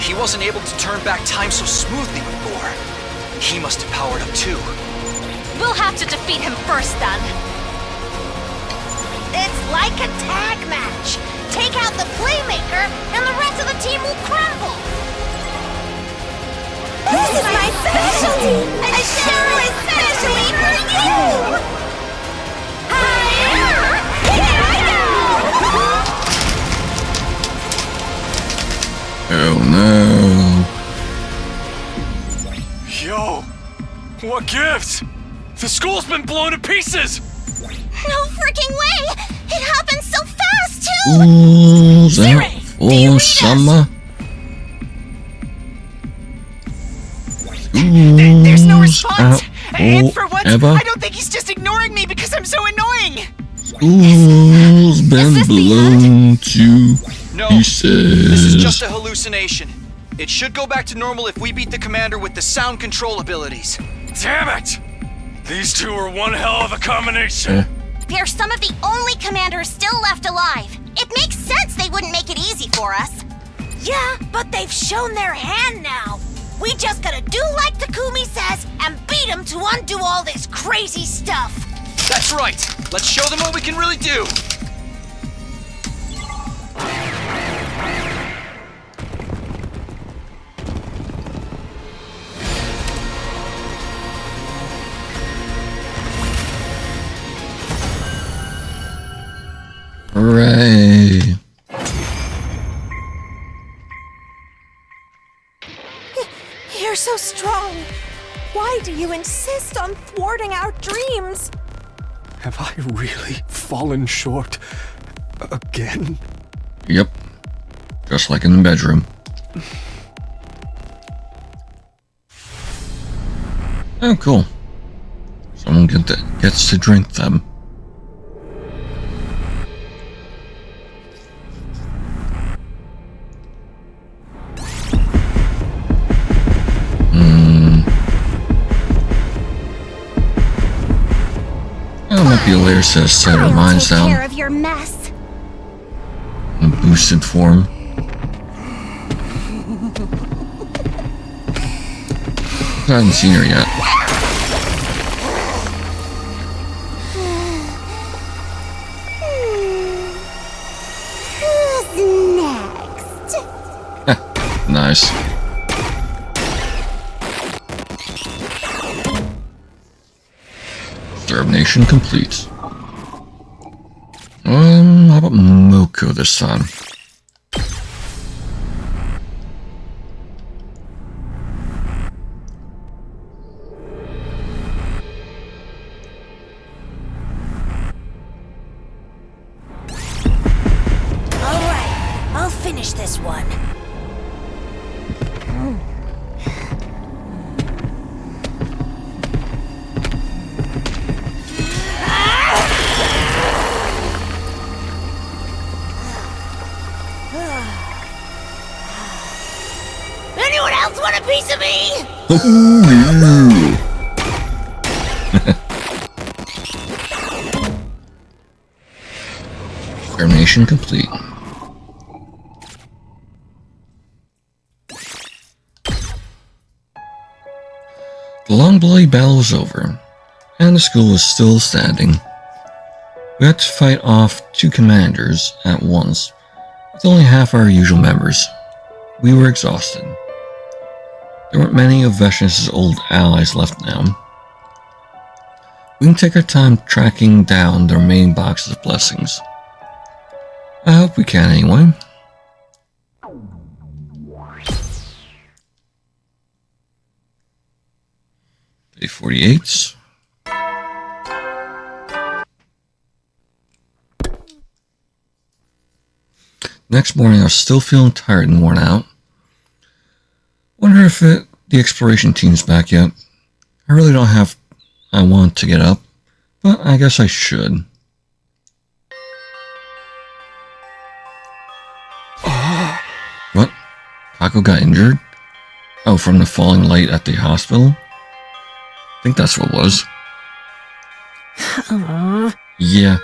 He wasn't able to turn back time so smoothly before. He must have powered up too. We'll have to defeat him first, then. It's like a tag match. Take out the playmaker, and the rest of the team will crumble. This is my specialty! A show especially for you! Here I Oh no. Yo! What gift? The school's been blown to pieces! No freaking way! It happened so fast, too! Ooh, Zere, do you read us? summer. There's no response. Out And for once, forever. I don't think he's just ignoring me because I'm so annoying. School's been this the blown to No, pieces. this is just a hallucination. It should go back to normal if we beat the commander with the sound control abilities. Damn it! These two are one hell of a combination. They're some of the only commanders still left alive. It makes sense they wouldn't make it easy for us. Yeah, but they've shown their hand now. We just gotta do like Takumi says and beat them to undo all this crazy stuff. That's right. Let's show them what we can really do. Hooray. You're so strong. Why do you insist on thwarting our dreams? Have I really fallen short again? Yep. Just like in the bedroom. Oh, cool. Someone gets to drink them. Peel later says set our minds I'll take care down of your mess. in boosted form. I haven't seen her yet. Who's next? Nice. Extermination complete. How about Moko this time? All right, I'll finish this one. Anyone else want a piece of me? Extermination complete. The long bloody battle was over, and the school was still standing. We had to fight off 2 commanders at once, with only half our usual members. We were exhausted. There weren't many of Veshnius' old allies left now. We can take our time tracking down the remaining boxes of blessings. I hope we can anyway. Day 48. Next morning I was still feeling tired and worn out. Wonder if the exploration team's back yet. I really don't have... I want to get up, but I guess I should. What? Kako got injured? Oh, from the falling light at the hospital? I think that's what it was. Yeah,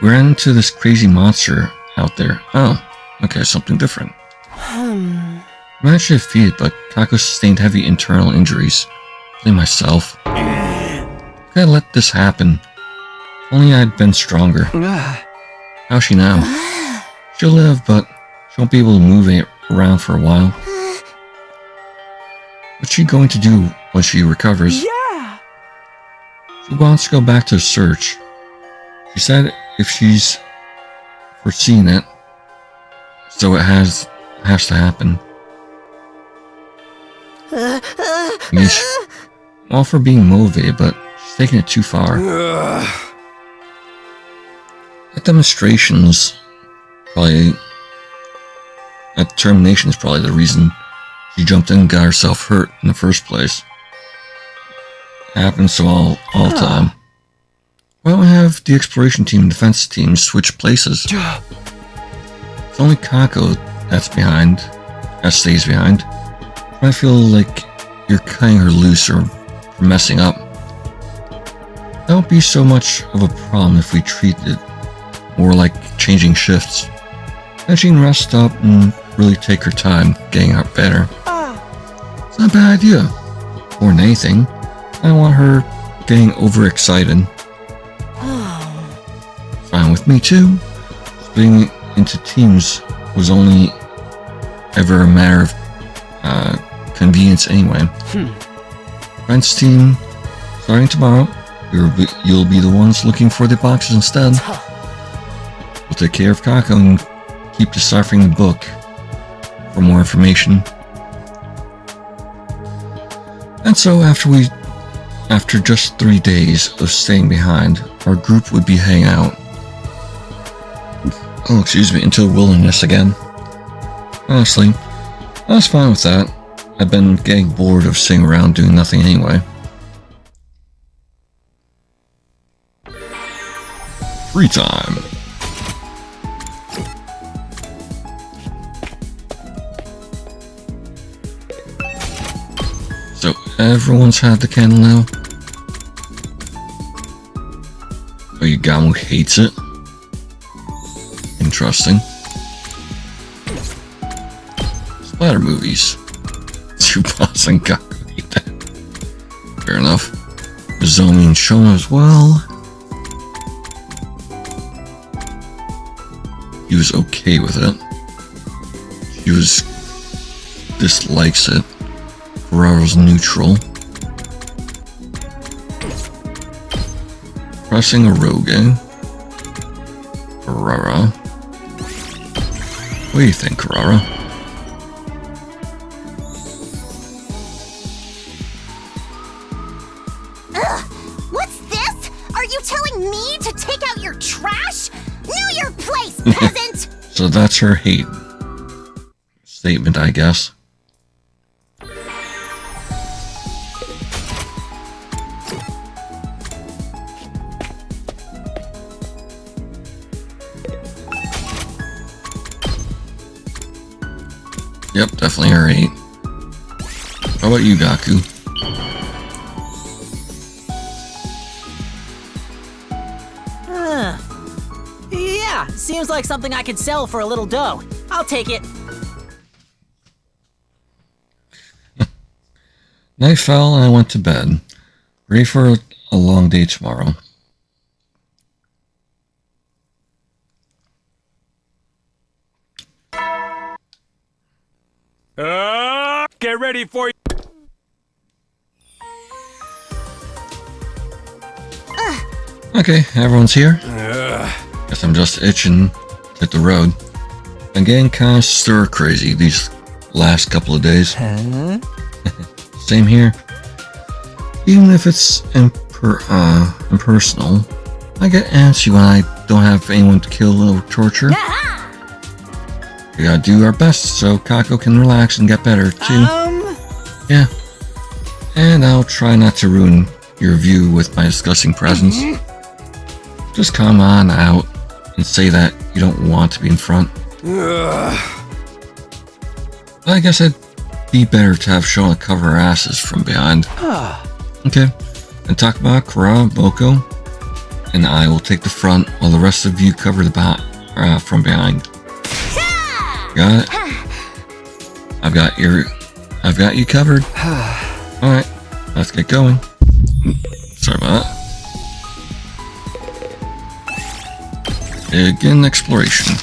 we ran into this crazy monster out there. Oh, okay, something different. Managed to defeat it, but Kako sustained heavy internal injuries. Blame myself. I gotta let this happen. If only I'd been stronger. How's she now? She'll live, but she won't be able to move around for a while. What's she going to do when she recovers? Yeah! She wants to go back to the search. She said if she's foreseen it, so it has to happen. I mean, I'm all for being motivated, but she's taking it too far. That demonstration's probably... That determination is probably the reason she jumped in and got herself hurt in the first place. It happens to all the time. Why don't we have the exploration team and defense team switch places? It's only Kako that stays behind. I feel like you're cutting her loose or messing up. That won't be so much of a problem if we treat it more like changing shifts. Then she can rest up and really take her time getting out better. It's not a bad idea. More than anything, I don't want her getting overexcited. Fine with me too. Splitting into teams was only ever a matter of convenience anyway. Friends team, starting tomorrow, you'll be the ones looking for the boxes instead. We'll take care of Kako and keep deciphering the book for more information. And so after just 3 days of staying behind, our group would be heading out. Oh, excuse me, into the wilderness again. Honestly, I was fine with that. I've been getting bored of sitting around doing nothing anyway. Free time. So everyone's had the candle now? Oh, Yugamu hates it. Interesting. Splatter movies. Tsubasa and Gaku hate that. Fair enough. Nozomi and Shoma as well. He was okay with it. He was dislikes it. Ferraro's neutral. Pressing a Rogue. Ferrara. What do you think, Ferrara? What's this? Are you telling me to take out your trash? Know your place, peasant! So that's her hate statement, I guess. Yep, definitely her hate. How about you, Gaku? Yeah, seems like something I could sell for a little dough. I'll take it. Night fell and I went to bed. Ready for a long day tomorrow. Get ready for Okay, everyone's here. Guess I'm just itching to hit the road. I'm getting kind of stir crazy these last couple of days. Same here. Even if it's impersonal, I get antsy when I don't have anyone to kill or torture. We gotta do our best so Kako can relax and get better too. Yeah. And I'll try not to ruin your view with my disgusting presence. Just come on out and say that you don't want to be in front. I guess it'd be better to have Shona cover her asses from behind. Okay. And Takuma, Boko, and I will take the front while the rest of you cover the from behind. Got it? I've got you covered. Alright, let's get going. Sorry about that. Begin exploration.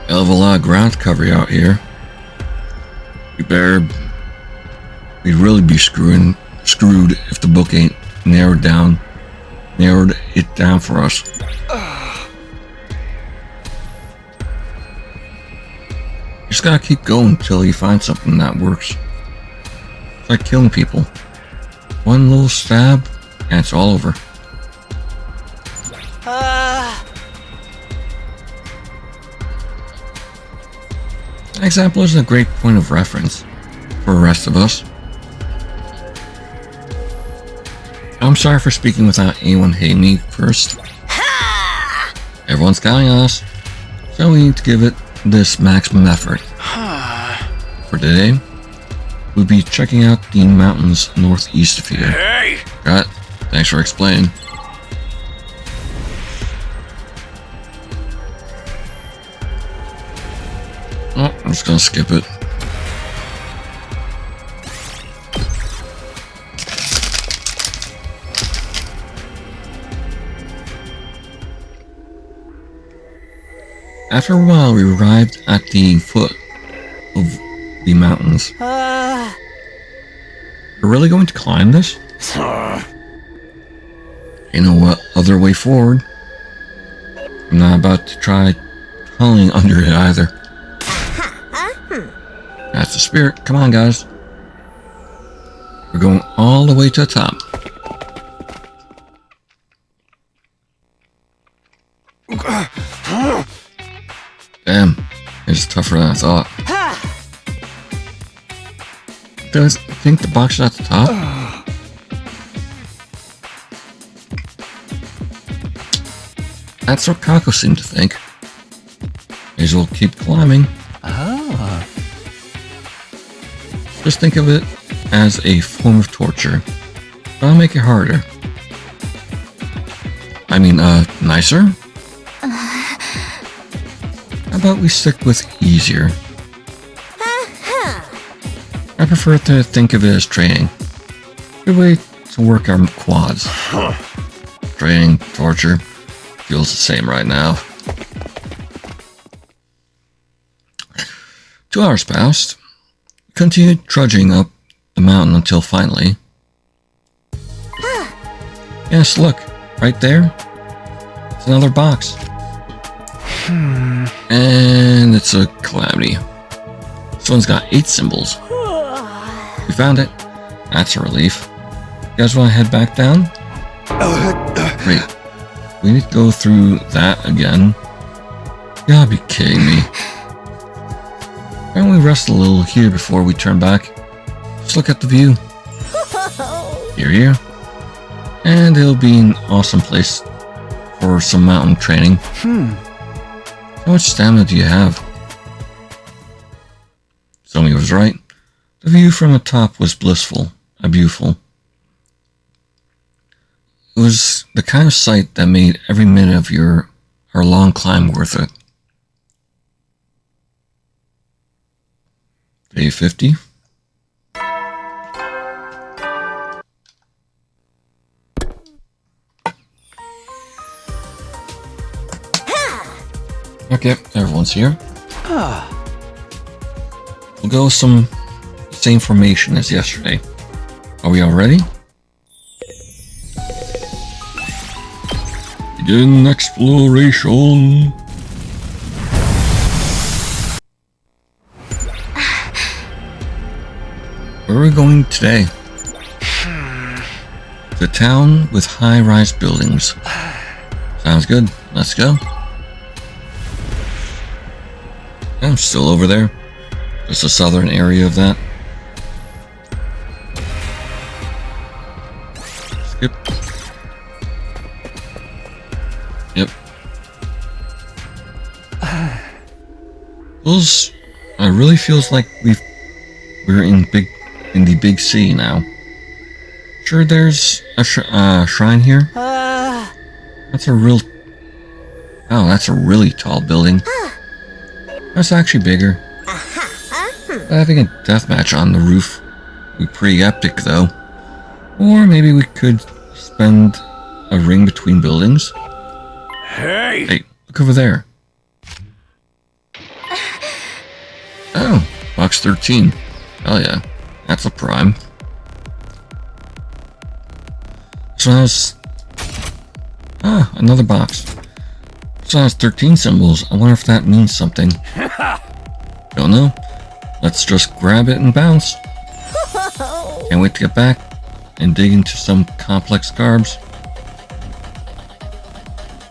Hell of a lot of ground to cover out here. We'd really be screwed if the book ain't narrowed it down for us. You just gotta keep going until you find something that works. It's like killing people. One little stab, and it's all over. That example is a great point of reference for the rest of us. I'm sorry for speaking without anyone hating me first. Everyone's counting on us, so we need to give it this maximum effort. For today, we'll be checking out the mountains northeast of here. Hey! Got it. Thanks for explaining. Oh, I'm just gonna skip it. After a while, we arrived at the foot of the mountains. We're really going to climb this? Ain't no other way forward. I'm not about to try tunneling under it either. That's the spirit. Come on, guys. We're going all the way to the top. Damn, it's tougher than I thought. Does I think the box is at the top? That's what Kako seemed to think. May as well keep climbing. Ah. Just think of it as a form of torture. But I'll make it harder. I mean, nicer? How about we stick with easier? I prefer to think of it as training. Good way to work our quads. Training, torture, feels the same right now. 2 hours passed. We continued trudging up the mountain until finally... Yes, look, right there. It's another box. And it's a calamity. This one's got 8 symbols. We found it. That's a relief. You guys want to head back down? Great. We need to go through that again. You gotta be kidding me. Why don't we rest a little here before we turn back? Just look at the view. Here. And it'll be an awesome place for some mountain training. How much stamina do you have? Zomi was right. The view from the top was blissful and beautiful. It was the kind of sight that made every minute of our long climb worth it. Day 50. Okay, everyone's here. We'll go with some same formation as yesterday. Are we all ready? Begin exploration. Where are we going today? The town with high-rise buildings. Sounds good. Let's go. I'm still over there. Just the southern area of that. Skip. Yep. It really feels like we're in the big city now. Sure, there's a shrine here. That's a really tall building. That's actually bigger. Having a deathmatch on the roof would be pretty epic, though. Or maybe we could spend a ring between buildings. Hey, look over there. Oh, box 13. Hell yeah, that's a prime. So that's... another box. So that's 13 symbols. I wonder if that means something. Don't know. Let's just grab it and bounce. Can't wait to get back and dig into some complex carbs.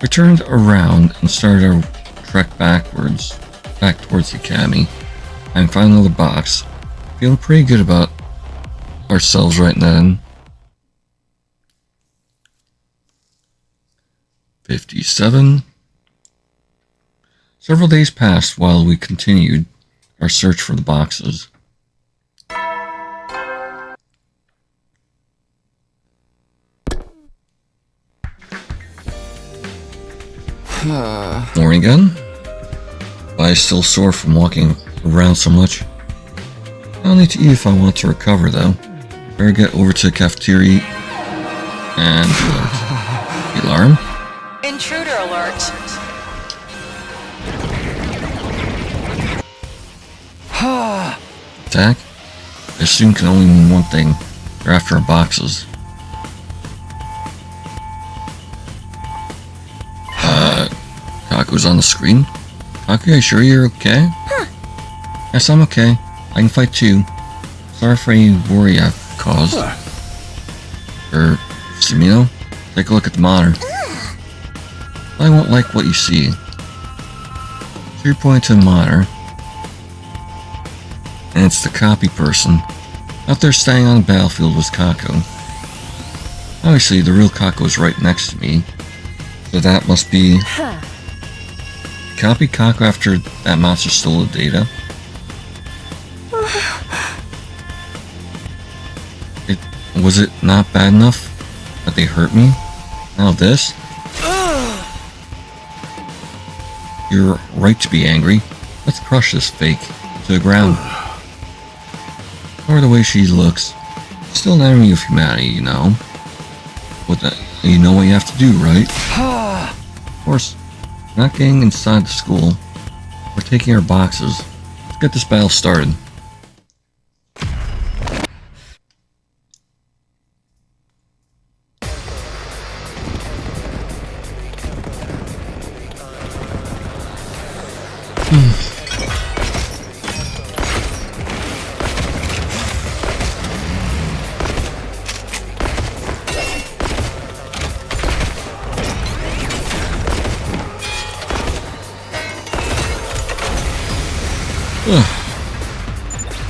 We turned around and started our trek back towards the academy. And found another box. Feeling pretty good about ourselves right then. 57. Several days passed while we continued our search for the boxes. Morning again. I'm still sore from walking around so much. I'll need to eat if I want to recover, though. Better get over to the cafeteria and alarm. Intruder alert. Attack? I assume can only mean one thing. They're after our boxes. Kaku's on the screen. Kaku, are you sure you're okay? Yes, I'm okay. I can fight too. Sorry for any worry I've caused. Sumino, take a look at the monitor. I won't like what you see. So you're pointing to the monitor. And it's the copy person. Out there standing on the battlefield was Kako. Obviously, the real Kako is right next to me. So that must be... copy Kako after that monster stole the data? Was it not bad enough that they hurt me? Now this? You're right to be angry. Let's crush this fake to the ground. Or the way she looks. Still an enemy of humanity, you know. You know what you have to do, right? Of course, we're not getting inside the school. We're taking our boxes. Let's get this battle started.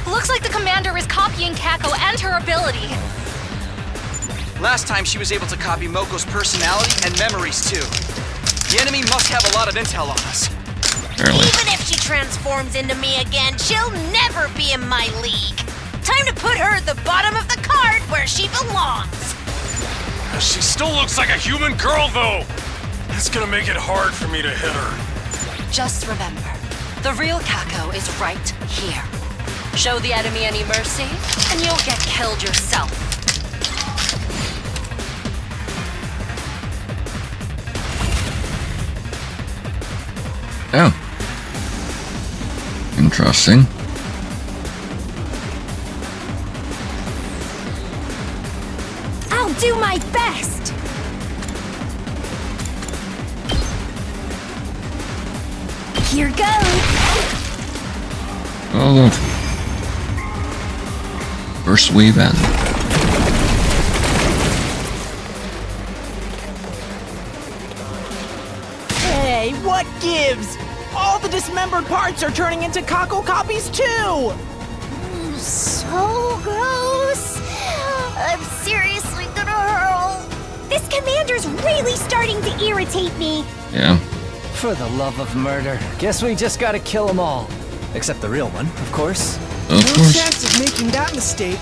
Looks like the commander is copying Kako and her ability. Last time she was able to copy Moko's personality and memories too. The enemy must have a lot of intel on us. Apparently. Even if she transforms into me again, she'll never be in my league. Time to put her at the bottom of the card where she belongs. She still looks like a human girl, though. That's gonna make it hard for me to hit her. Just remember, the real Kako is right here. Show the enemy any mercy, and you'll get killed yourself. Oh. Interesting. I'll do my best. Here goes. Oh, first wave end. Hey, what gives? All the dismembered parts are turning into Kako copies too! So gross. I'm seriously gonna hurl. This commander's really starting to irritate me. Yeah. For the love of murder. Guess we just gotta kill them all. Except the real one, of course. No chance of making that mistake.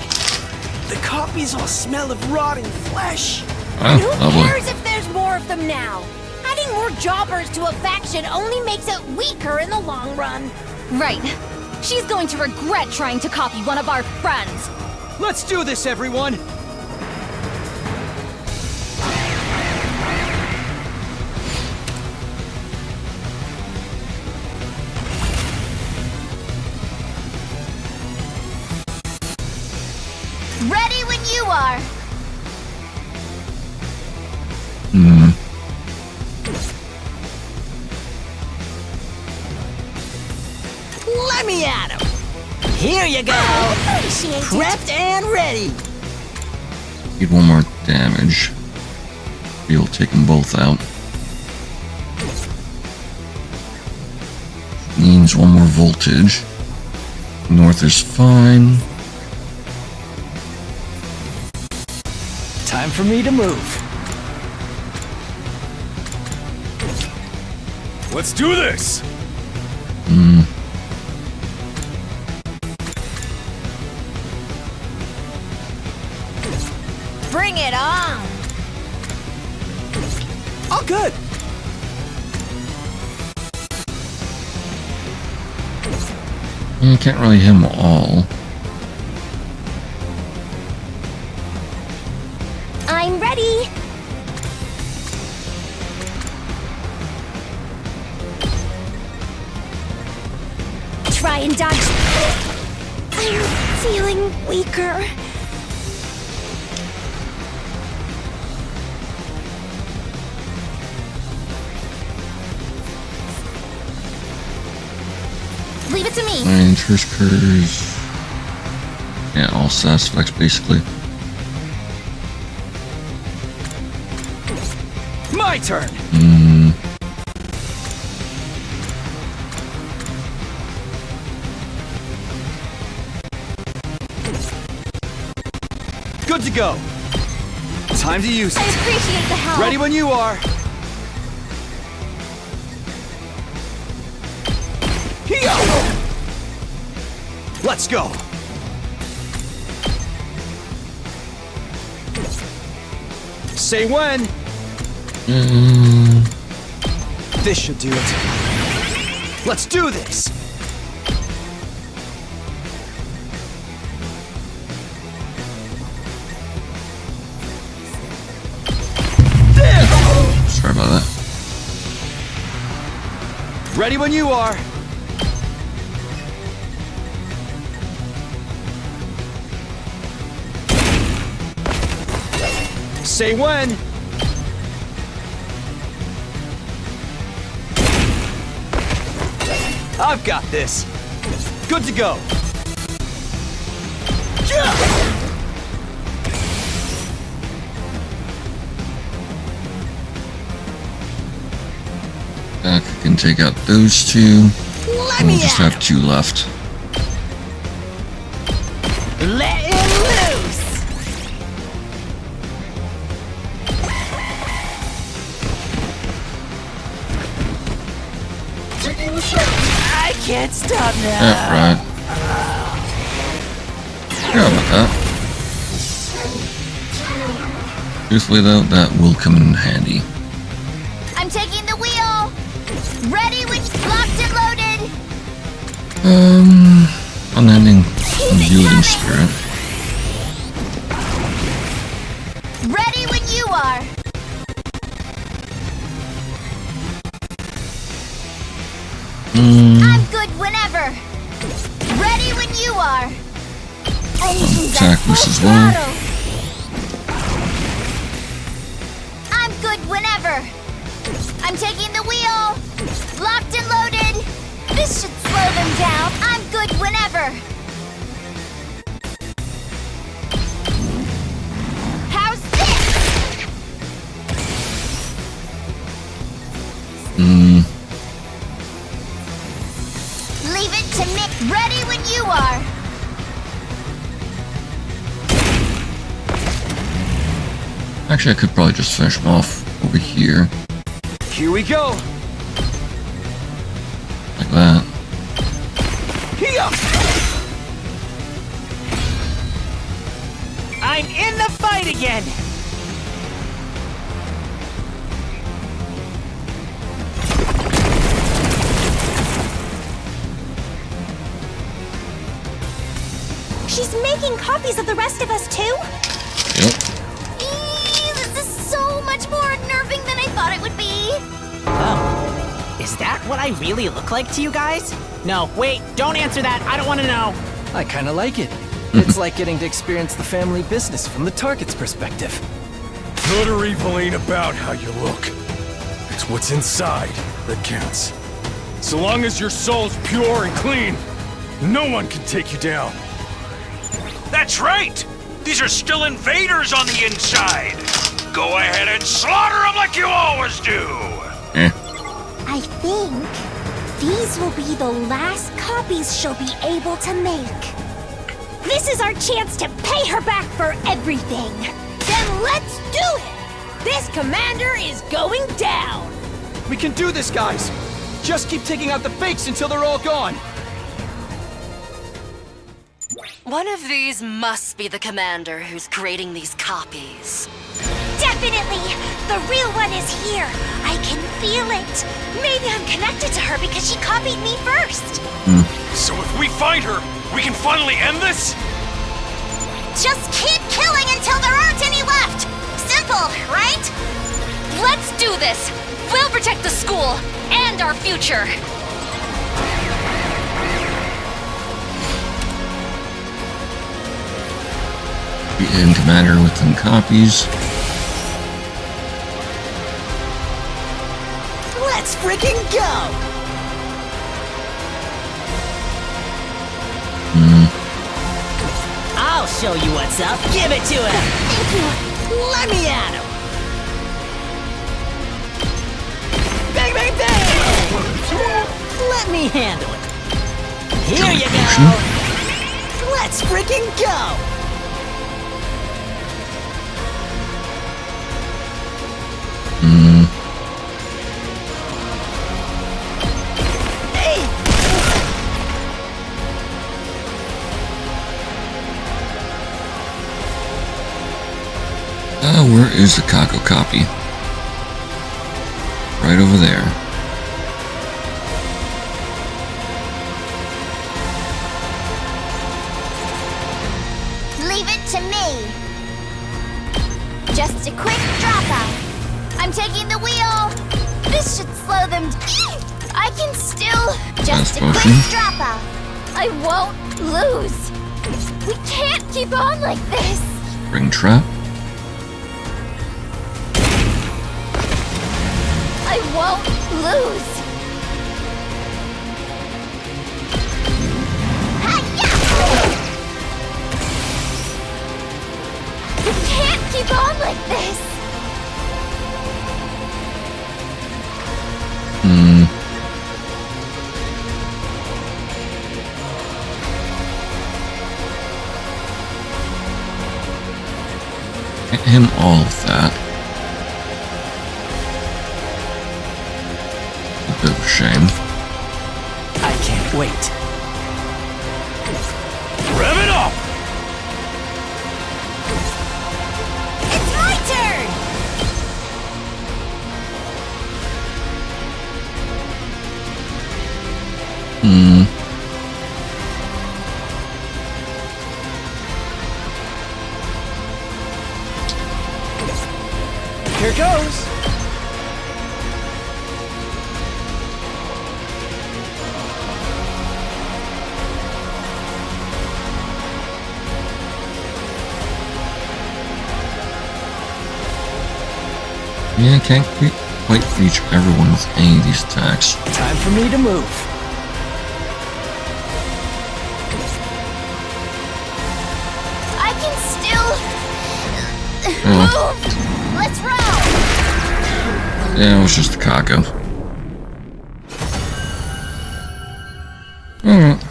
The copies all smell of rotting flesh. Oh, Who lovely. cares if there's more of them now? Adding more jobbers to a faction only makes it weaker in the long run. Right. She's going to regret trying to copy one of our friends. Let's do this, everyone! Ready when you are. Let me at him! Here you go! Appreciate it. Prepped and ready! Need one more damage. We'll take them both out. Needs one more voltage. North is fine. Time for me to move. Let's do this! Bring it on. All good! You can't really hit them all. I'm ready. Try and dodge. I'm feeling weaker. Leave it to me. Mines, first curves. Yeah, all SAS effects basically. My turn! Good to go. Time to use I it. appreciate the help. Ready when you are. Let's go. Say when. This should do it. Let's do this. Sorry about that. Ready when you are. Say when. I've got this. Good to go. Back can take out those two. Let We'll me just out. have two left. Let him loose. I can't stop now. Yeah, right. Forgot about that. Truthfully though, that will come in handy. I'm taking the wheel. Ready when locked and loaded. Unending yielding spirit. Ready when you are. I'm good whenever. Ready when you are. Engines at Attack this full as well. throttle. I'm good whenever. I'm taking the wheel. Locked and loaded. This should slow them down. I'm good whenever. How's this? Leave it to me. Ready when you are. Actually, I could probably just finish them off over here, Here we go. like that. I'm in the fight again. She's making copies of the rest of us too? Yep. This is so much more unnerving than I thought it would be. Oh, is that what I really look like to you guys? No, wait, don't answer that. I don't want to know. I kinda like it. It's like getting to experience the family business from the target's perspective. Good or evil ain't about how you look. It's what's inside that counts. So long as your soul's pure and clean, no one can take you down. That's right! These are still invaders on the inside! Go ahead and slaughter them like you always do! I think these will be the last copies she'll be able to make. This is our chance to pay her back for everything. Then let's do it! This commander is going down! We can do this, guys. Just keep taking out the fakes until they're all gone. One of these must be the commander who's creating these copies. Definitely! The real one is here! I can feel it! Maybe I'm connected to her because she copied me first! So if we find her, we can finally end this? Just keep killing until there aren't any left! Simple, right? Let's do this! We'll protect the school and our future! The in commander with some copies. Let's freaking go! I'll show you what's up. Give it to him. Let me at him. Bang, bang, bang! Let me handle it. Here you go. Let's freaking go. Hey! is the Kako copy. Right over there. Leave it to me. Just a quick dropout. I'm taking the wheel. This should slow them. I can still. Just a quick dropout. I won't lose. We can't keep on like this. Spring trap. I won't lose. Hi-ya! We can't keep on like this. Get him all of that. A bit of a shame. I can't wait. Rev it up! It's my turn! Here goes. Yeah, I can't quite reach everyone with any of these attacks. Time for me to move. I can still move. Let's roll. Yeah, it was just a Kako. Alright.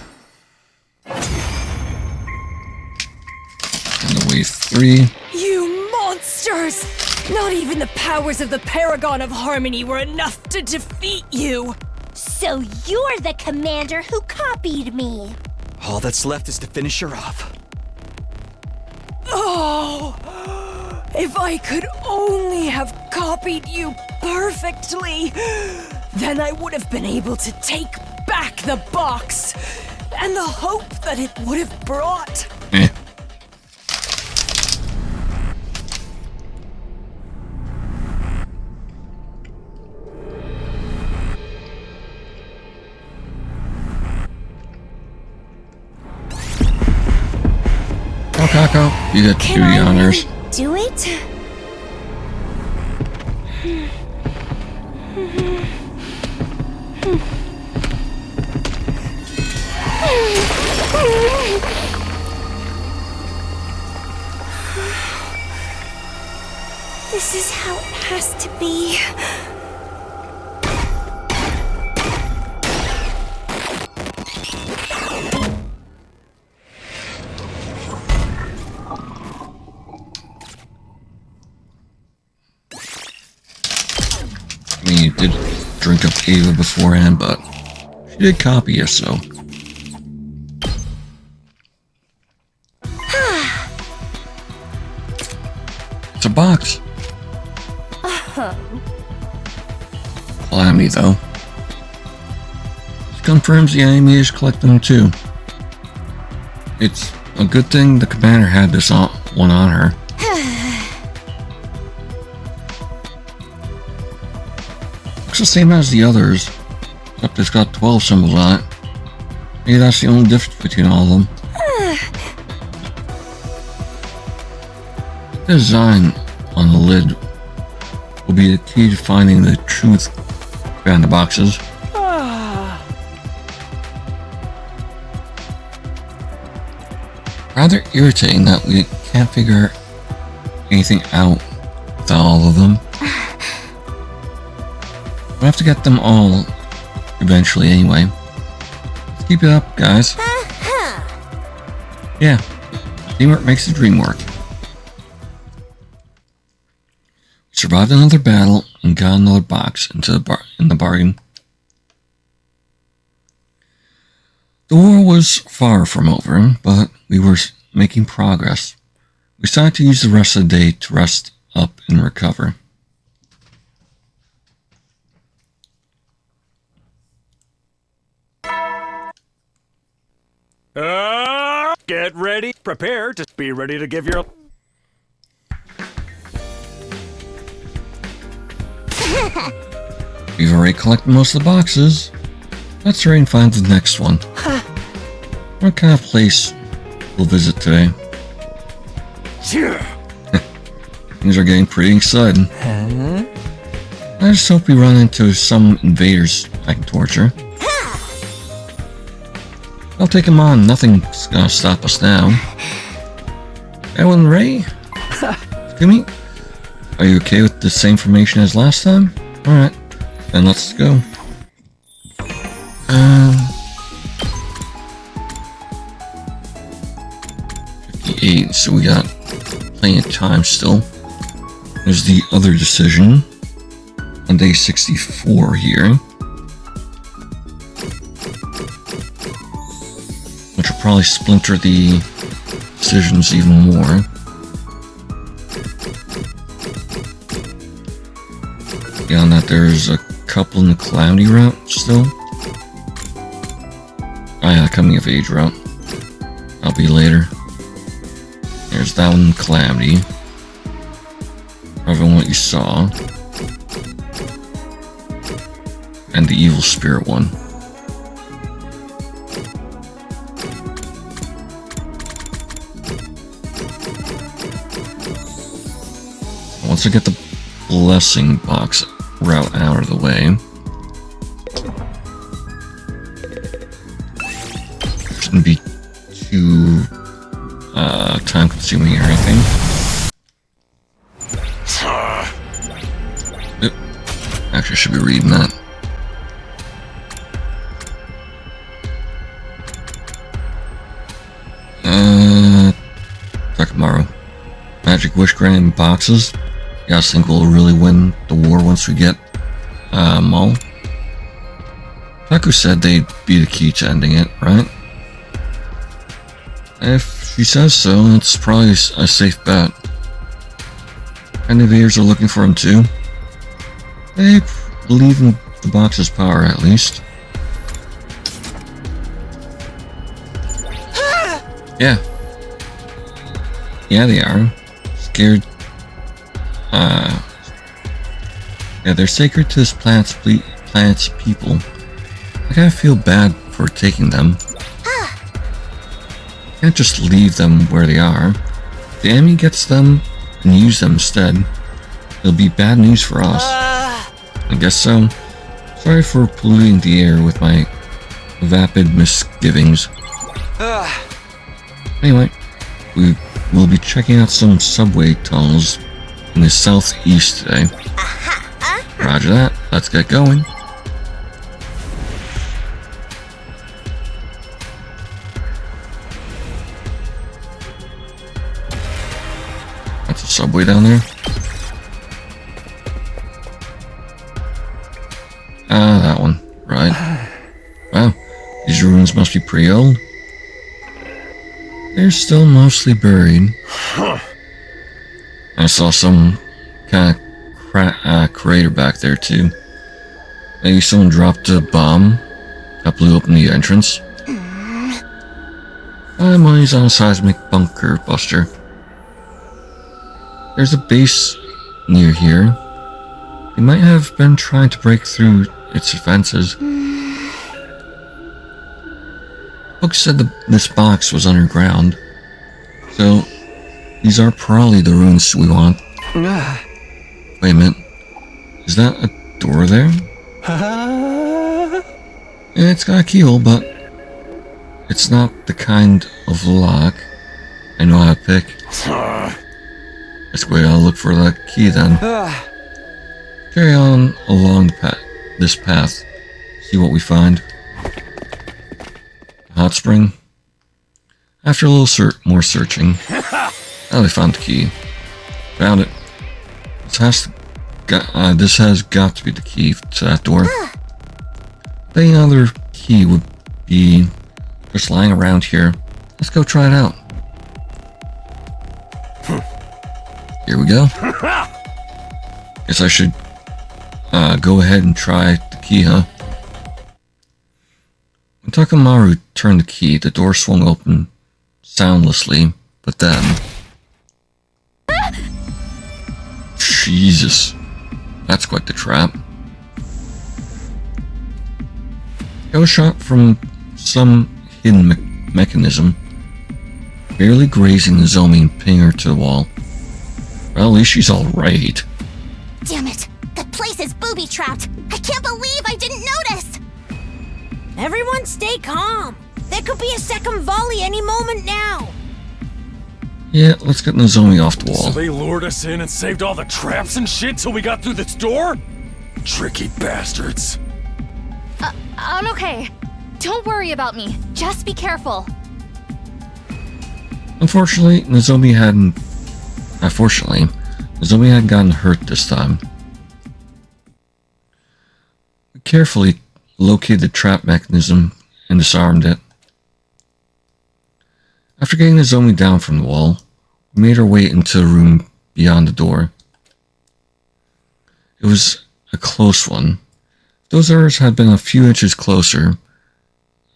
And the wave 3. You monsters! Not even the powers of the Paragon of Harmony were enough to defeat you! So you're the commander who copied me. All that's left is to finish her off. Oh! If I could only have copied you perfectly, then I would have been able to take back the box and the hope that it would have brought. Oh, Kako, you get to do the honors. Do it? This is how it has to be. I mean, you did drink up Ava beforehand, but she did copy you, so. It's a box. Calamity, though. This confirms the enemy is collecting them too. It's a good thing the commander had this one on her. Looks the same as the others, except it's got 12 symbols on it. Maybe that's the only difference between all of them. The design on the lid will be the key to finding the truth behind the boxes. Rather irritating that we can't figure anything out without all of them. We'll have to get them all eventually anyway. Let's keep it up, guys. Yeah, teamwork makes the dream work. We survived another battle and got another box in the bargain. The war was far from over, but we were making progress. We decided to use the rest of the day to rest up and recover. Get ready. Prepare to be ready to give your... We've already collected most of the boxes. Let's hurry and find the next one. What kind of place we'll visit today? Things are getting pretty exciting. I just hope we run into some invaders I can torture. I'll take them on. Nothing's gonna stop us now. Ellen Ray? Jimmy? Are you okay with the same formation as last time? Alright, then let's go. 58, so we got plenty of time still. There's the other decision on day 64 here, which will probably splinter the decisions even more. Beyond that, there's a couple in the Cloudy route still. Oh yeah, coming of age route. I'll be later. There's that one in Calamity. Probably what you saw. And the Evil Spirit one. Once I get the Blessing box route out of the way, shouldn't be too time consuming or anything. Actually, I should be reading that. Takamaru. Magic wish granting boxes. You guys think we'll really win the war once we get Maul? Taku said they'd be the key to ending it, right? If she says so, it's probably a safe bet. And the invaders are looking for him too. They believe in the box's power, at least. Yeah. Yeah, they are. Scared. Yeah, they're sacred to this planet's people. I kind of feel bad for taking them. Can't just leave them where they are. If the enemy gets them and use them instead, it'll be bad news for us. I guess so. Sorry for polluting the air with my vapid misgivings. Anyway, we will be checking out some subway tunnels in the southeast today. Roger that. Let's get going. That's a subway down there. Ah, that one. Right. Wow, these ruins must be pretty old. They're still mostly buried. I saw some kind of crater back there too. Maybe someone dropped a bomb that blew open the entrance. My money's on a seismic bunker buster. There's a base near here. They might have been trying to break through its defenses. Folks said this box was underground, so these are probably the ruins we want. Wait a minute, is that a door there? Yeah, it's got a keyhole, but it's not the kind of lock I know how to pick. Guess we gotta look for that key then. Carry on along this path, see what we find. Hot spring. After a little more searching, now they found the key. Found it. This has got to be the key to that door. Any other key would be just lying around here. Let's go try it out. Here we go. Guess I should go ahead and try the key, huh? When Takamaru turned the key, the door swung open soundlessly, but then... Jesus. That's quite the trap. It was shot from some hidden mechanism, barely grazing Nozomi and pinning her to the wall. Well, at least she's alright. Damn it! That place is booby-trapped! I can't believe I didn't notice! Everyone stay calm. There could be a second volley any moment now. Yeah, let's get Nozomi off the wall. So they lured us in and saved all the traps and shit till we got through this door? Tricky bastards. I'm okay. Don't worry about me. Just be careful. Unfortunately, Nozomi hadn't gotten hurt this time. We carefully located the trap mechanism and disarmed it. After getting Nozomi down from the wall, we made our way into a room beyond the door. It was a close one. If those others had been a few inches closer,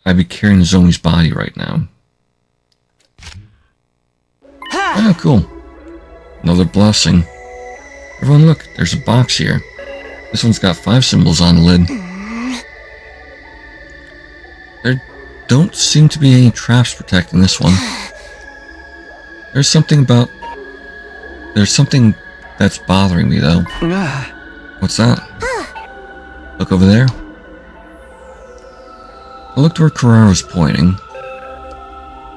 I'd be carrying Nozomi's body right now. Ah, cool. Another blessing. Everyone look, there's a box here. This one's got 5 symbols on the lid. There don't seem to be any traps protecting this one. There's something that's bothering me though. What's that? Look over there. I looked where Kurara was pointing.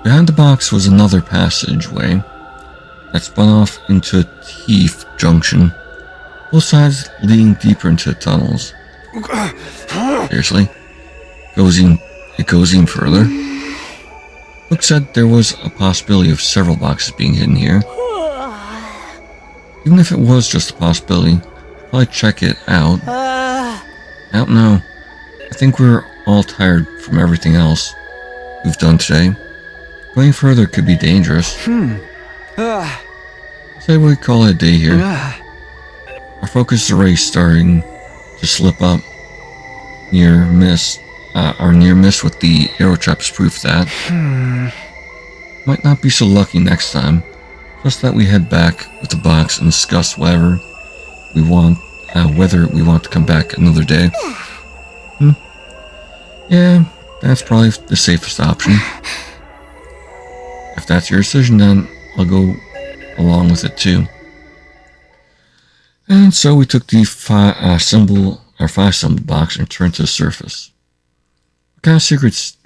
Behind the box was another passageway that spun off into a T junction, both sides leading deeper into the tunnels. Seriously? It goes even further. Book said there was a possibility of several boxes being hidden here. Even if it was just a possibility, I'd probably check it out. I don't know. I think we're all tired from everything else we've done today. Going further could be dangerous. Say we call it a day here. Our focus is already starting to slip up. Our near miss with the arrow trap is proof that. Might not be so lucky next time. Just that we head back with the box and discuss whether we want to come back another day. Yeah, that's probably the safest option. If that's your decision, then I'll go along with it too. And so we took the 5 symbol box and returned to the surface. What kind of secrets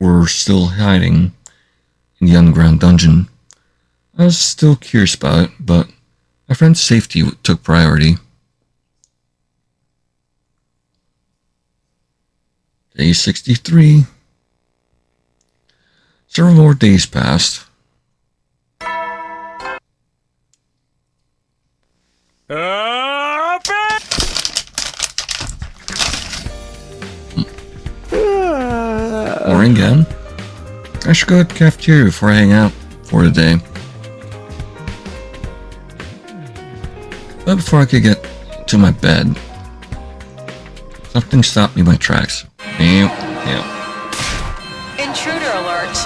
were still hiding in the underground dungeon? I was still curious about it, but my friend's safety took priority. Day 63. Several more days passed. Morning again. I should go to the cafeteria before I hang out for the day. But before I could get to my bed, something stopped me in my tracks. Intruder alert.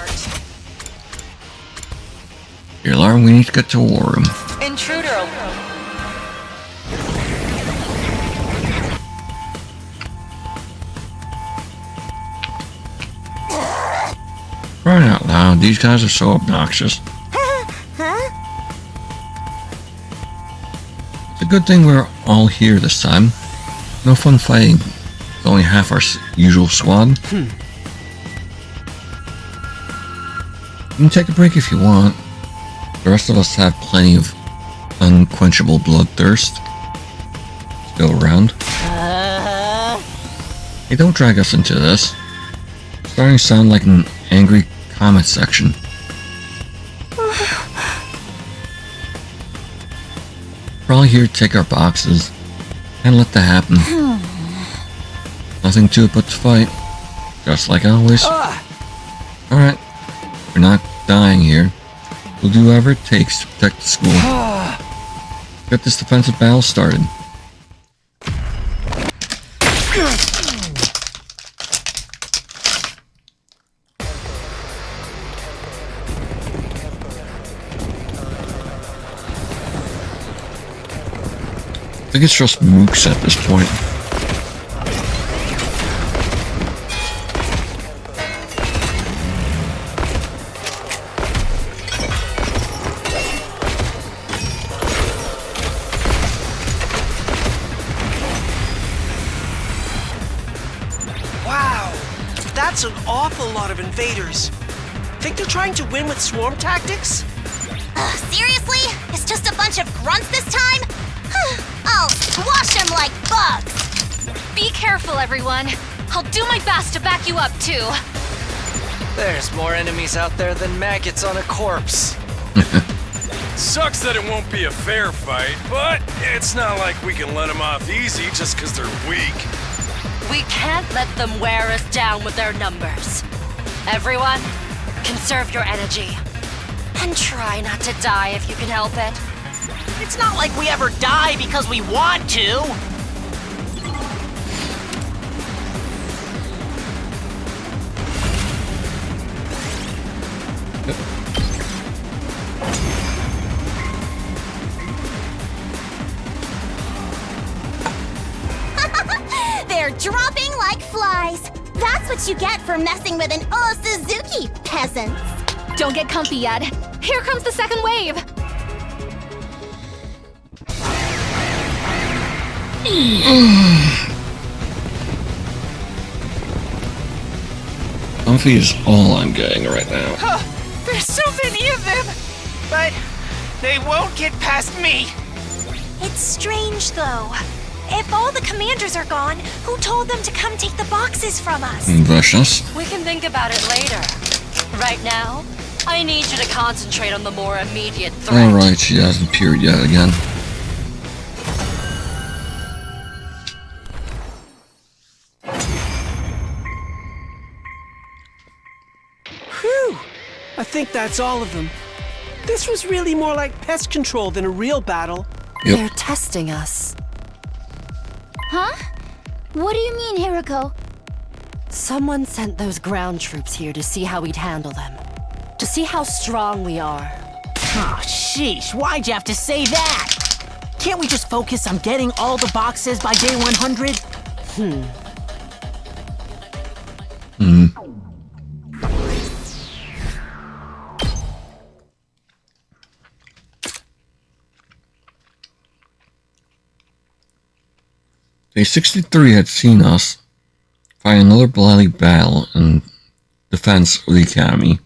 Your alarm, we need to get to a war room. Intruder alert. Crying out loud, these guys are so obnoxious. It's a good thing we're all here this time. No fun fighting with only half our usual squad. You can take a break if you want. The rest of us have plenty of unquenchable bloodthirst to go around. Hey, don't drag us into this. It's starting to sound like an angry comment section. We're all here to take our boxes and let that happen. Nothing to it but to fight. Just like always. Alright, we're not dying here. We'll do whatever it takes to protect the school. Get this defensive battle started. I think it's just mooks at this point. Wow, that's an awful lot of invaders. Think they're trying to win with swarm tactics? Seriously? It's just a bunch of grunts this time? I'll squash them like bugs! Be careful, everyone. I'll do my best to back you up, too. There's more enemies out there than maggots on a corpse. Sucks that it won't be a fair fight, but it's not like we can let them off easy just because they're weak. We can't let them wear us down with their numbers. Everyone, conserve your energy. And try not to die if you can help it. It's not like we ever die because we want to. They're dropping like flies. That's what you get for messing with an Suzuki, peasants. Don't get comfy yet. Here comes the second wave. Comfy is all I'm getting right now. There's so many of them, but they won't get past me. It's strange, though. If all the commanders are gone, who told them to come take the boxes from us? Vicious. We can think about it later. Right now, I need you to concentrate on the more immediate threat. Alright, she hasn't appeared yet again. Whew! I think that's all of them. This was really more like pest control than a real battle. Yep. They're testing us. Huh? What do you mean, Hiroko? Someone sent those ground troops here to see how we'd handle them. To see how strong we are. Oh, sheesh, why'd you have to say that? Can't we just focus on getting all the boxes by day 100? Day 63 had seen us fight another bloody battle in defense of the Academy.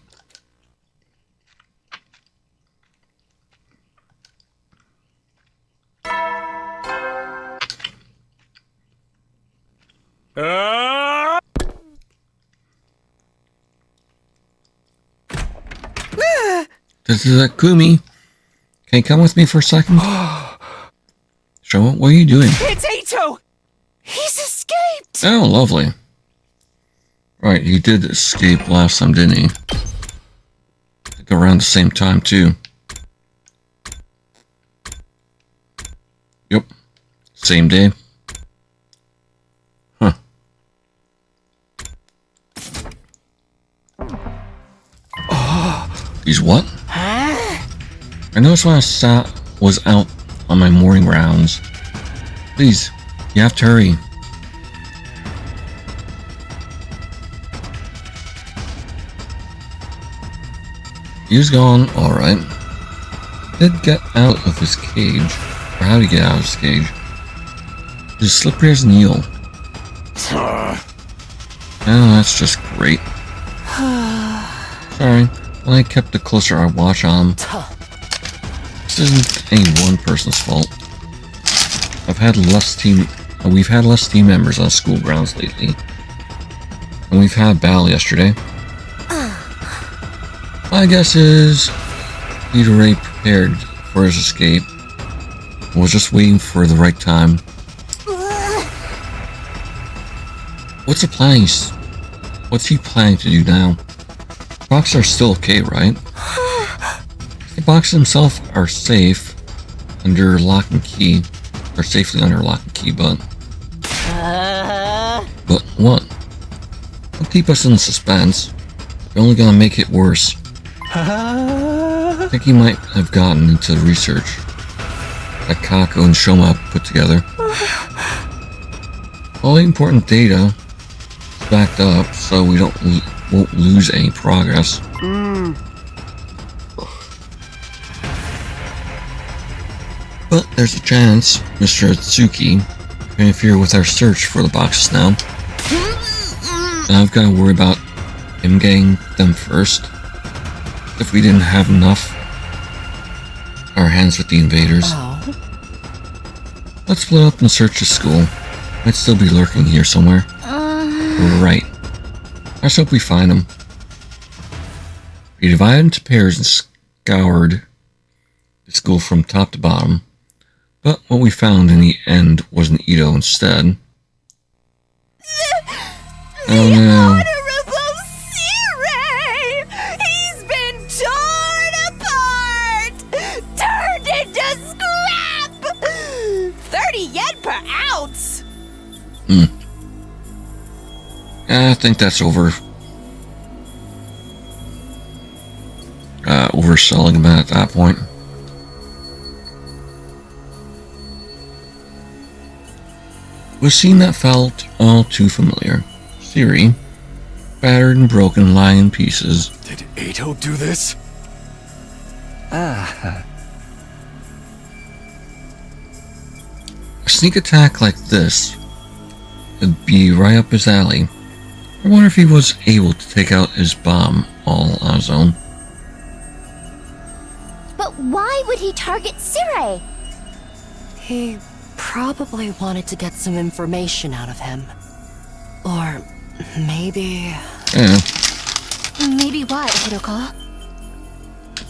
This is Akumi. Can you come with me for a second? Show what are you doing? It's Ito! He's escaped! Oh, lovely. Right, he did escape last time, didn't he? I think around the same time, too. Yep. Same day. Huh. He's what? Huh? I noticed when I was out on my morning rounds. Please, you have to hurry. He's gone, alright. Did get out of his cage. Or how did he get out of his cage? He's slippery as an eel. Oh, that's just great. Sorry, when I kept a closer eye watch on him. This isn't any one person's fault. We've had less team members on school grounds lately. And we've had a battle yesterday. My guess is he'd already prepared for his escape. Was just waiting for the right time. What's he planning to do now? Boxes are still okay, right? The boxes themselves are safe under lock and key. Or safely under lock and key, but... What? Don't keep us in suspense. You're only gonna make it worse. I think he might have gotten into the research that Kako and Shoma put together. All the important data is backed up, so we won't lose any progress. But there's a chance Mr. Atsuki can interfere with our search for the boxes now. And I've got to worry about him getting them first. If we didn't have enough our hands with the invaders. Let's split up and search the school. Might still be lurking here somewhere. Right. Let's hope we find him. We divided into pairs and scoured the school from top to bottom. But what we found in the end was an Ito instead. Oh no. Honorable Sirei! He's been torn apart! Turned into scrap! 30 yen per ounce! I think that's overselling him at that point. Was a scene that felt all too familiar. Siri, battered and broken, lying in pieces. Did Ito do this? A sneak attack like this would be right up his alley. I wonder if he was able to take out his bomb all on his own. But why would he target Sirei? He probably wanted to get some information out of him. Or maybe... Yeah. Maybe what, Hiroko?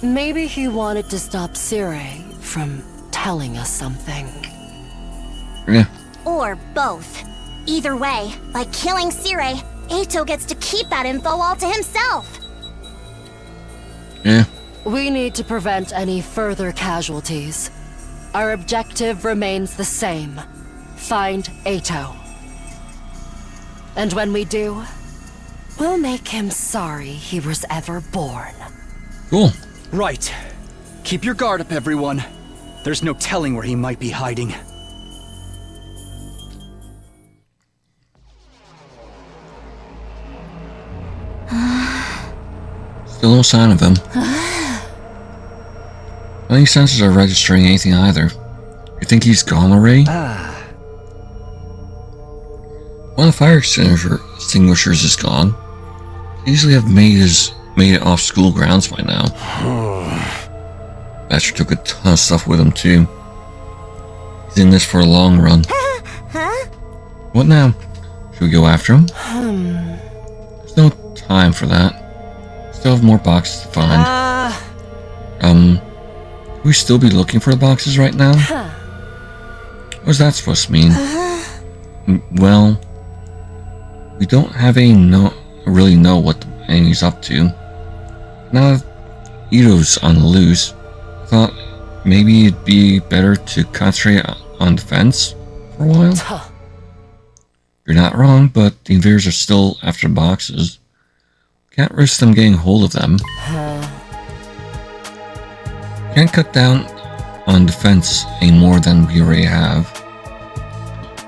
Maybe he wanted to stop Sirei from telling us something. Yeah. Or both. Either way, by killing Sirei, Ito gets to keep that info all to himself. Yeah. We need to prevent any further casualties. Our objective remains the same. Find Ito. And when we do, we'll make him sorry he was ever born. Cool. Right. Keep your guard up, everyone. There's no telling where he might be hiding. Still no sign of him. Any sensors are registering anything either. You think he's gone already? One of the fire extinguishers is gone. He easily have made it off school grounds by now. Bastard took a ton of stuff with him too. He's in this for a long run. What now? Should we go after him? There's no time for that. Still have more boxes to find. Should we still be looking for the boxes right now? What's that supposed to mean? Well, we don't have really know what the enemy's up to. Now that Ito's on the loose, I thought maybe it'd be better to concentrate on defense for a while. You're not wrong, but the invaders are still after the boxes. Can't risk them getting hold of them. Can't cut down on defense any more than we already have.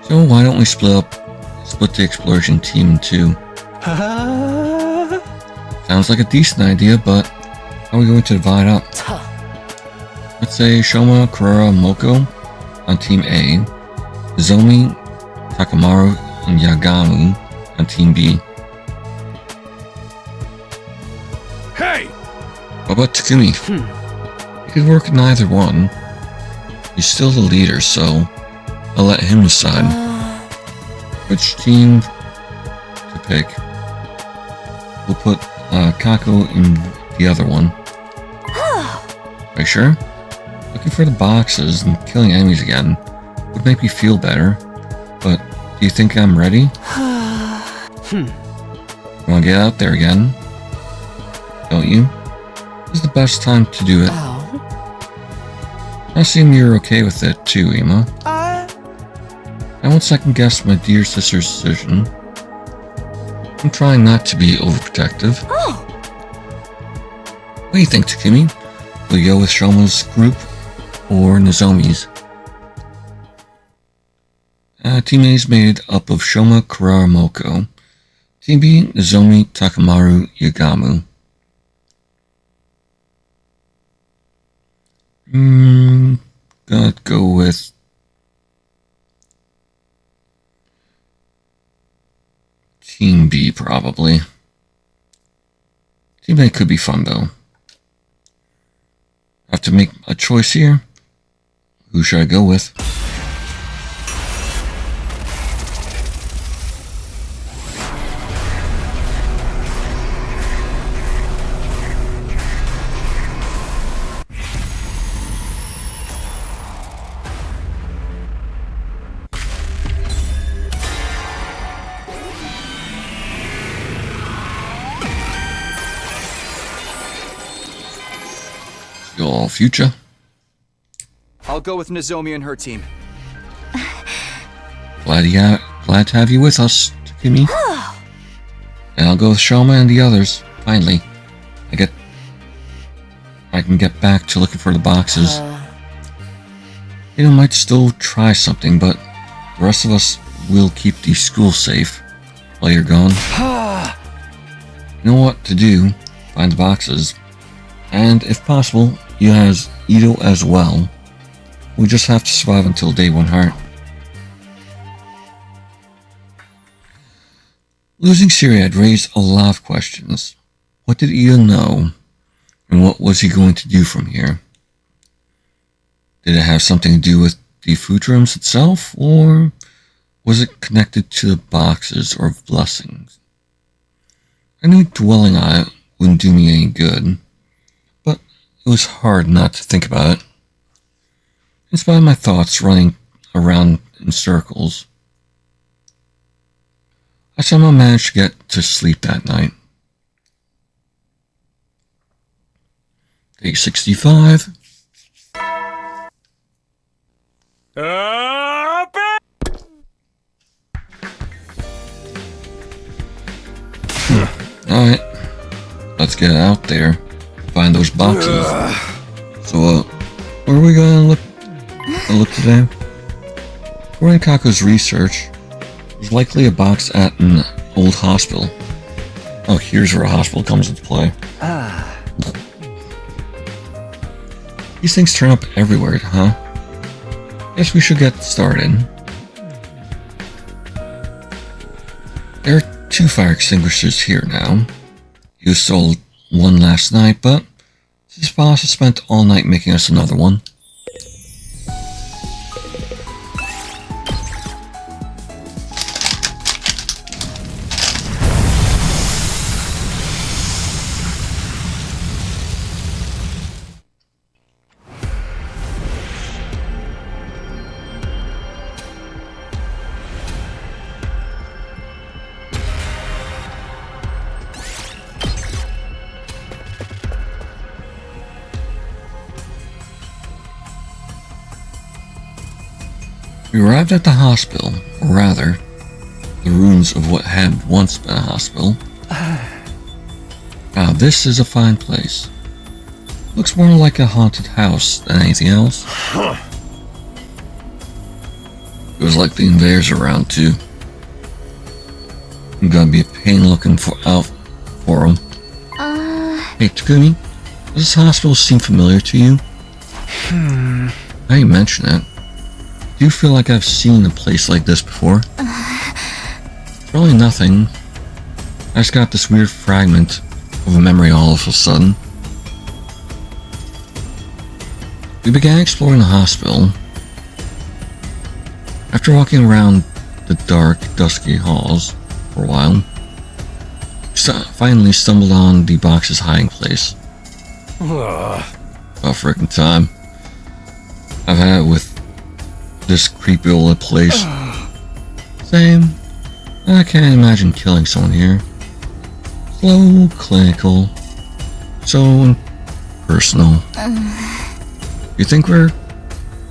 So why don't we split the exploration team in two? Sounds like a decent idea, but how are we going to divide up? Let's say Shoma, Kurara, and Moko on team A, Nozomi, Takamaru, and Yagami on team B. Hey! What about Takumi? He could work in either one. He's still the leader, so I'll let him decide which team to pick. We'll put Kako in the other one. Are you sure? Looking for the boxes and killing enemies again would make me feel better, but do you think I'm ready? You wanna get out there again? Don't you? This is the best time to do it. I assume you're okay with it too, Ima. I won't second guess my dear sister's decision. I'm trying not to be overprotective. Oh! What do you think, Takumi? Will you go with Shoma's group or Nozomi's? Team A is made up of Shoma, Kurara, Moko. Team B, Nozomi, Takamaru, Yagamu. Gonna go with Team B, probably. Team A could be fun, though. I have to make a choice here. Who should I go with? Your future? I'll go with Nozomi and her team. Glad to have you with us, Takumi. And I'll go with Shoma and the others. Finally, I can get back to looking for the boxes. You know, might still try something, but the rest of us will keep the school safe while you're gone. You know what to do. Find the boxes. And if possible, you has Ito as well. We just have to survive until day 1 heart. Losing Siri had raised a lot of questions. What did Ito know? And what was he going to do from here? Did it have something to do with the food rooms itself? Or was it connected to the boxes or blessings? I knew dwelling on it wouldn't do me any good. It was hard not to think about it. In spite of my thoughts running around in circles, I somehow managed to get to sleep that night. Day 65. Alright, let's get out there. Find those boxes. So, where are we gonna look today? According to Kako's research, there's likely a box at an old hospital. Oh, here's where a hospital comes into play. These things turn up everywhere, huh? Guess we should get started. There are 2 fire extinguishers here now. You sold one last night, but this boss has spent all night making us another one. We arrived at the hospital, or rather, the ruins of what had once been a hospital. Wow, this is a fine place. Looks more like a haunted house than anything else. It was like the invaders around too. I'm gonna be a pain looking out for them. Hey Takumi, does this hospital seem familiar to you? Now you mention it. Do you feel like I've seen a place like this before? Probably nothing. I just got this weird fragment of a memory all of a sudden. We began exploring the hospital. After walking around the dark, dusky halls for a while, we finally stumbled on the box's hiding place. About frickin' time. I've had it with this creepy old place. Same. I can't imagine killing someone here. Slow, clinical, so impersonal. You think we're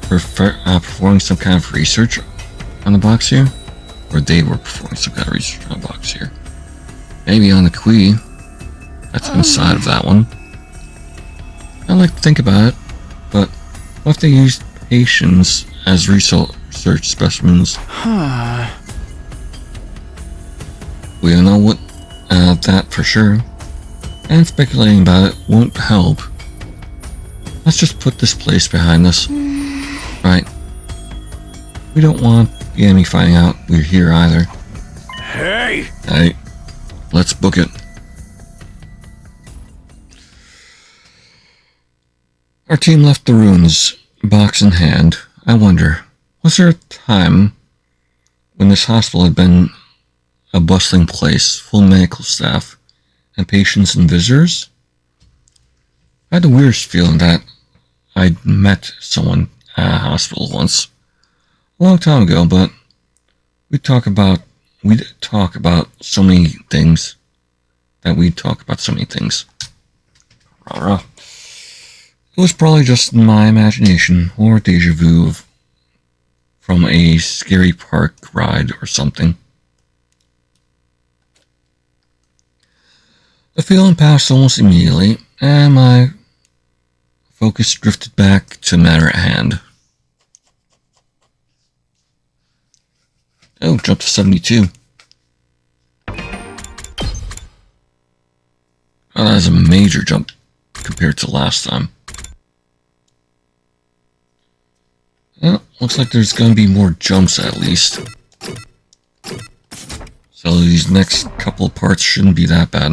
performing some kind of research on the box here? Or they were performing some kind of research on the box here? Maybe on the Queen. That's inside of that one. I like to think about it, but what if they used patients as research specimens? We don't know what that for sure, and speculating about it won't help. Let's just put this place behind us. Right. We don't want the enemy finding out we're here either. Hey! Hey, let's book it. Our team left the ruins, box in hand. I wonder, was there a time when this hospital had been a bustling place, full of medical staff, and patients and visitors? I had the weirdest feeling that I'd met someone at a hospital once, a long time ago, but we'd talk about so many things. Rah-rah. It was probably just my imagination or deja vu from a scary park ride or something. The feeling passed almost immediately, and my focus drifted back to the matter at hand. Oh, jump to 72. Oh, that is a major jump compared to last time. Well, looks like there's going to be more jumps at least. So these next couple of parts shouldn't be that bad.